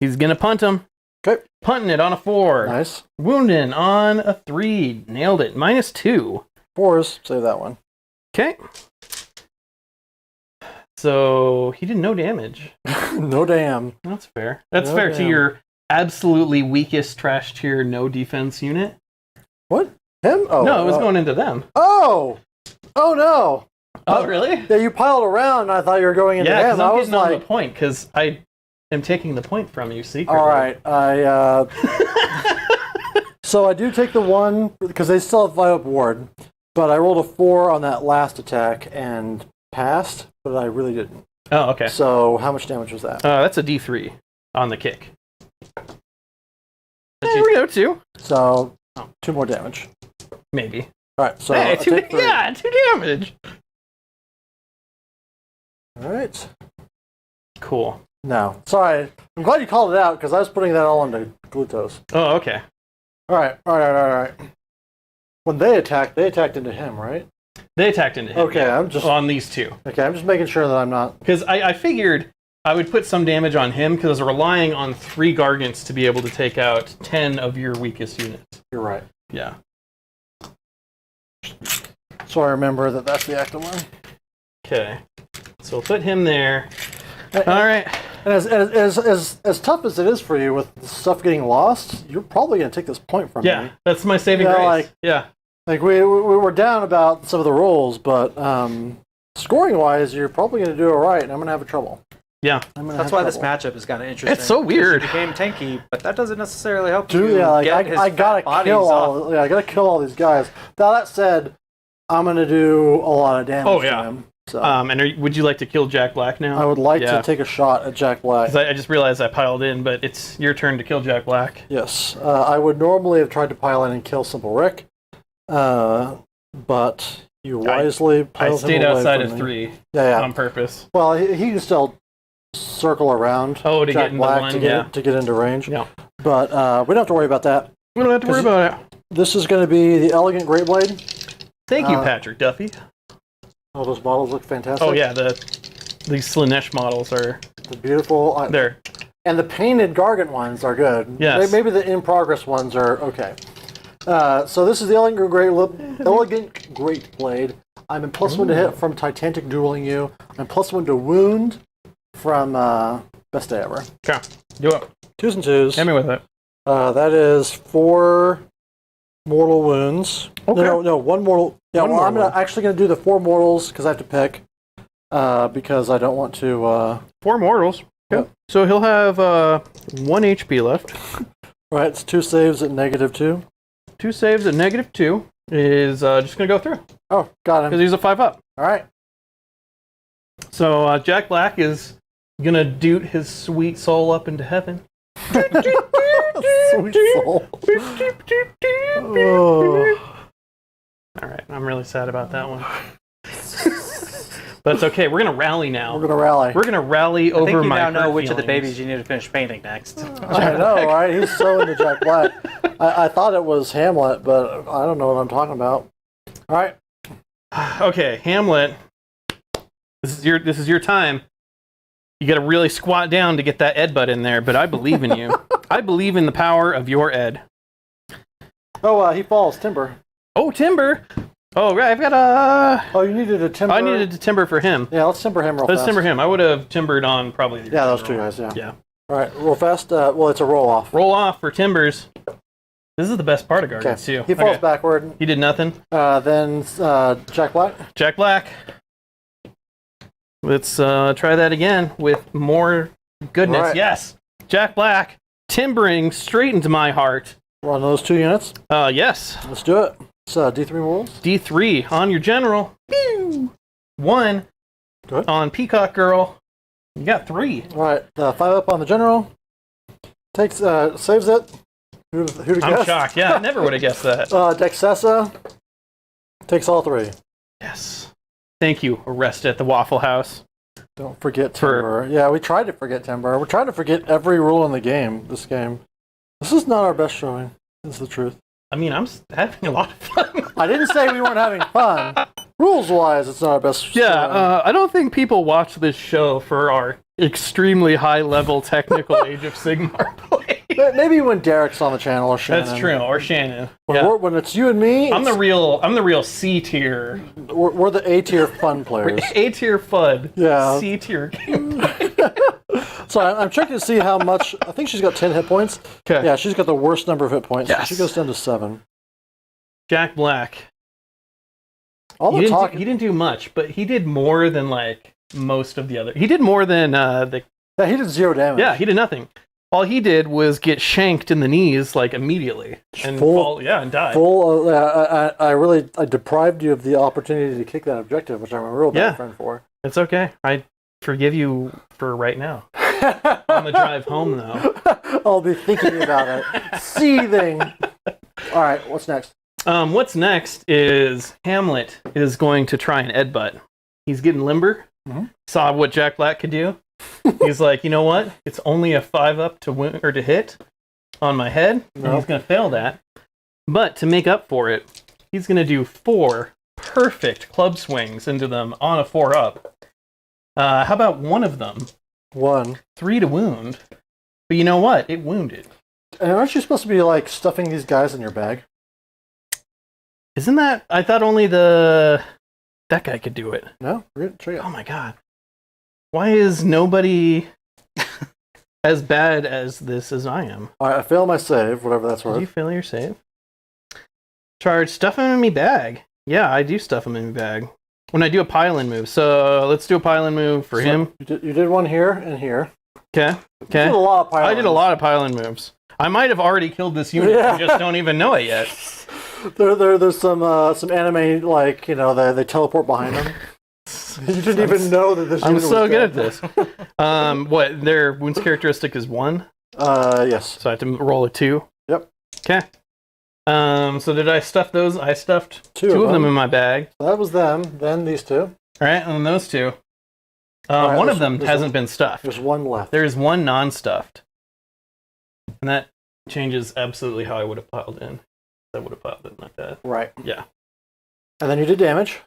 Speaker 2: He's gonna punt him.
Speaker 1: Okay.
Speaker 2: Punting it on a 4.
Speaker 1: Nice.
Speaker 2: Wounding on a 3. Nailed it. -2.
Speaker 1: 4s. Save that one.
Speaker 2: Okay. So he did no damage.
Speaker 1: No damn.
Speaker 2: That's fair. That's
Speaker 1: No
Speaker 2: fair to
Speaker 1: damn.
Speaker 2: your absolutely weakest trash tier no defense unit.
Speaker 1: What? Him? Oh.
Speaker 2: No, it was going into them.
Speaker 1: Oh! Oh no!
Speaker 2: Oh, really?
Speaker 1: Yeah, you piled around and I thought you were going into
Speaker 2: Yeah,
Speaker 1: him.
Speaker 2: because
Speaker 1: I
Speaker 2: I'm
Speaker 1: was
Speaker 2: getting on
Speaker 1: like,
Speaker 2: the point, because I am taking the point from you secretly.
Speaker 1: alright, so I do take the 1, because they still have Light Up Ward, but I rolled a 4 on that last attack and passed, but I really didn't.
Speaker 2: Oh, okay.
Speaker 1: So how much damage was that?
Speaker 2: That's a D3 on the kick. There we go, 2.
Speaker 1: So 2 more damage.
Speaker 2: Maybe.
Speaker 1: Alright, so
Speaker 2: Hey,
Speaker 1: I
Speaker 2: 2
Speaker 1: take 3.
Speaker 2: yeah, 2 damage.
Speaker 1: Alright.
Speaker 2: Cool.
Speaker 1: No, sorry. I'm glad you called it out, because I was putting that all into glucose.
Speaker 2: Oh, okay.
Speaker 1: Alright. When they attacked into him, right?
Speaker 2: They attacked into him.
Speaker 1: Okay,
Speaker 2: yeah,
Speaker 1: I'm just
Speaker 2: on these 2.
Speaker 1: I'm just making sure that I'm not.
Speaker 2: Because I figured I would put some damage on him because I was relying on 3 Gargants to be able to take out 10 of your weakest units.
Speaker 1: You're right.
Speaker 2: Yeah.
Speaker 1: So I remember that that's the active one.
Speaker 2: Okay. So we'll put him there. All right.
Speaker 1: And as tough as it is for you with stuff getting lost, you're probably going to take this point from
Speaker 2: Yeah,
Speaker 1: me.
Speaker 2: that's my saving
Speaker 1: Yeah,
Speaker 2: grace.
Speaker 1: like-
Speaker 2: Yeah.
Speaker 1: Like we were down about some of the rolls, but scoring wise, you're probably going to do all right, and I'm going to have trouble.
Speaker 2: Yeah.
Speaker 3: That's why this matchup is kind of interesting.
Speaker 2: It's so
Speaker 3: 'cause
Speaker 2: weird.
Speaker 3: You became tanky, but that doesn't necessarily help
Speaker 1: Dude,
Speaker 3: you
Speaker 1: yeah, like
Speaker 3: get his
Speaker 1: I
Speaker 3: fat
Speaker 1: gotta
Speaker 3: bodies
Speaker 1: kill
Speaker 3: off.
Speaker 1: all. Yeah, I gotta kill all these guys. Now that said, I'm gonna do a lot of damage
Speaker 2: yeah.
Speaker 1: to him. So
Speaker 2: Would you like to kill Jack Black now?
Speaker 1: I would like
Speaker 2: Yeah.
Speaker 1: to take a shot at Jack Black.
Speaker 2: 'Cause I just realized I piled in, but it's your turn to kill Jack Black.
Speaker 1: Yes, I would normally have tried to pile in and kill Simple Rick, but you wisely
Speaker 2: I
Speaker 1: piled him
Speaker 2: stayed
Speaker 1: away
Speaker 2: outside
Speaker 1: from
Speaker 2: of
Speaker 1: me.
Speaker 2: 3
Speaker 1: Yeah.
Speaker 2: on purpose.
Speaker 1: Well, he can still circle around.
Speaker 2: Oh, to
Speaker 1: Jack
Speaker 2: get into
Speaker 1: Black
Speaker 2: one,
Speaker 1: to get
Speaker 2: yeah.
Speaker 1: to get into range.
Speaker 2: Yeah.
Speaker 1: But we don't have to worry about that.
Speaker 2: We don't have to worry about it.
Speaker 1: This is going to be the Elegant Great Blade.
Speaker 2: Thank you, Patrick Duffy.
Speaker 1: All those models look fantastic.
Speaker 2: Oh yeah, these Slasnesh models are
Speaker 1: The beautiful.
Speaker 2: there.
Speaker 1: And the painted Gargant ones are good.
Speaker 2: Yes.
Speaker 1: Maybe the in-progress ones are okay. So this is the elegant great blade. I'm in +1 to hit from Titanic dueling you. I'm +1 to wound from Best Day Ever.
Speaker 2: Okay, do it.
Speaker 1: 2s and 2s.
Speaker 2: Hit me with it.
Speaker 1: That is 4 mortal wounds.
Speaker 2: Okay.
Speaker 1: No, 1 mortal. Yeah,
Speaker 2: One
Speaker 1: well, I'm
Speaker 2: mortal.
Speaker 1: actually going to do the 4 mortals because I have to pick. Because I don't want to.
Speaker 2: 4 mortals. Okay.
Speaker 1: Yep.
Speaker 2: So he'll have 1 HP left.
Speaker 1: Right, it's 2 saves at -2.
Speaker 2: 2 saves at -2 is just going to go through
Speaker 1: Oh, got
Speaker 2: because
Speaker 1: him.
Speaker 2: he's a 5-up.
Speaker 1: All right.
Speaker 2: So Jack Black is going to doot his sweet soul up into heaven.
Speaker 1: Sweet soul. Oh.
Speaker 2: All right, I'm really sad about that one. But it's okay. We're gonna rally now.
Speaker 1: We're going to rally.
Speaker 2: We're gonna rally
Speaker 3: I
Speaker 2: over
Speaker 3: think you
Speaker 2: my
Speaker 3: now know
Speaker 2: hurt
Speaker 3: which of the
Speaker 2: feelings.
Speaker 3: babies you need to finish painting next.
Speaker 1: I know, right? He's so into Jack Black. I thought it was Hamlet, but I don't know what I'm talking about. All right.
Speaker 2: Okay, Hamlet. This is your time. You got to really squat down to get that Ed butt in there. But I believe in you. I believe in the power of your Ed.
Speaker 1: Oh, he falls. Timber.
Speaker 2: Oh, timber. Oh, right. I've got a.
Speaker 1: Oh, you needed a timber.
Speaker 2: I needed to timber for him.
Speaker 1: Yeah, let's timber him real
Speaker 2: Let's
Speaker 1: fast.
Speaker 2: timber him. I would have timbered on probably. The
Speaker 1: Yeah, those
Speaker 2: original.
Speaker 1: 2 guys, yeah.
Speaker 2: Yeah.
Speaker 1: All right, real fast. Well, it's a roll off.
Speaker 2: Roll off for timbers. This is the best part of
Speaker 1: Okay.
Speaker 2: Gargant too.
Speaker 1: He falls
Speaker 2: Okay.
Speaker 1: backward.
Speaker 2: He did nothing.
Speaker 1: Then Jack Black.
Speaker 2: Jack Black. Let's try that again with more goodness.
Speaker 1: Right.
Speaker 2: Yes. Jack Black timbering straight into my heart.
Speaker 1: Run those 2 units.
Speaker 2: Yes.
Speaker 1: Let's do it. It's D3 rolls.
Speaker 2: D3 on your general. Pew! 1
Speaker 1: Good.
Speaker 2: on Peacock Girl. You got 3.
Speaker 1: All right, 5 up on the general. Takes saves it. Who'd have
Speaker 2: I'm
Speaker 1: guessed?
Speaker 2: shocked. Yeah, I never would have guessed that.
Speaker 1: Dexessa takes all 3.
Speaker 2: Yes. Thank you, Arrest at the Waffle House.
Speaker 1: Don't forget Timber. Yeah, we tried to forget Timber. We're trying to forget every rule in the game. This game. This is not our best showing. This is the truth.
Speaker 2: I mean, I'm having a lot of fun.
Speaker 1: I didn't say we weren't having fun. Rules-wise, it's not our best showing.
Speaker 2: Yeah, I don't think people watch this show for our extremely high-level technical Age of Sigmar play.
Speaker 1: Maybe when Derek's on the channel or Shannon.
Speaker 2: That's true, or Shannon.
Speaker 1: When,
Speaker 2: Yeah.
Speaker 1: when it's you and me,
Speaker 2: I'm the real C tier,
Speaker 1: we're the A tier fun players.
Speaker 2: A tier FUD,
Speaker 1: Yeah.
Speaker 2: C tier.
Speaker 1: So I'm checking to see how much. I think she's got 10 hit points.
Speaker 2: Okay.
Speaker 1: Yeah, she's got the worst number of hit points.
Speaker 2: Yes.
Speaker 1: She goes down to 7.
Speaker 2: Jack Black.
Speaker 1: All
Speaker 2: He
Speaker 1: the
Speaker 2: didn't,
Speaker 1: talking.
Speaker 2: he didn't do much, but he did more than like most of the other. He did more than the.
Speaker 1: Yeah, he did 0 damage.
Speaker 2: Yeah, he did nothing. All he did was get shanked in the knees like immediately and and die.
Speaker 1: Full. I deprived you of the opportunity to kick that objective, which I'm a real bad friend for.
Speaker 2: It's okay. I forgive you for right now. On the drive home, though.
Speaker 1: I'll be thinking about it, seething. All right, what's next?
Speaker 2: What's next is Hamlet is going to try and Edbutt. He's getting limber.
Speaker 1: Mhm.
Speaker 2: Saw what Jack Black could do. He's like, you know what? It's only a 5-up to win or to hit on my head, and he's going to fail that. But to make up for it, he's going to do 4 perfect club swings into them on a 4-up. How about one of them?
Speaker 1: 1.
Speaker 2: 3 to wound. But you know what? It wounded.
Speaker 1: And aren't you supposed to be like stuffing these guys in your bag?
Speaker 2: Isn't that? I thought only that guy could do it.
Speaker 1: No, try it.
Speaker 2: Oh my god. Why is nobody as bad as this as I am?
Speaker 1: All right, I failed my save, whatever that's
Speaker 2: Did you
Speaker 1: worth.
Speaker 2: fail your save? Charge, stuff him in me bag. Yeah, I do stuff him in me bag. When I do a pile-in move. So let's do a pile-in move for him.
Speaker 1: You did one here and here.
Speaker 2: Okay.
Speaker 1: You did a lot of pile-ins.
Speaker 2: I did a lot of pile-in moves. I might have already killed this unit.
Speaker 1: Yeah.
Speaker 2: I just don't even know it yet.
Speaker 1: There's some anime, like, you know, they teleport behind them. You didn't even know that this
Speaker 2: I'm
Speaker 1: unit
Speaker 2: so
Speaker 1: was
Speaker 2: good
Speaker 1: dead.
Speaker 2: at this. What, their wounds characteristic is 1?
Speaker 1: Yes.
Speaker 2: So I have to roll a 2?
Speaker 1: Yep.
Speaker 2: Okay. So did I stuff those? I stuffed
Speaker 1: Two
Speaker 2: two
Speaker 1: of
Speaker 2: of them
Speaker 1: them.
Speaker 2: in my bag.
Speaker 1: That was them, then these 2.
Speaker 2: All right, and then those 2.
Speaker 1: Alright,
Speaker 2: One of
Speaker 1: there's-
Speaker 2: them
Speaker 1: there's
Speaker 2: hasn't been stuffed.
Speaker 1: There's one left.
Speaker 2: There is one non-stuffed. And that changes absolutely how I would have piled in. I would have piled in like that.
Speaker 1: Right.
Speaker 2: Yeah.
Speaker 1: And then you did damage.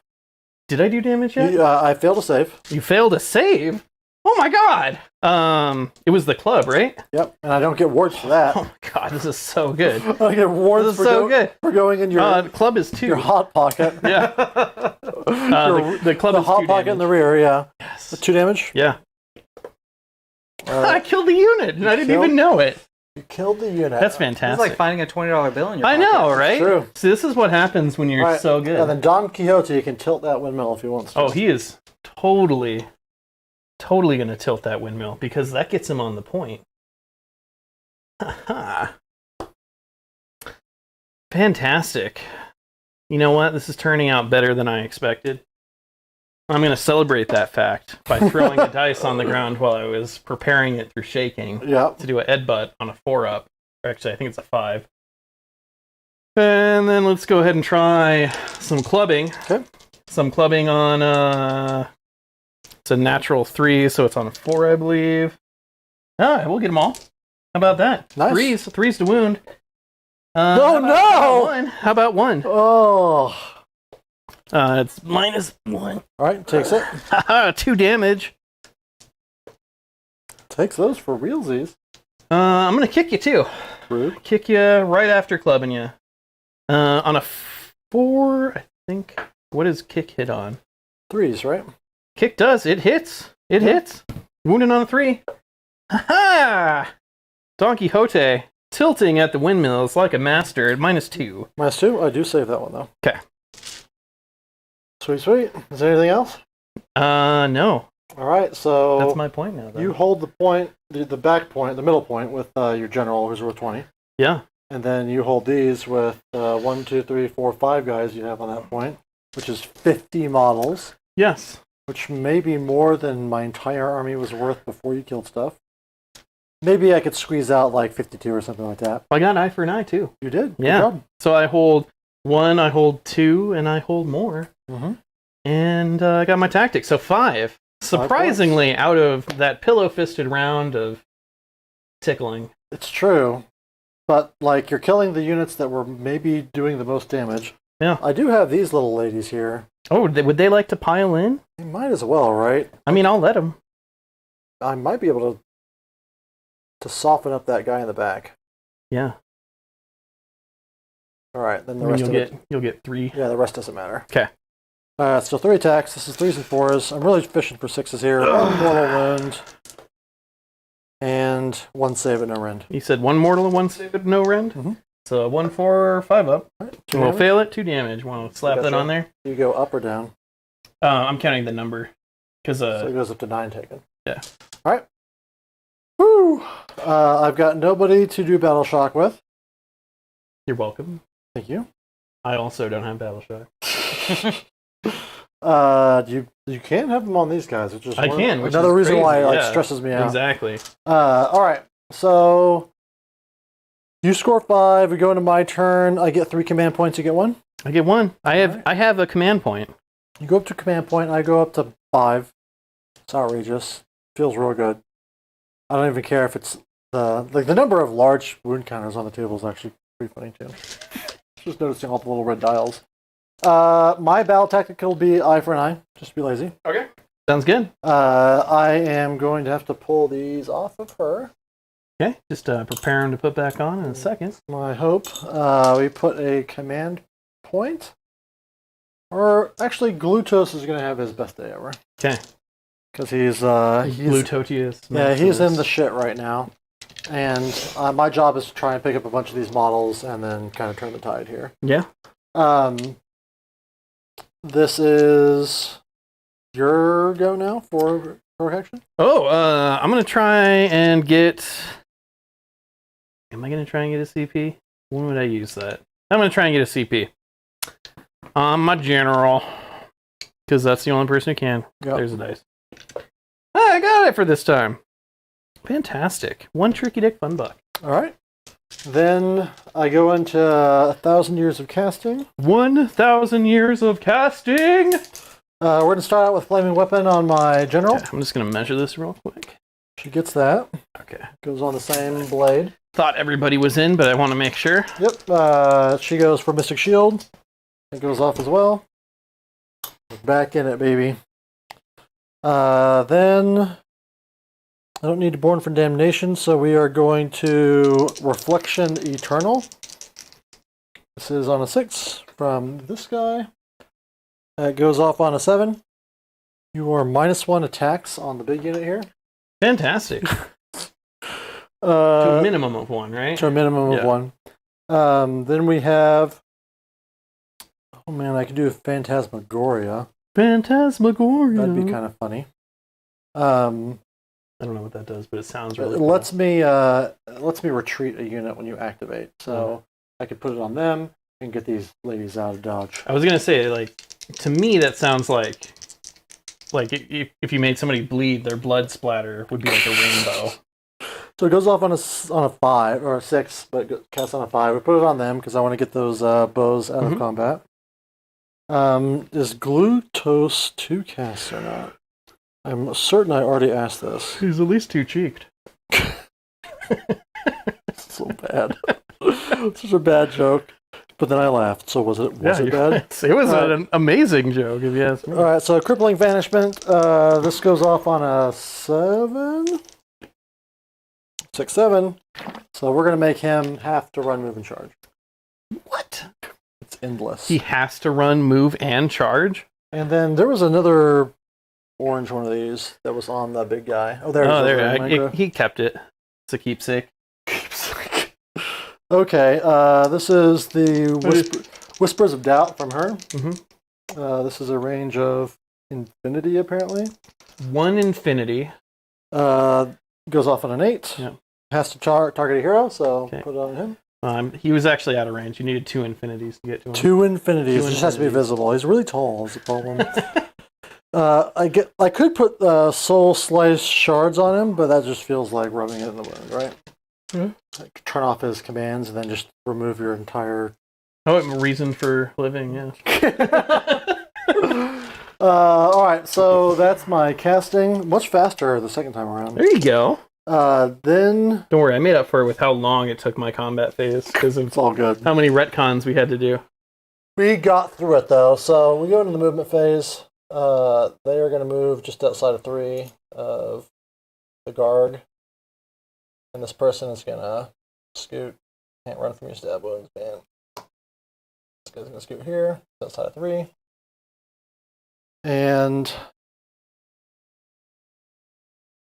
Speaker 2: Did I do damage yet?
Speaker 1: I failed to save.
Speaker 2: You failed a save? Oh my god! It was the club, right?
Speaker 1: Yep, and I don't get wards for that.
Speaker 2: Oh my god, this is so good.
Speaker 1: I get wards
Speaker 2: This is so good.
Speaker 1: for going in your
Speaker 2: The club is 2.
Speaker 1: your hot pocket.
Speaker 2: Yeah. The club
Speaker 1: the
Speaker 2: is
Speaker 1: hot
Speaker 2: 2
Speaker 1: pocket
Speaker 2: damage.
Speaker 1: in the rear, yeah.
Speaker 2: Yes.
Speaker 1: 2 damage?
Speaker 2: Yeah. I killed the unit, and I didn't
Speaker 1: killed-
Speaker 2: even know it.
Speaker 1: You killed the unit.
Speaker 2: That's
Speaker 3: It's
Speaker 2: fantastic.
Speaker 3: like finding a $20 bill in your
Speaker 2: I
Speaker 3: pocket.
Speaker 2: know, right?
Speaker 1: True.
Speaker 2: See, this is what happens when you're
Speaker 1: All right,
Speaker 2: so good.
Speaker 1: And then Don Quixote can tilt that windmill if he wants to.
Speaker 2: Oh, he is totally going to tilt that windmill because that gets him on the point. Fantastic. You know what? This is turning out better than I expected. I'm going to celebrate that fact by throwing a dice on the ground while I was preparing it through shaking
Speaker 1: Yeah.
Speaker 2: to do a headbutt on a 4-up. Actually, I think it's a 5. And then let's go ahead and try some clubbing.
Speaker 1: Okay.
Speaker 2: Some clubbing on, it's a natural 3, so it's on a 4, I believe. Ah, we'll get them all. How about that?
Speaker 1: Nice.
Speaker 2: Threes to wound.
Speaker 1: Oh, no!
Speaker 2: How about 1?
Speaker 1: Oh.
Speaker 2: It's -1.
Speaker 1: All right, takes it.
Speaker 2: 2 damage.
Speaker 1: Takes those for realsies.
Speaker 2: I'm gonna kick you too.
Speaker 1: Rude.
Speaker 2: Kick you right after clubbing you. On a 4, I think. What does kick hit on?
Speaker 1: 3s, right?
Speaker 2: Kick does. It hits. It hits. Wounded on a 3. Ha-ha! Don Quixote tilting at the windmill is like a master at -2.
Speaker 1: -2? I do save that one, though.
Speaker 2: Okay.
Speaker 1: Sweet, sweet. Is there anything else?
Speaker 2: No.
Speaker 1: All right, so
Speaker 2: That's my point now, though.
Speaker 1: you hold the point, the back point, the middle point with your general, who's worth 20.
Speaker 2: Yeah.
Speaker 1: And then you hold these with 1, 2, 3, 4, 5 guys you have on that point, which is 50 models,
Speaker 2: Yes.
Speaker 1: which may be more than my entire army was worth before you killed stuff. Maybe I could squeeze out like 52 or something like that.
Speaker 2: I got eye for an eye, too.
Speaker 1: You did. Good
Speaker 2: Yeah.
Speaker 1: job.
Speaker 2: So I hold 1, I hold 2, and I hold more.
Speaker 1: Mm-hmm.
Speaker 2: And I got my tactics. So 5. Surprisingly, out of that pillow-fisted round of tickling.
Speaker 1: It's true, but like you're killing the units that were maybe doing the most damage.
Speaker 2: Yeah.
Speaker 1: I do have these little ladies here.
Speaker 2: Oh, would they like to pile in?
Speaker 1: They might as well, right?
Speaker 2: I mean, I'll let them.
Speaker 1: I might be able to soften up that guy in the back.
Speaker 2: Yeah.
Speaker 1: All right, then the
Speaker 2: I mean,
Speaker 1: rest
Speaker 2: you'll get 3.
Speaker 1: Yeah, the rest doesn't matter.
Speaker 2: Okay.
Speaker 1: So 3 attacks. This is 3s and 4s. I'm really fishing for 6s here. 1 mortal wound. And 1 save at no rend.
Speaker 2: You said 1 mortal and 1 save at no rend?
Speaker 1: Mhm.
Speaker 2: So 1, 4, 5 up.
Speaker 1: All right, 2
Speaker 2: We'll
Speaker 1: damage.
Speaker 2: fail it, 2 damage. Want to slap that
Speaker 1: Gotcha.
Speaker 2: on there?
Speaker 1: You go up or down.
Speaker 2: I'm counting the number. Because,
Speaker 1: So it goes up to 9 taken.
Speaker 2: Yeah.
Speaker 1: All right. Woo! I've got nobody to do battle shock with.
Speaker 2: You're welcome.
Speaker 1: Thank you.
Speaker 2: I also don't have battle shock.
Speaker 1: You can have them on these guys, which is
Speaker 2: I can, which
Speaker 1: another
Speaker 2: is
Speaker 1: reason why it
Speaker 2: crazy,
Speaker 1: like
Speaker 2: yeah.
Speaker 1: stresses me out.
Speaker 2: Exactly.
Speaker 1: All right, so you score 5. We go into my turn. I get 3 command points. You get 1.
Speaker 2: I get 1.
Speaker 1: Alright.
Speaker 2: I have a command point.
Speaker 1: You go up to command point. I go up to 5. It's outrageous. Feels real good. I don't even care if it's the number of large wound counters on the table is actually pretty funny too. Just noticing all the little red dials. My battle tactic will be eye for an eye. Just be lazy.
Speaker 2: Okay. Sounds good.
Speaker 1: I am going to have to pull these off of her.
Speaker 2: Okay. Just prepare them to put back on in a second.
Speaker 1: My hope. We put a command point. Or actually, Glutos is going to have his best day ever.
Speaker 2: Okay.
Speaker 1: Because he's
Speaker 2: Glutotius.
Speaker 1: yeah, he's in the shit right now. And my job is to try and pick up a bunch of these models and then kind of turn the tide here.
Speaker 2: Yeah.
Speaker 1: This is your go now for action?
Speaker 2: Oh, I'm going to try and get... Am I going to try and get a CP? When would I use that? I'm going to try and get a CP. My general. Because that's the only person who can.
Speaker 1: Yep.
Speaker 2: There's a dice. I got it for this time. Fantastic. 1 tricky dick fun buck.
Speaker 1: All right. Then I go into 1,000 years of casting.
Speaker 2: 1,000 years of casting!
Speaker 1: We're going to start out with Flaming Weapon on my general.
Speaker 2: Okay, I'm just going to measure this real quick.
Speaker 1: She gets that.
Speaker 2: Okay.
Speaker 1: Goes on the same blade.
Speaker 2: Thought everybody was in, but I want to make sure.
Speaker 1: Yep. She goes for Mystic Shield. It goes off as well. We're back in it, baby. Then I don't need Born for Damnation, so we are going to Reflection Eternal. This is on a 6 from this guy. It goes off on a 7. You are -1 attacks on the big unit here.
Speaker 2: Fantastic. To a minimum of 1, right?
Speaker 1: To a minimum of 1. Then we have... Oh man, I could do Phantasmagoria.
Speaker 2: Phantasmagoria.
Speaker 1: That'd be kind of funny.
Speaker 2: I don't know what that does, but it sounds really
Speaker 1: It
Speaker 2: cool.
Speaker 1: lets me retreat a unit when you activate. So I could put it on them and get these ladies out of dodge.
Speaker 2: I was gonna say, like, to me that sounds like if you made somebody bleed, their blood splatter would be like a rainbow.
Speaker 1: So it goes off on a 5 or a 6, but it casts on a 5. We put it on them because I want to get those bows out of combat. Is Glutos 2 cast or not? I'm certain I already asked this.
Speaker 2: He's at least 2 cheeked.
Speaker 1: So bad. Such a bad joke. But then I laughed. So was it bad?
Speaker 2: It was an amazing joke, if you ask me.
Speaker 1: All right. So crippling banishment. This goes off on a 7. 6, 7. So we're gonna make him have to run, move, and charge.
Speaker 2: What?
Speaker 1: It's endless.
Speaker 2: He has to run, move, and charge?
Speaker 1: And then there was another orange one of these that was on the big guy. Oh, there.
Speaker 2: He kept it. It's a keepsake.
Speaker 1: Okay, this is the Whispers of Doubt from her. This is a range of infinity, apparently.
Speaker 2: 1 infinity.
Speaker 1: Goes off on an 8.
Speaker 2: Yeah.
Speaker 1: Has to target a hero, so put it on him.
Speaker 2: He was actually out of range. You needed 2 infinities to get to him.
Speaker 1: 2 infinities. It just has to be visible. He's really tall, is the problem. I could put Soul Slice shards on him, but that just feels like rubbing it in the wound, right? Like, turn off his commands and then just remove your entire...
Speaker 2: reason for living, yeah.
Speaker 1: Alright, so that's my casting. Much faster the second time around.
Speaker 2: There you go.
Speaker 1: Then...
Speaker 2: Don't worry, I made up for it with how long it took my combat phase, because of
Speaker 1: it's all good.
Speaker 2: How many retcons we had to do.
Speaker 1: We got through it, though, so we go into the movement phase. They are going to move just outside of 3 of the guard. And this person is going to scoot. Can't run from your stab wounds, man. This guy's going to scoot here, outside of 3. And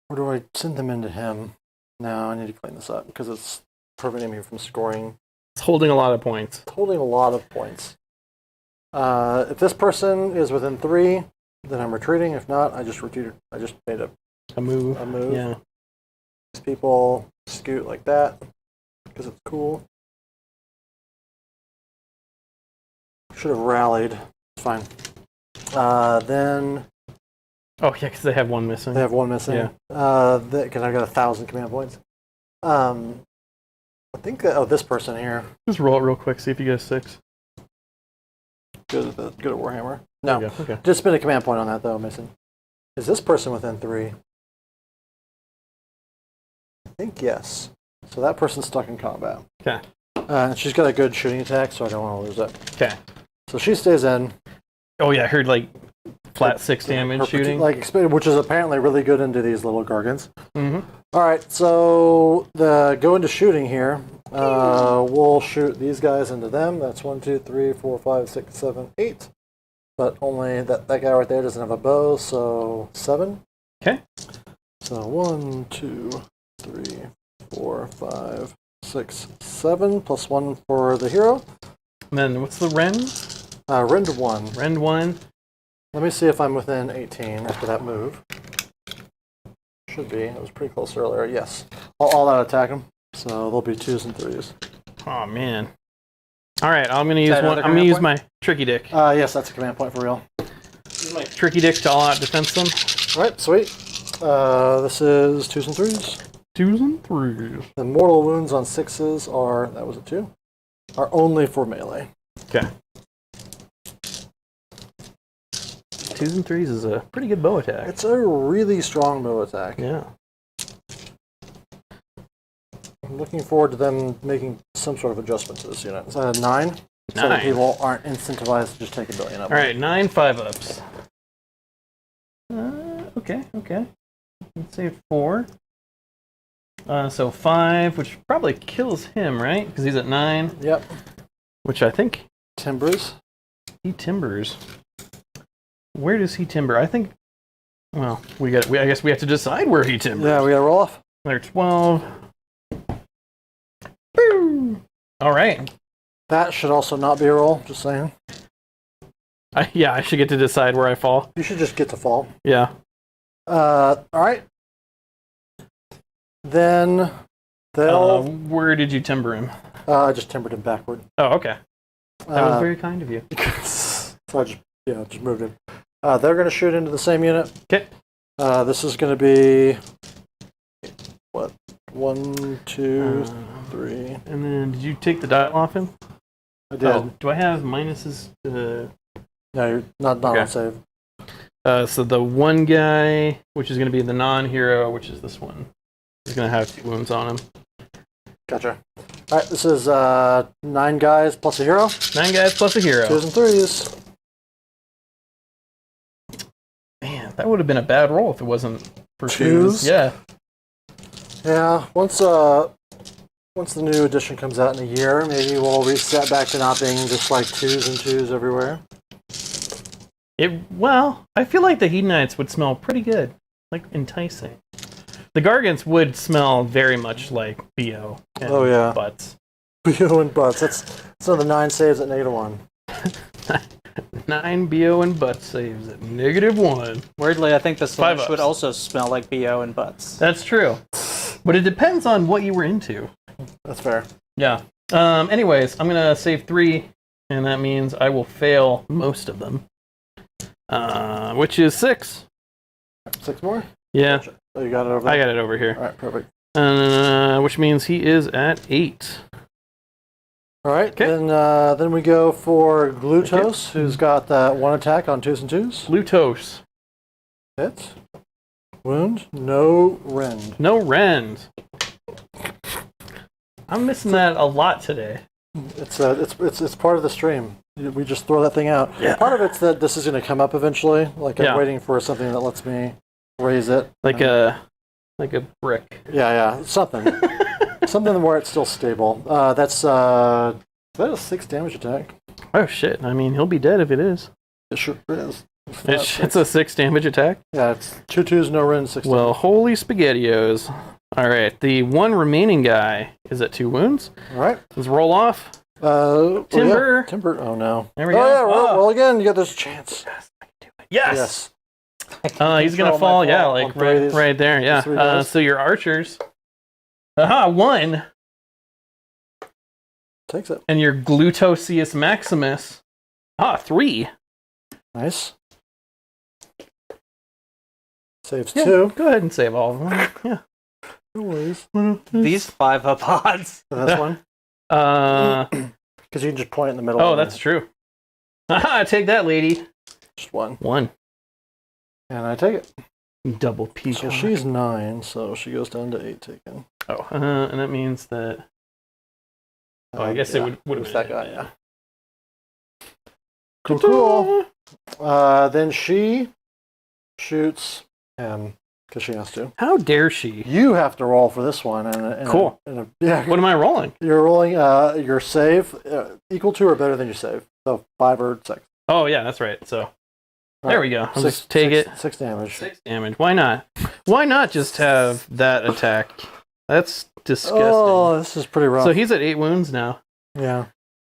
Speaker 1: where do I send them into him? No, I need to clean this up because it's preventing me from scoring.
Speaker 2: It's holding a lot of points.
Speaker 1: It's holding a lot of points. If this person is within 3, then I'm retreating. If not, I just retreated. I just made
Speaker 2: a move. Yeah.
Speaker 1: These people scoot like that because it's cool. Should have rallied. It's fine. Then...
Speaker 2: Oh, yeah, because they have 1 missing.
Speaker 1: They have 1 missing.
Speaker 2: Yeah.
Speaker 1: Because I've got 1,000 command points. I think that... this person here.
Speaker 2: Just roll it real quick, see if you get a 6.
Speaker 1: Good at Warhammer. No.
Speaker 2: Okay.
Speaker 1: Just spend a command point on that, though, missing. Is this person within 3? I think yes. So that person's stuck in combat.
Speaker 2: Okay.
Speaker 1: She's got a good shooting attack, so I don't want to lose it.
Speaker 2: Okay.
Speaker 1: So she stays in.
Speaker 2: Oh, yeah, I heard, like, flat 6 damage shooting.
Speaker 1: Which is apparently really good into these little Gargants. Alright, so go into shooting here. We'll shoot these guys into them. That's 1, 2, 3, 4, 5, 6, 7, 8. But only that guy right there doesn't have a bow, so 7.
Speaker 2: Okay.
Speaker 1: So 1, 2, 3, 4, 5, 6, 7, plus 1 for the hero.
Speaker 2: And then what's the Rend?
Speaker 1: Rend 1.
Speaker 2: Rend 1.
Speaker 1: Let me see if I'm within 18 after that move. Should be. It was pretty close earlier. Yes. I'll out attack them. So there'll be 2s and 3s.
Speaker 2: Oh man. All right, I'm gonna use one. I'm gonna use my tricky dick.
Speaker 1: Yes, that's a command point for real.
Speaker 2: Use my tricky dick to all out defense them.
Speaker 1: All right, sweet. This is 2s and 3s.
Speaker 2: 2s and 3s.
Speaker 1: The mortal wounds on 6s are, that was a 2, are only for melee.
Speaker 2: Okay. 2s and 3s is a pretty good bow attack.
Speaker 1: It's a really strong bow attack.
Speaker 2: Yeah.
Speaker 1: I'm looking forward to them making some sort of adjustment to this unit. Is that a 9?
Speaker 2: 9.
Speaker 1: So that people aren't incentivized to just take a billion up.
Speaker 2: All right, 9 5-ups. Okay. Let's say 4. So 5, which probably kills him, right? Because he's at 9.
Speaker 1: Yep.
Speaker 2: Which I think
Speaker 1: Timbers.
Speaker 2: he timbers. Where does he timber? I think. Well, I guess we have to decide where he timbers.
Speaker 1: Yeah, we gotta roll off.
Speaker 2: They're 12. Boom! All right.
Speaker 1: That should also not be a roll. Just saying.
Speaker 2: I should get to decide where I fall.
Speaker 1: You should just get to fall.
Speaker 2: Yeah.
Speaker 1: All right. Then they'll.
Speaker 2: Where did you timber him?
Speaker 1: I just timbered him backward.
Speaker 2: Oh, okay. That was very kind of you.
Speaker 1: So I just moved him. They're going to shoot into the same unit.
Speaker 2: Okay.
Speaker 1: This is going to be what? 1, 2, 3.
Speaker 2: And then, did you take the die off him?
Speaker 1: I did.
Speaker 2: Oh, do I have minuses?
Speaker 1: No, you're not
Speaker 2: Okay.
Speaker 1: on save.
Speaker 2: So the one guy, which is going to be the non-hero, which is this one, is going to have 2 wounds on him.
Speaker 1: Gotcha. All right, this is 9 guys plus a hero.
Speaker 2: 9 guys plus a hero.
Speaker 1: 2s and 3s.
Speaker 2: Man, that would have been a bad roll if it wasn't for
Speaker 1: 2s?
Speaker 2: Yeah.
Speaker 1: Yeah. Once the new edition comes out in a year, maybe we'll reset back to not being just like 2s and 2s everywhere.
Speaker 2: Well, I feel like the Hedonites would smell pretty good, like enticing. The Gargants would smell very much like BO. And
Speaker 1: Oh, yeah.
Speaker 2: Butts.
Speaker 1: BO and butts. That's some of the 9 saves at -1.
Speaker 2: 9 BO and butt saves at -1.
Speaker 3: Weirdly, I think the
Speaker 2: Five
Speaker 3: Slaanesh would
Speaker 2: ups.
Speaker 3: also smell like BO and butts.
Speaker 2: That's true. But it depends on what you were into.
Speaker 1: That's fair.
Speaker 2: Yeah. Anyways, I'm going to save 3, and that means I will fail most of them. Which is 6.
Speaker 1: 6 more?
Speaker 2: Yeah,
Speaker 1: Oh, you got it over there?
Speaker 2: I got it over here.
Speaker 1: All right, perfect.
Speaker 2: Which means he is at 8.
Speaker 1: All right,
Speaker 2: Okay.
Speaker 1: then we go for Glutos, who's got that 1 attack on 2s and 2s.
Speaker 2: Lutos.
Speaker 1: Hit. Wound. No rend.
Speaker 2: No rend. I'm missing that a lot today.
Speaker 1: It's part of the stream. We just throw that thing out.
Speaker 2: Yeah.
Speaker 1: Part of it's that this is going to come up eventually. Like
Speaker 2: Yeah.
Speaker 1: I'm waiting for something that lets me raise it.
Speaker 2: Like a brick.
Speaker 1: Yeah, something. Something where it's still stable. That's is that a 6 damage attack?
Speaker 2: Oh shit! I mean, he'll be dead if it is.
Speaker 1: It sure is.
Speaker 2: It's a 6 damage attack.
Speaker 1: Yeah, it's 2 2s, no rend, 6.
Speaker 2: Well, holy spaghettios! All right, the one remaining guy is at 2 wounds.
Speaker 1: All right.
Speaker 2: Let's roll off.
Speaker 1: Timber.
Speaker 2: Timber.
Speaker 1: Timber. Oh no.
Speaker 2: There we
Speaker 1: Oh
Speaker 2: go.
Speaker 1: yeah, roll again. You got this chance.
Speaker 2: Yes. He's
Speaker 1: Control
Speaker 2: gonna
Speaker 1: my
Speaker 2: fall. Yeah,
Speaker 1: fall
Speaker 2: like
Speaker 1: on 3 of these.
Speaker 2: right there. Yeah.
Speaker 1: 3 dice.
Speaker 2: So your archers. Aha, 1.
Speaker 1: Takes it.
Speaker 2: And your Glutosius Maximus. 3.
Speaker 1: Nice. Saves
Speaker 2: Yeah,
Speaker 1: 2.
Speaker 2: Go ahead and save all of them. Yeah.
Speaker 1: No worries.
Speaker 3: These 5-up odds.
Speaker 1: That's one. Because you can just point it in the middle.
Speaker 2: Oh,
Speaker 1: and
Speaker 2: that's true. Aha, take that, lady.
Speaker 1: just 1.
Speaker 2: 1.
Speaker 1: And I take it.
Speaker 2: Double peak.
Speaker 1: So she's 9, so she goes down to 8 taken.
Speaker 2: Oh, and that means that. Oh, I guess
Speaker 1: yeah.
Speaker 2: it would have
Speaker 1: It's that guy, yeah. Cool. Then she shoots him because she has to.
Speaker 2: How dare she?
Speaker 1: You have to roll for this one. And
Speaker 2: Cool.
Speaker 1: Yeah.
Speaker 2: What am I rolling?
Speaker 1: You're rolling your save equal to or better than your save. So 5 or 6.
Speaker 2: Oh, yeah, that's right. So there we go. I'll
Speaker 1: 6,
Speaker 2: just take it.
Speaker 1: 6 damage.
Speaker 2: 6 damage. Why not? Why not just have that attack? That's disgusting.
Speaker 1: Oh, this is pretty rough.
Speaker 2: So he's at 8 wounds now.
Speaker 1: Yeah.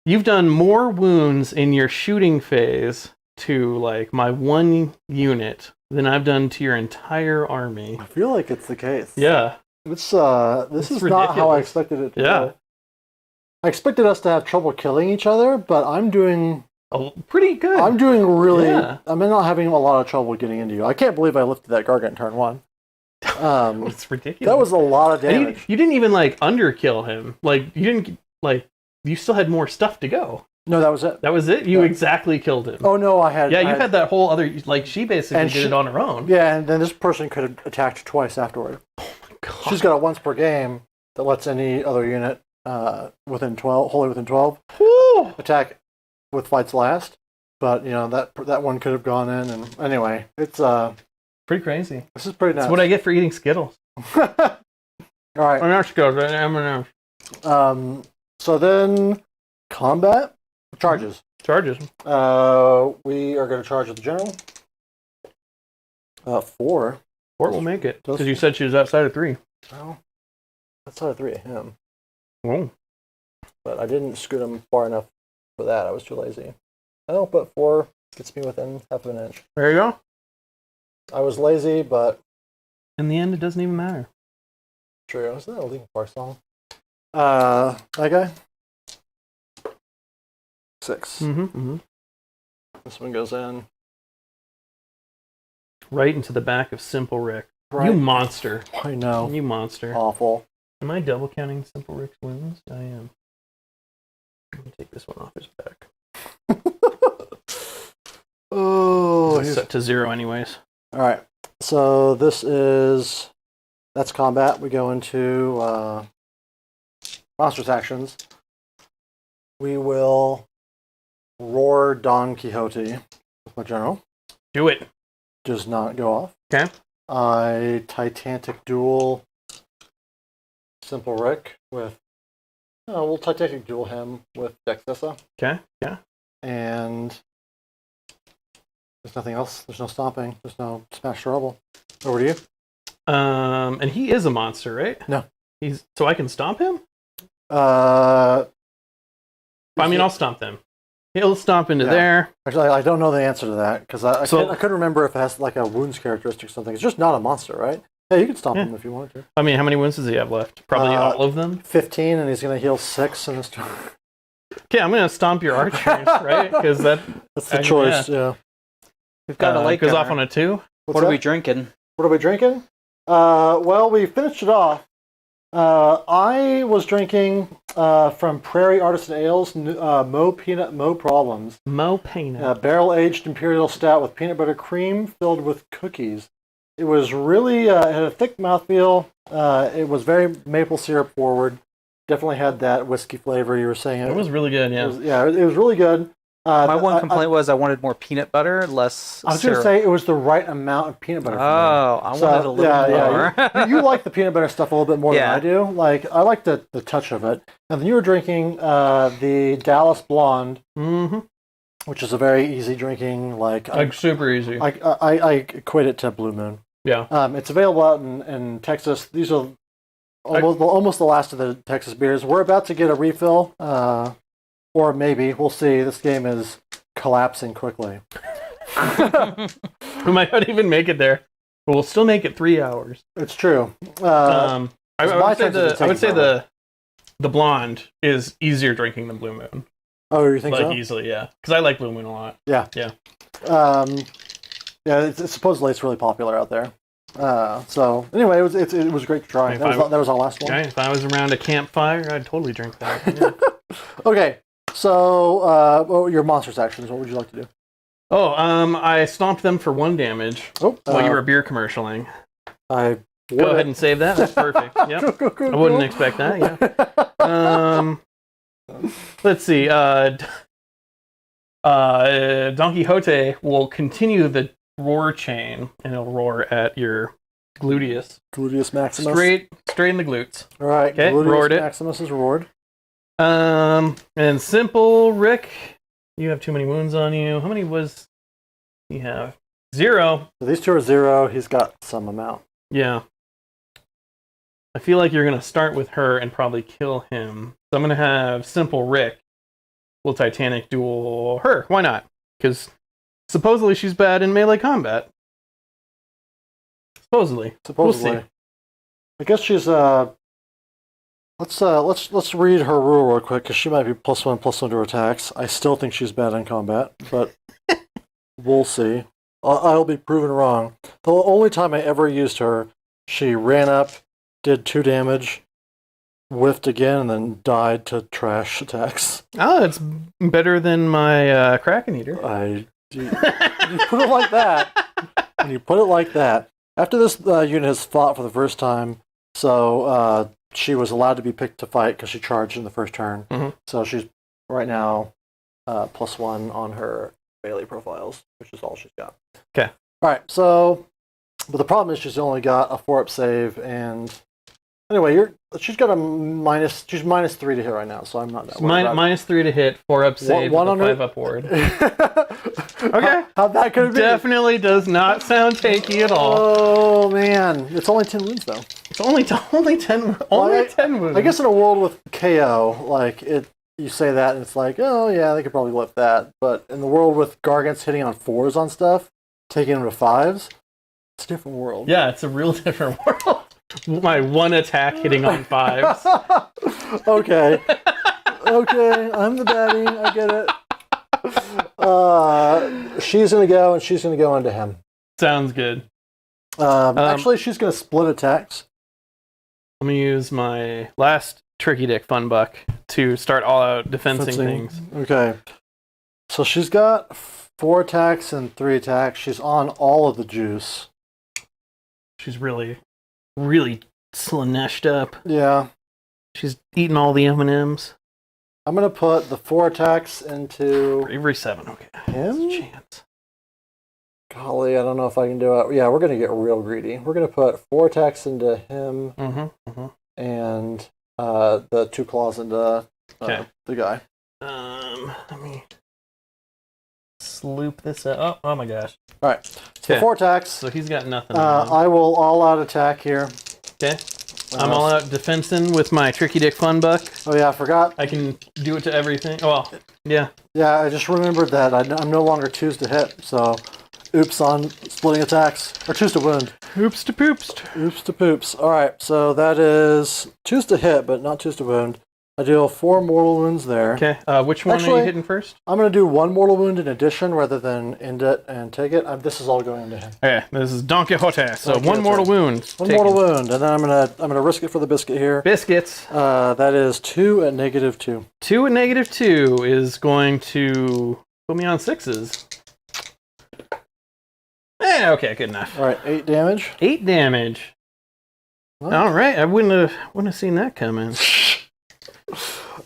Speaker 2: You've done more wounds in your shooting phase to like my 1 unit than I've done to your entire army.
Speaker 1: I feel like it's the case.
Speaker 2: Yeah.
Speaker 1: It's this is not how I
Speaker 2: ridiculous.
Speaker 1: expected it to
Speaker 2: Yeah.
Speaker 1: go. I expected us to have trouble killing each other, but I'm doing
Speaker 2: Oh, pretty good.
Speaker 1: really
Speaker 2: Yeah.
Speaker 1: I'm not having a lot of trouble getting into you. I can't believe I lifted that Gargant turn 1.
Speaker 2: It's ridiculous.
Speaker 1: That was a lot of
Speaker 2: And
Speaker 1: damage.
Speaker 2: you didn't even like underkill him. Like you didn't like you still had more stuff to go.
Speaker 1: No, that was it.
Speaker 2: That was it. You
Speaker 1: Yeah.
Speaker 2: exactly killed him.
Speaker 1: Oh no, I had
Speaker 2: yeah, you had that whole other like she basically
Speaker 1: And
Speaker 2: did it on her own.
Speaker 1: Yeah, and then this person could have attacked twice afterward.
Speaker 2: God.
Speaker 1: She's got a once per game that lets any other unit within 12, wholly within 12,
Speaker 2: Whew.
Speaker 1: attack with fights last. But you know that one could have gone in, and anyway, it's
Speaker 2: Pretty crazy.
Speaker 1: this is pretty nice.
Speaker 2: That's what I get for eating Skittles.
Speaker 1: All right.
Speaker 2: M&S goes. M&S.
Speaker 1: So then, combat charges.
Speaker 2: Charges.
Speaker 1: We are going to charge with the general. 4.
Speaker 2: 4 will make it. Because you said she was outside of 3.
Speaker 1: Well, that's out of 3 of him.
Speaker 2: Oh.
Speaker 1: But I didn't scoot him far enough for that. I was too lazy. Oh, but 4 gets me within half of an inch.
Speaker 2: There you go.
Speaker 1: I was lazy, but...
Speaker 2: In the end, it doesn't even matter.
Speaker 1: True. Isn't that a Linkin Park song? That guy? 6. This one goes in.
Speaker 2: Right into the back of Simple Rick.
Speaker 1: Right.
Speaker 2: You monster.
Speaker 1: I know.
Speaker 2: You monster.
Speaker 1: Awful.
Speaker 2: Am I double counting Simple Rick's wounds? I am. I'm going to take this one off his back.
Speaker 1: Oh,
Speaker 2: It's set to 0 anyways.
Speaker 1: All right. So that's combat. We go into monsters actions. We will roar Don Quixote with my general.
Speaker 2: Do it.
Speaker 1: Does not go off.
Speaker 2: Okay.
Speaker 1: I Titanic duel Simple Rick with. Oh, we'll Titanic duel him with Dexissa.
Speaker 2: Okay. Yeah.
Speaker 1: And there's nothing else. There's no stomping. There's no smash to rubble. Over to you.
Speaker 2: And he is a monster, right?
Speaker 1: No.
Speaker 2: So I can stomp him?
Speaker 1: I'll
Speaker 2: stomp them. He'll stomp into there.
Speaker 1: Actually, I don't know the answer to that because I couldn't remember if it has like a wounds characteristic or something. It's just not a monster, right? Yeah, you can stomp him if you wanted to.
Speaker 2: I mean, how many wounds does he have left? Probably all of them?
Speaker 1: 15, and he's going to heal 6 in his turn.
Speaker 2: Okay, I'm going to stomp your archers, right? Because that's
Speaker 1: the choice, yeah.
Speaker 3: We've got a lake
Speaker 2: goes
Speaker 3: gunner.
Speaker 2: off on a 2.
Speaker 3: What are we drinking?
Speaker 1: What are we drinking? Well, we finished it off. I was drinking from Prairie Artisan Ales, Mo Peanut, Mo Problems.
Speaker 2: Mo Peanut.
Speaker 1: Barrel-aged imperial stout with peanut butter cream filled with cookies. It was really, it had a thick mouthfeel. It was very maple syrup forward. Definitely had that whiskey flavor you were saying.
Speaker 2: It was really good, yeah.
Speaker 1: It was really good.
Speaker 3: My one complaint was I wanted more peanut butter, less
Speaker 1: I was going to say it was the right amount of peanut butter.
Speaker 3: Oh, I wanted a little more.
Speaker 1: Yeah. You like the peanut butter stuff a little bit more than I do. Like, I like the touch of it. And then you were drinking the Dallas Blonde, which is a very easy drinking, like
Speaker 2: super easy.
Speaker 1: I equate it to Blue Moon.
Speaker 2: Yeah.
Speaker 1: It's available out in Texas. These are almost the last of the Texas beers. We're about to get a refill. Or maybe, we'll see. This game is collapsing quickly.
Speaker 2: We might not even make it there, but we'll still make it 3 hours.
Speaker 1: It's true.
Speaker 2: I would say the blonde is easier drinking than Blue Moon.
Speaker 1: Oh, you think so?
Speaker 2: Like easily, yeah. Because I like Blue Moon a lot.
Speaker 1: Yeah.
Speaker 2: Yeah.
Speaker 1: Supposedly it's really popular out there. So anyway, it was great to try. That was our last one.
Speaker 2: Okay, if I was around a campfire, I'd totally drink that. Yeah.
Speaker 1: Okay. So, your monsters actions, what would you like to do?
Speaker 2: Oh, I stomped them for 1 damage while you were beer commercialing.
Speaker 1: Go
Speaker 2: ahead and save that. That's perfect. Yep. I wouldn't expect that, yeah. Let's see. Don Quixote will continue the roar chain, and it'll roar at your gluteus.
Speaker 1: Gluteus maximus.
Speaker 2: Straight in the glutes.
Speaker 1: All right.
Speaker 2: Okay,
Speaker 1: Gluteus
Speaker 2: roared it.
Speaker 1: maximus is roared.
Speaker 2: And Simple Rick, you have too many wounds on you. How many was he have? 0.
Speaker 1: So these two are 0. He's got some amount.
Speaker 2: Yeah. I feel like you're going to start with her and probably kill him. So I'm going to have Simple Rick will Titanic duel her. Why not? Because supposedly she's bad in melee combat. Supposedly. We'll see.
Speaker 1: I guess she's Let's read her rule real quick because she might be +1/+1 to her attacks. I still think she's bad in combat, but we'll see. I'll be proven wrong. The only time I ever used her, she ran up, did 2 damage, whiffed again, and then died to trash attacks.
Speaker 2: Oh, it's better than my Kraken Eater.
Speaker 1: You put it like that. When you put it like that, after this unit has fought for the first time, so she was allowed to be picked to fight because she charged in the first turn.
Speaker 2: Mm-hmm.
Speaker 1: So she's right now +1 on her melee profiles, which is all she's got.
Speaker 2: Okay.
Speaker 1: All right. So, but the problem is she's only got a 4-up save and Anyway, she's got a minus. She's -3 to hit right now, so I'm not that worried about it.
Speaker 2: -3 to hit, 4 up save,
Speaker 1: One
Speaker 2: with a
Speaker 1: on
Speaker 2: 5 upward.
Speaker 1: Okay. How'd that could be?
Speaker 2: Definitely does not sound takey at all.
Speaker 1: Oh man, it's only 10 wounds though.
Speaker 2: It's only 10 wounds.
Speaker 1: I guess in a world with KO, like you say that and it's like, oh yeah, they could probably lift that. But in the world with Gargants hitting on 4s on stuff, taking them to 5s, it's a different world.
Speaker 2: Yeah, it's a real different world. My one attack hitting on 5s.
Speaker 1: Okay. Okay, I'm the baddie. I get it. She's going to go, and she's going to go into him.
Speaker 2: Sounds good.
Speaker 1: Actually, she's going to split attacks.
Speaker 2: Let me use my last Tricky Dick Fun Buck to start all-out defensing things.
Speaker 1: Okay. So she's got 4 attacks and 3 attacks. She's on all of the juice.
Speaker 2: She's really Slaaneshed up.
Speaker 1: Yeah.
Speaker 2: She's eating all the M&Ms.
Speaker 1: I'm going to put the 4 attacks into
Speaker 2: Bravery 7, okay.
Speaker 1: him.
Speaker 2: Chance.
Speaker 1: Golly, I don't know if I can do it. Yeah, we're going to get real greedy. We're going to put 4 attacks into him and the 2 claws into the guy.
Speaker 2: Let me sloop this up. Oh my gosh.
Speaker 1: All right. So 4 attacks.
Speaker 2: So he's got nothing.
Speaker 1: I will all-out attack here.
Speaker 2: Okay. I'm all out defensing with my Tricky Dick Fun Buck.
Speaker 1: Oh yeah, I forgot.
Speaker 2: I can do it to everything. Oh, well, yeah.
Speaker 1: Yeah, I just remembered that I'm no longer 2s to hit, so oops on splitting attacks. Or 2s to wound.
Speaker 2: Oops to poops.
Speaker 1: Oops to poops. Alright, so that is 2s to hit, but not 2s to wound. I deal 4 mortal wounds there.
Speaker 2: Okay, which one are you hitting first?
Speaker 1: I'm going to do 1 mortal wound in addition rather than end it and take it. This is all going into him.
Speaker 2: Okay, this is Don Quixote, so 1 mortal wound.
Speaker 1: 1 mortal wound, and then I'm gonna risk it for the biscuit here.
Speaker 2: Biscuits.
Speaker 1: That is 2 at -2.
Speaker 2: 2 at -2 is going to put me on 6s. Okay, good enough.
Speaker 1: Alright, 8 damage.
Speaker 2: 8 damage.
Speaker 1: What?
Speaker 2: Alright, I wouldn't have seen that coming.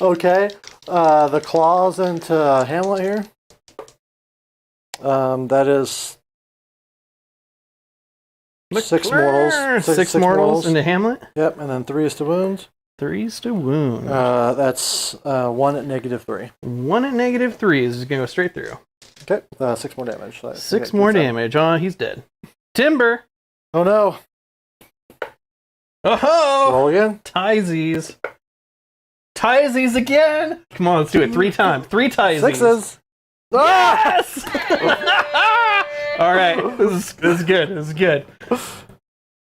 Speaker 1: Okay, the claws into Hamlet here. That is 6 mortals.
Speaker 2: 6 mortals into Hamlet.
Speaker 1: Yep, and then 3 is to wound.
Speaker 2: 3's to wound.
Speaker 1: That's 1 at -3.
Speaker 2: 1 at -3 is going to go straight through.
Speaker 1: Okay, 6 more damage.
Speaker 2: 6 more damage. Oh, he's dead. Timber.
Speaker 1: Oh no.
Speaker 2: Oh-ho!
Speaker 1: Roll again.
Speaker 2: Tiesies. Tiesies again! Come on, let's do it 3 times. 3 Tiesies.
Speaker 1: 6s.
Speaker 2: Yes! Alright, this is good. This is good.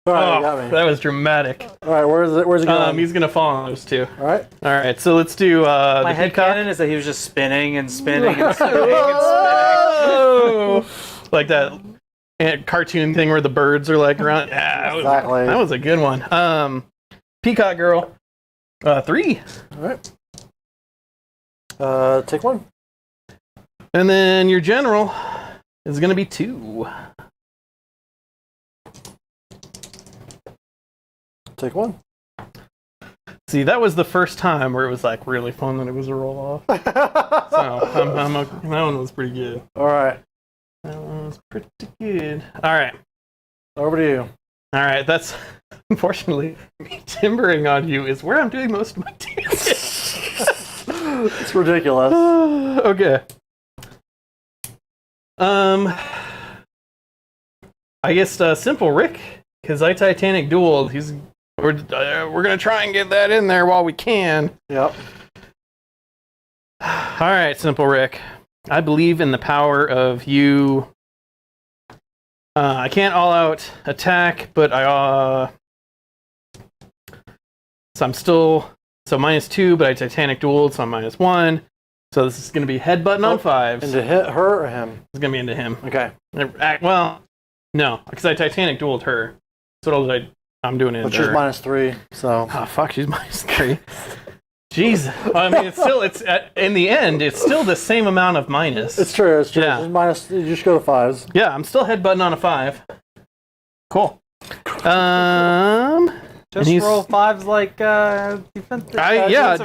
Speaker 1: Alright, you got me.
Speaker 2: That was dramatic.
Speaker 1: Alright, where's he going?
Speaker 2: He's gonna fall on those 2.
Speaker 1: Alright.
Speaker 2: Alright, so let's do
Speaker 3: My
Speaker 2: the
Speaker 3: head
Speaker 2: peacock.
Speaker 3: canon is that he was just spinning and spinning and spinning and spinning.
Speaker 2: Oh! Like that cartoon thing where the birds are like around. Yeah,
Speaker 1: Exactly.
Speaker 2: That was a good one. Peacock girl. 3.
Speaker 1: Alright. Take 1.
Speaker 2: And then your general is gonna be 2.
Speaker 1: Take 1.
Speaker 2: See, that was the first time where it was like really fun that it was a roll off. So that one was pretty good.
Speaker 1: Alright.
Speaker 2: That one was pretty good. Alright.
Speaker 1: Over to you.
Speaker 2: Alright, that's unfortunately me timbering on you is where I'm doing most of my damage.
Speaker 1: It's ridiculous.
Speaker 2: Okay. I guess Simple Rick, because I Titanic dueled. We're gonna try and get that in there while we can.
Speaker 1: Yep.
Speaker 2: All right, Simple Rick. I believe in the power of you. I can't all-out attack, but so I'm still -2, but I Titanic dueled, so I'm -1. So this is going to be headbutting on 5s.
Speaker 1: And to hit her or him?
Speaker 2: It's going to be into him.
Speaker 1: Okay.
Speaker 2: Well, no, because I Titanic dueled her. So what I'm doing it.
Speaker 1: But she's -3, so.
Speaker 2: Oh fuck, she's -3. Jeez. I mean, it's in the end, it's still the same amount of minus.
Speaker 1: It's true. It's true.
Speaker 2: Yeah.
Speaker 1: It's minus. You just go to 5s.
Speaker 2: Yeah, I'm still headbutting on a 5. Cool.
Speaker 3: Just roll 5s like defensive.
Speaker 2: Yeah.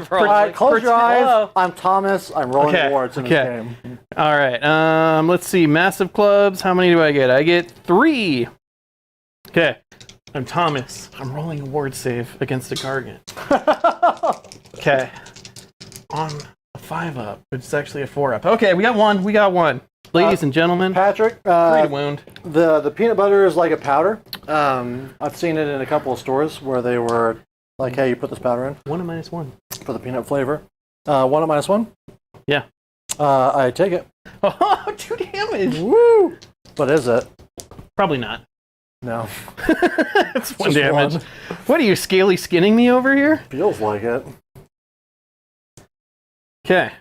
Speaker 1: Close your eyes. I'm Thomas. I'm rolling awards in this
Speaker 2: Okay.
Speaker 1: game.
Speaker 2: All right. Let's see. Massive clubs. How many do I get? I get 3. Okay. I'm Thomas. I'm rolling a ward save against a Gargant. Okay. On a 5-up, which is actually a 4-up. Okay, we got one. Ladies and gentlemen,
Speaker 1: Patrick,
Speaker 2: 3 to wound.
Speaker 1: the peanut butter is like a powder. I've seen it in a couple of stores where they were like, hey, you put this powder in
Speaker 2: 1 and -1.
Speaker 1: for the peanut flavor. 1 at -1?
Speaker 2: Yeah.
Speaker 1: I take it.
Speaker 2: Oh, 2 damage!
Speaker 1: Woo! What is it?
Speaker 2: Probably not.
Speaker 1: No.
Speaker 2: It's 1
Speaker 1: Just
Speaker 2: damage.
Speaker 1: 1.
Speaker 2: What are you, scaly skinning me over here?
Speaker 1: Feels like it.
Speaker 2: Okay.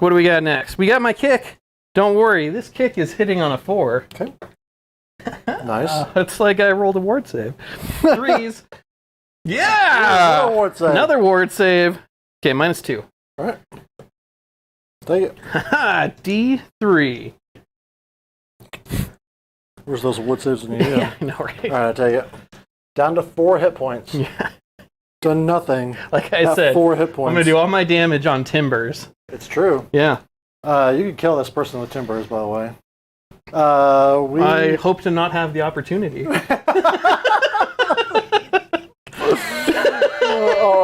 Speaker 2: What do we got next? We got my kick. Don't worry, this kick is hitting on a 4.
Speaker 1: Okay. Nice.
Speaker 2: It's like I rolled a ward save. 3s. Yeah!
Speaker 1: Another ward save.
Speaker 2: Another ward save. Okay, -2.
Speaker 1: All right. Take it.
Speaker 2: Haha, D3.
Speaker 1: Where's those wood saves in you?
Speaker 2: Yeah, I know, right?
Speaker 1: All right, I take it. Down to 4 hit points.
Speaker 2: Yeah.
Speaker 1: Done nothing.
Speaker 2: Like I
Speaker 1: At
Speaker 2: said,
Speaker 1: 4 hit points.
Speaker 2: I'm going to do all my damage on timbers.
Speaker 1: It's true.
Speaker 2: Yeah.
Speaker 1: You can kill this person with timbers, by the way.
Speaker 2: I hope to not have the opportunity.
Speaker 1: All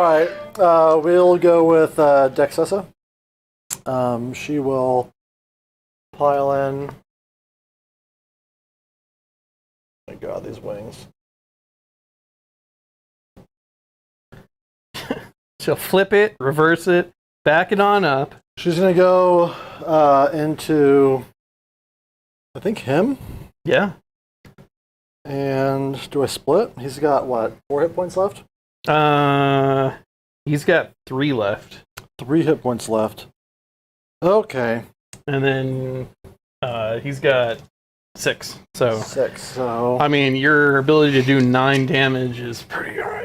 Speaker 1: right. We'll go with Dexessa. She will pile in. Oh my God, these wings.
Speaker 2: She'll flip it, reverse it, back it on up.
Speaker 1: She's gonna go into, I think, him.
Speaker 2: Yeah.
Speaker 1: And do I split? He's got what? 4 hit points left.
Speaker 2: He's got 3 left.
Speaker 1: 3 hit points left. Okay.
Speaker 2: And then he's got 6. So
Speaker 1: 6. So
Speaker 2: I mean, your ability to do 9 damage is pretty high.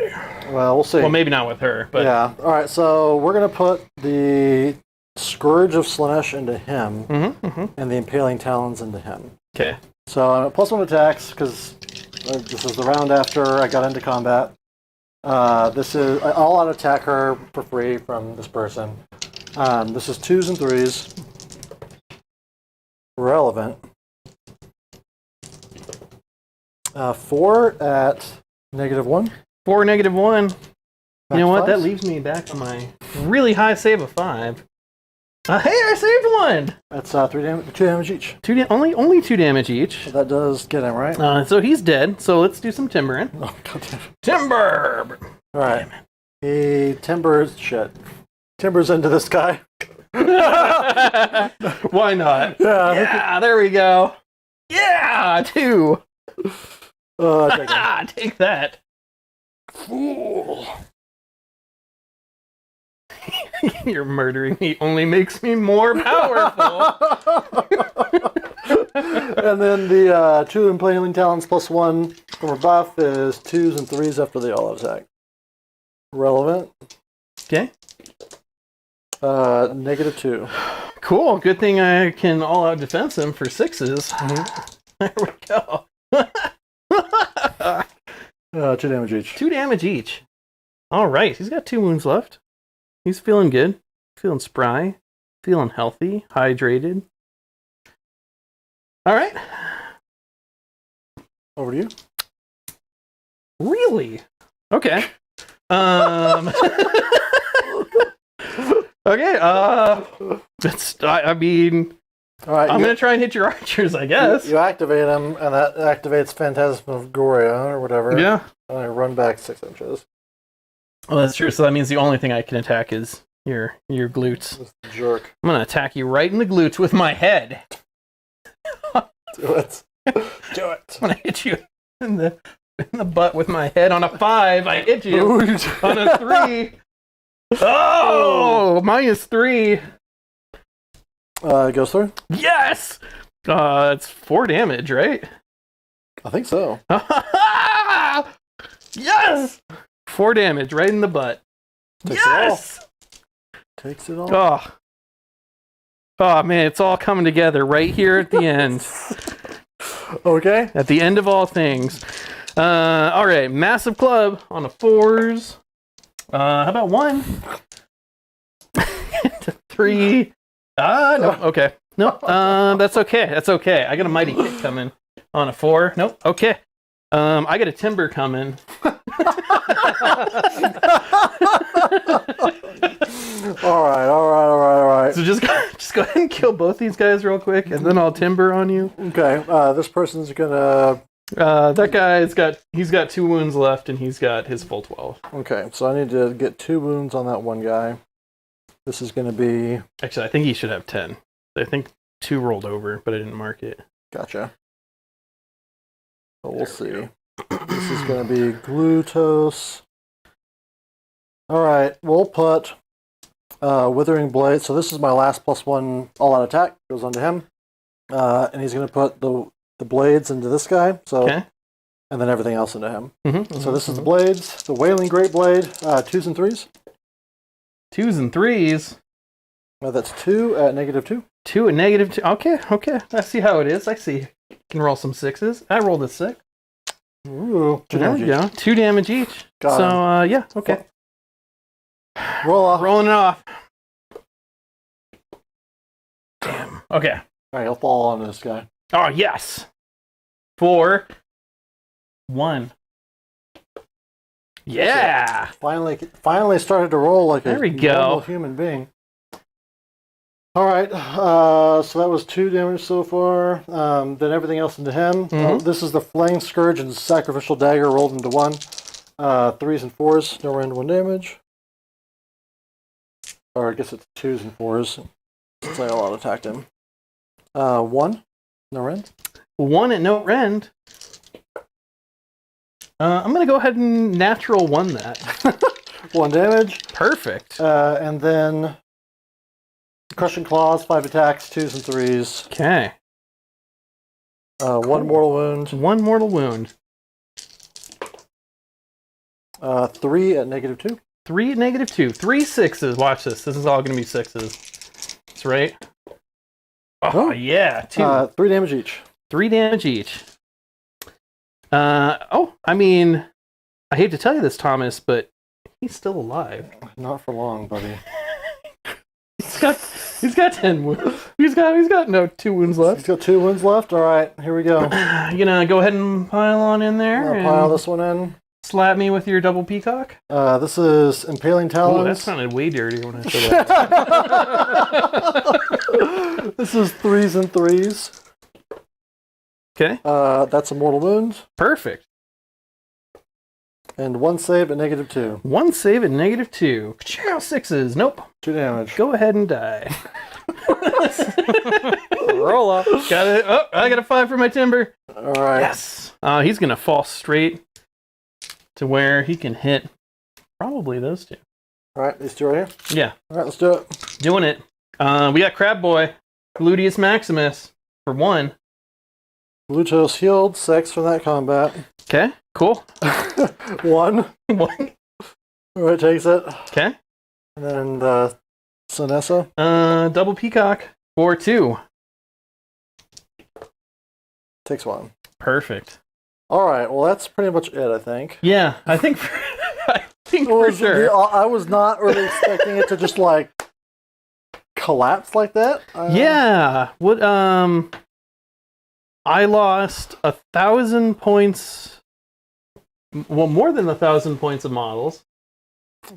Speaker 1: well, we'll see.
Speaker 2: Well, maybe not with her, but
Speaker 1: yeah. All right. So we're gonna put the Scourge of Slaanesh into him, and the Impaling Talons into him.
Speaker 2: Okay.
Speaker 1: So I'm at +1 attacks because this is the round after I got into combat. This is I'll out attack her for free from this person. This is 2s and 3s. Relevant. 4 at -1.
Speaker 2: 4 -1. You know what? That
Speaker 1: Fives.
Speaker 2: leaves me back on my really high save of 5. Hey, I saved 1.
Speaker 1: That's 2 damage each.
Speaker 2: Only 2 damage each.
Speaker 1: So that does get him, right?
Speaker 2: So he's dead. So let's do some timbering.
Speaker 1: Oh, goddamn.
Speaker 2: Timber.
Speaker 1: All right. He timbers shit. Timbers into this guy.
Speaker 2: Why not? Yeah, there we go. Yeah, 2.
Speaker 1: Take it.
Speaker 2: Take that.
Speaker 1: Fool.
Speaker 2: You're murdering me only makes me more powerful.
Speaker 1: And then the 2 Impaling Talons +1 from her buff is 2s and 3s after the all attack. Relevant.
Speaker 2: Okay.
Speaker 1: -2.
Speaker 2: Cool. Good thing I can all out defense him for 6s. There we go.
Speaker 1: 2 damage each.
Speaker 2: 2 damage each. All right. He's got 2 wounds left. He's feeling good. Feeling spry. Feeling healthy. Hydrated. All right.
Speaker 1: Over to you.
Speaker 2: Really? Okay. Okay. I mean,
Speaker 1: All right.
Speaker 2: I'm gonna try and hit your archers, I guess.
Speaker 1: You activate him, and that activates Phantasmagoria or whatever.
Speaker 2: Yeah.
Speaker 1: And I run back 6 inches.
Speaker 2: Well, that's true. So that means the only thing I can attack is your glutes.
Speaker 1: This jerk.
Speaker 2: I'm gonna attack you right in the glutes with my head.
Speaker 1: Do it. Do it.
Speaker 2: When I hit you in the butt with my head on a 5, I hit you on a 3. Oh, -3.
Speaker 1: It goes through?
Speaker 2: Yes. It's 4 damage, right?
Speaker 1: I think so.
Speaker 2: Yes. 4 damage right in the butt.
Speaker 1: Takes
Speaker 2: Yes.
Speaker 1: Takes it all.
Speaker 2: Oh. Oh man, it's all coming together right here at the end.
Speaker 1: Okay.
Speaker 2: At the end of all things. All right, massive club on the 4s. How about 1? 3. No. Okay. Nope. That's okay. That's okay. I got a mighty kick coming on a 4. Nope. Okay. I get a timber coming.
Speaker 1: All right.
Speaker 2: So just go ahead and kill both these guys real quick, and then I'll timber on you.
Speaker 1: Okay, this person's gonna...
Speaker 2: That guy he's got 2 wounds left, and he's got his full 12.
Speaker 1: Okay, so I need to get 2 wounds on that one guy. This is gonna be...
Speaker 2: Actually, I think he should have 10. I think 2 rolled over, but I didn't mark it.
Speaker 1: Gotcha. So we'll see. This is gonna be glutos. Alright, we'll put Withering Blade. So this is my last +1 all-out attack. Goes onto him. And he's gonna put the blades into this guy. So,
Speaker 2: Okay.
Speaker 1: and then everything else into him.
Speaker 2: Mm-hmm,
Speaker 1: So this is the blades. The Wailing Great Blade, 2s and 3s.
Speaker 2: 2s and 3s.
Speaker 1: That's 2 at -2.
Speaker 2: 2 and -2. Okay. I see how it is. I see. Can roll some 6s. I rolled a 6.
Speaker 1: Ooh, 2
Speaker 2: There
Speaker 1: damage
Speaker 2: we
Speaker 1: each.
Speaker 2: go. 2 damage each.
Speaker 1: Got
Speaker 2: So, yeah, okay.
Speaker 1: Roll off.
Speaker 2: Rolling it off. Damn. Okay.
Speaker 1: Alright, he'll fall on this guy.
Speaker 2: Oh, yes. 4. 1. Yeah.
Speaker 1: Finally started to roll like
Speaker 2: There
Speaker 1: a
Speaker 2: we go.
Speaker 1: normal human being. Alright, so that was 2 damage so far. Then everything else into him. This is the Flaying Scourge and Sacrificial Dagger rolled into 1. 3s and 4s, no random 1 damage. Or I guess it's 2s and 4s, since I all attacked him. 1, no rend.
Speaker 2: 1 at no rend. I'm going to go ahead and natural 1 that.
Speaker 1: 1 damage.
Speaker 2: Perfect.
Speaker 1: And then Crushing Claws, 5 attacks, 2s and 3s.
Speaker 2: Okay.
Speaker 1: 1 mortal wound.
Speaker 2: 1 mortal wound.
Speaker 1: 3 at -2.
Speaker 2: 3 at -2. 3 6s. Watch this. This is all going to be 6s. That's right. Oh, yeah. 2.
Speaker 1: 3 damage each.
Speaker 2: 3 damage each. I mean, I hate to tell you this, Thomas, but he's still alive.
Speaker 1: Not for long, buddy.
Speaker 2: He's got 10 wounds. He's got no 2 wounds
Speaker 1: He's
Speaker 2: left.
Speaker 1: got 2 wounds left. All right, here we go.
Speaker 2: You gonna go ahead and pile on in there
Speaker 1: I'll pile
Speaker 2: and
Speaker 1: this one in.
Speaker 2: slap me with your double peacock?
Speaker 1: This is Impaling
Speaker 2: Oh, that
Speaker 1: Talons.
Speaker 2: sounded way dirtier when I said that.
Speaker 1: This is 3s and 3s.
Speaker 2: Okay,
Speaker 1: That's a mortal wound.
Speaker 2: perfect.
Speaker 1: And 1 save at -2.
Speaker 2: 1 save at -2. 6s. Nope.
Speaker 1: 2 damage.
Speaker 2: Go ahead and die.
Speaker 3: Roll up.
Speaker 2: Got it. Oh, I got a 5 for my timber.
Speaker 1: All right.
Speaker 2: Yes. He's gonna fall straight to where he can hit probably those 2.
Speaker 1: All right, these 2 right here.
Speaker 2: Yeah,
Speaker 1: All right, let's do it.
Speaker 2: doing it. We got Crab Boy, Gluteus Maximus for 1.
Speaker 1: Blutos healed 6 from that combat.
Speaker 2: Okay, cool.
Speaker 1: 1.
Speaker 2: 1.
Speaker 1: All right, takes it.
Speaker 2: Okay.
Speaker 1: And then Sonessa.
Speaker 2: Double peacock for 2.
Speaker 1: Takes 1.
Speaker 2: Perfect.
Speaker 1: All right, well, that's pretty much it, I think.
Speaker 2: Yeah, I think for sure.
Speaker 1: I was not really expecting it to just, like, collapse like that.
Speaker 2: Yeah. What? I lost 1,000 points. Well, more than 1,000 points of models.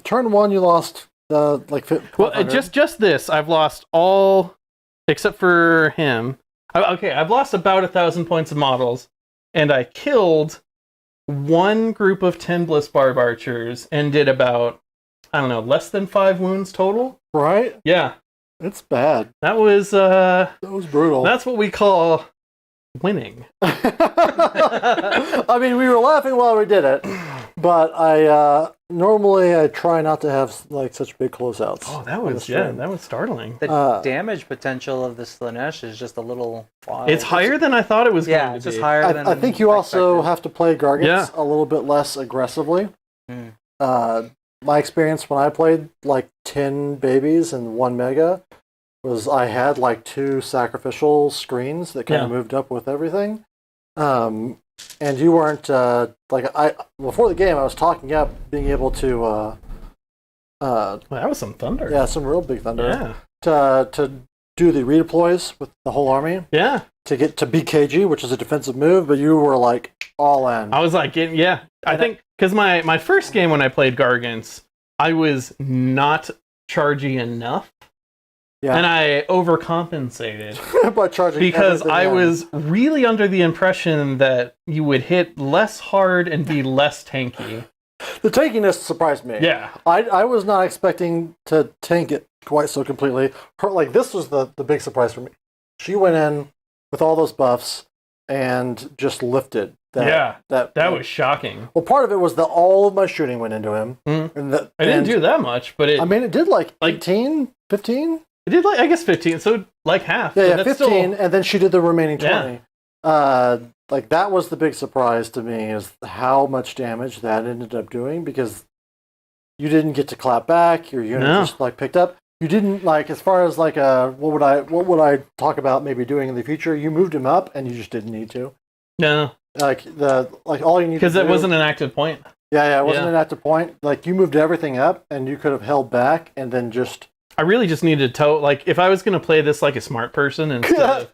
Speaker 1: Turn 1, you lost, like,
Speaker 2: Well, just this. I've lost all except for him. Okay, I've lost about 1,000 points of models, and I killed 1 group of 10 Bliss Barb Archers and did about, I don't know, less than 5 wounds total.
Speaker 1: Right?
Speaker 2: Yeah,
Speaker 1: It's bad.
Speaker 2: that was
Speaker 1: That was brutal.
Speaker 2: that's what we call winning.
Speaker 1: I mean, we were laughing while we did it, but normally I try not to have like such big closeouts.
Speaker 2: Oh, that
Speaker 1: on the
Speaker 2: was
Speaker 1: stream.
Speaker 2: that was startling.
Speaker 3: The damage potential of the Slaanesh is just a little wild.
Speaker 2: It's higher than I thought it was
Speaker 3: Yeah,
Speaker 2: going
Speaker 3: it's
Speaker 2: to
Speaker 3: just
Speaker 2: be.
Speaker 3: higher than
Speaker 1: I think you also
Speaker 3: expected.
Speaker 1: have to play Gargants
Speaker 2: Yeah.
Speaker 1: a little bit less aggressively.
Speaker 3: Hmm.
Speaker 1: My experience when I played like 10 babies and 1 mega was I had like 2 sacrificial screens that kind of moved up with everything. And you weren't before the game I was talking up being able to
Speaker 2: Well, that was some thunder.
Speaker 1: some real big thunder
Speaker 2: Yeah.
Speaker 1: to do the redeploys with the whole army
Speaker 2: Yeah.
Speaker 1: to get to BKG, which is a defensive move, but you were like All in.
Speaker 2: I was like, yeah. I think because my first game when I played Gargants, I was not chargy enough.
Speaker 1: Yeah.
Speaker 2: And I overcompensated
Speaker 1: By charging
Speaker 2: because
Speaker 1: everything
Speaker 2: I
Speaker 1: in.
Speaker 2: was really under the impression that you would hit less hard and be less tanky.
Speaker 1: The tankiness surprised me.
Speaker 2: Yeah.
Speaker 1: I was not expecting to tank it quite so completely. This was the big surprise for me. She went in with all those buffs and just lifted. That
Speaker 2: was shocking.
Speaker 1: Well, part of it was that all of my shooting went into him.
Speaker 2: Mm-hmm. I didn't do that much, but it
Speaker 1: did like 18, 15?
Speaker 2: It did I guess 15, so like half.
Speaker 1: Yeah, 15, and then she did the remaining 20. Yeah. That was the big surprise to me, is how much damage that ended up doing, because you didn't get to clap back, your unit just picked up. You didn't as far as what would I talk about maybe doing in the future? You moved him up and you just didn't need to.
Speaker 2: No.
Speaker 1: All you need
Speaker 2: because it wasn't an active point.
Speaker 1: Yeah, it wasn't an active point. You moved everything up and you could have held back and then just.
Speaker 2: I really just needed to if I was going to play this like a smart person instead of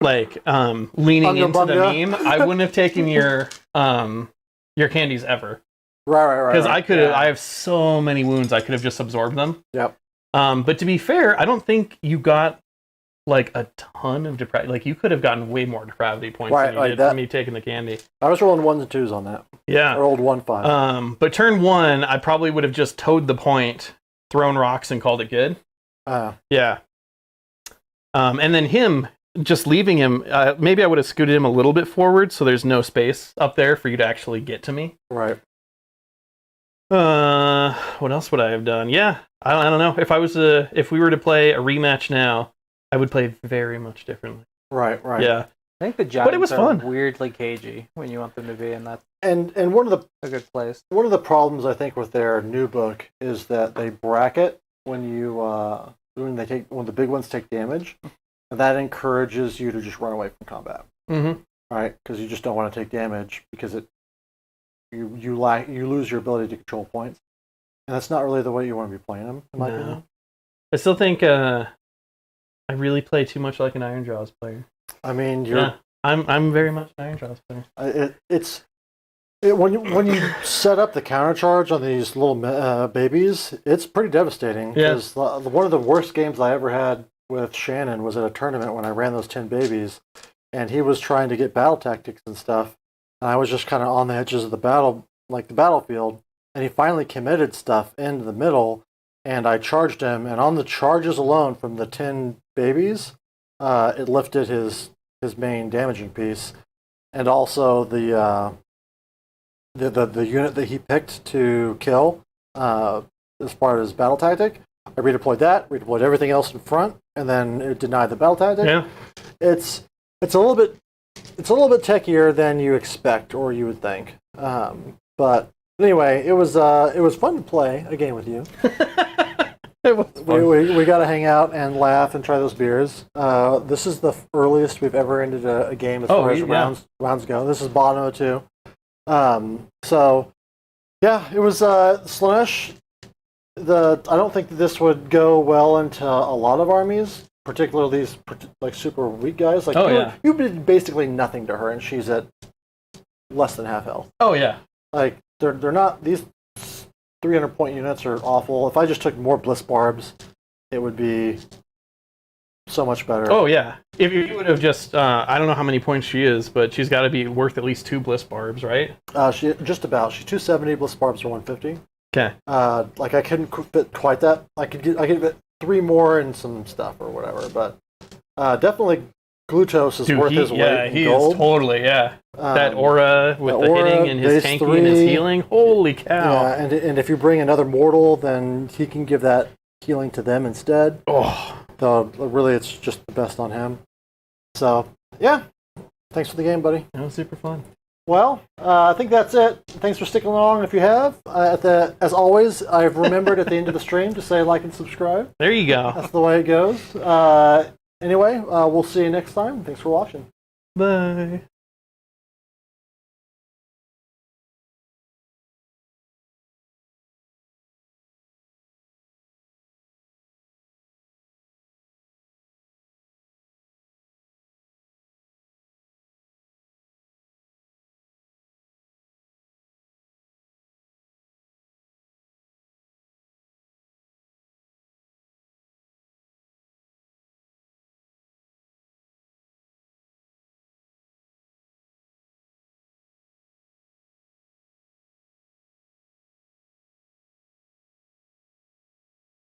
Speaker 2: leaning into the meme, I wouldn't have taken your candies ever.
Speaker 1: Right.
Speaker 2: Because I have so many wounds, I could have just absorbed them.
Speaker 1: Yep.
Speaker 2: But to be fair, I don't think you got a ton of depravity. You could have gotten way more depravity points than you did from me taking the candy.
Speaker 1: I was rolling 1s and 2s on that.
Speaker 2: Yeah.
Speaker 1: I rolled 1-5.
Speaker 2: But turn 1, I probably would have just towed the point, thrown rocks, and called it good. Yeah. And then him, just leaving him, maybe I would have scooted him a little bit forward so there's no space up there for you to actually get to me.
Speaker 1: Right.
Speaker 2: What else would I have done? Yeah, I don't know. If we were to play a rematch now, I would play very much differently.
Speaker 1: Right.
Speaker 2: Yeah.
Speaker 3: I think the giants
Speaker 2: are
Speaker 3: fun. Weirdly cagey when you want them to be, and that's
Speaker 1: one of
Speaker 3: a good place.
Speaker 1: One of the problems I think with their new book is that they bracket when the big ones take damage, and that encourages you to just run away from combat.
Speaker 2: Mm-hmm.
Speaker 1: Right, because you just don't want to take damage because you lose your ability to control points, and that's not really the way you want to be playing them. In my opinion,
Speaker 2: I still think I really play too much like an Iron Jaws player.
Speaker 1: I mean,
Speaker 2: I'm very much an Iron Jaws player.
Speaker 1: When you set up the counter charge on these little babies, it's pretty devastating. Because one of the worst games I ever had with Shannon was at a tournament when I ran those 10 babies, and he was trying to get battle tactics and stuff, and I was just kind of on the edges of the battlefield, and he finally committed stuff into the middle, and I charged him, and on the charges alone from the 10 babies, it lifted his main damaging piece, and also the unit that he picked to kill as part of his battle tactic. I redeployed everything else in front, and then it denied the battle tactic.
Speaker 2: Yeah,
Speaker 1: it's a little bit techier than you expect or you would think. But anyway, it was fun to play a game with you.
Speaker 2: It was fun.
Speaker 1: We got to hang out and laugh and try those beers. This is the earliest we've ever ended a game as far as rounds go. This is Bono too. So yeah, it was Slaanesh. I don't think that this would go well into a lot of armies, particularly these super weak guys. You did basically nothing to her, and she's at less than half health.
Speaker 2: Oh yeah.
Speaker 1: They're not, these 300 point units are awful. If I just took more bliss barbs, it would be so much better.
Speaker 2: Oh yeah. If you would have just I don't know how many points she is, but she's got to be worth at least 2 bliss barbs, right?
Speaker 1: She's 270, bliss barbs are 150.
Speaker 2: Okay.
Speaker 1: I couldn't fit quite that. I could fit 3 more and some stuff or whatever, but definitely Glutos is worth his weight in gold.
Speaker 2: Is totally, that aura with the hitting and his tanky and his healing. Holy cow.
Speaker 1: Yeah, and if you bring another mortal, then he can give that healing to them instead.
Speaker 2: Oh.
Speaker 1: So really, it's just the best on him. So, yeah. Thanks for the game, buddy.
Speaker 2: That was super fun.
Speaker 1: Well, I think that's it. Thanks for sticking along if you have. As always, I've remembered at the end of the stream to say like and subscribe.
Speaker 2: There you go.
Speaker 1: That's the way it goes. Anyway, we'll see you next time. Thanks for watching.
Speaker 2: Bye.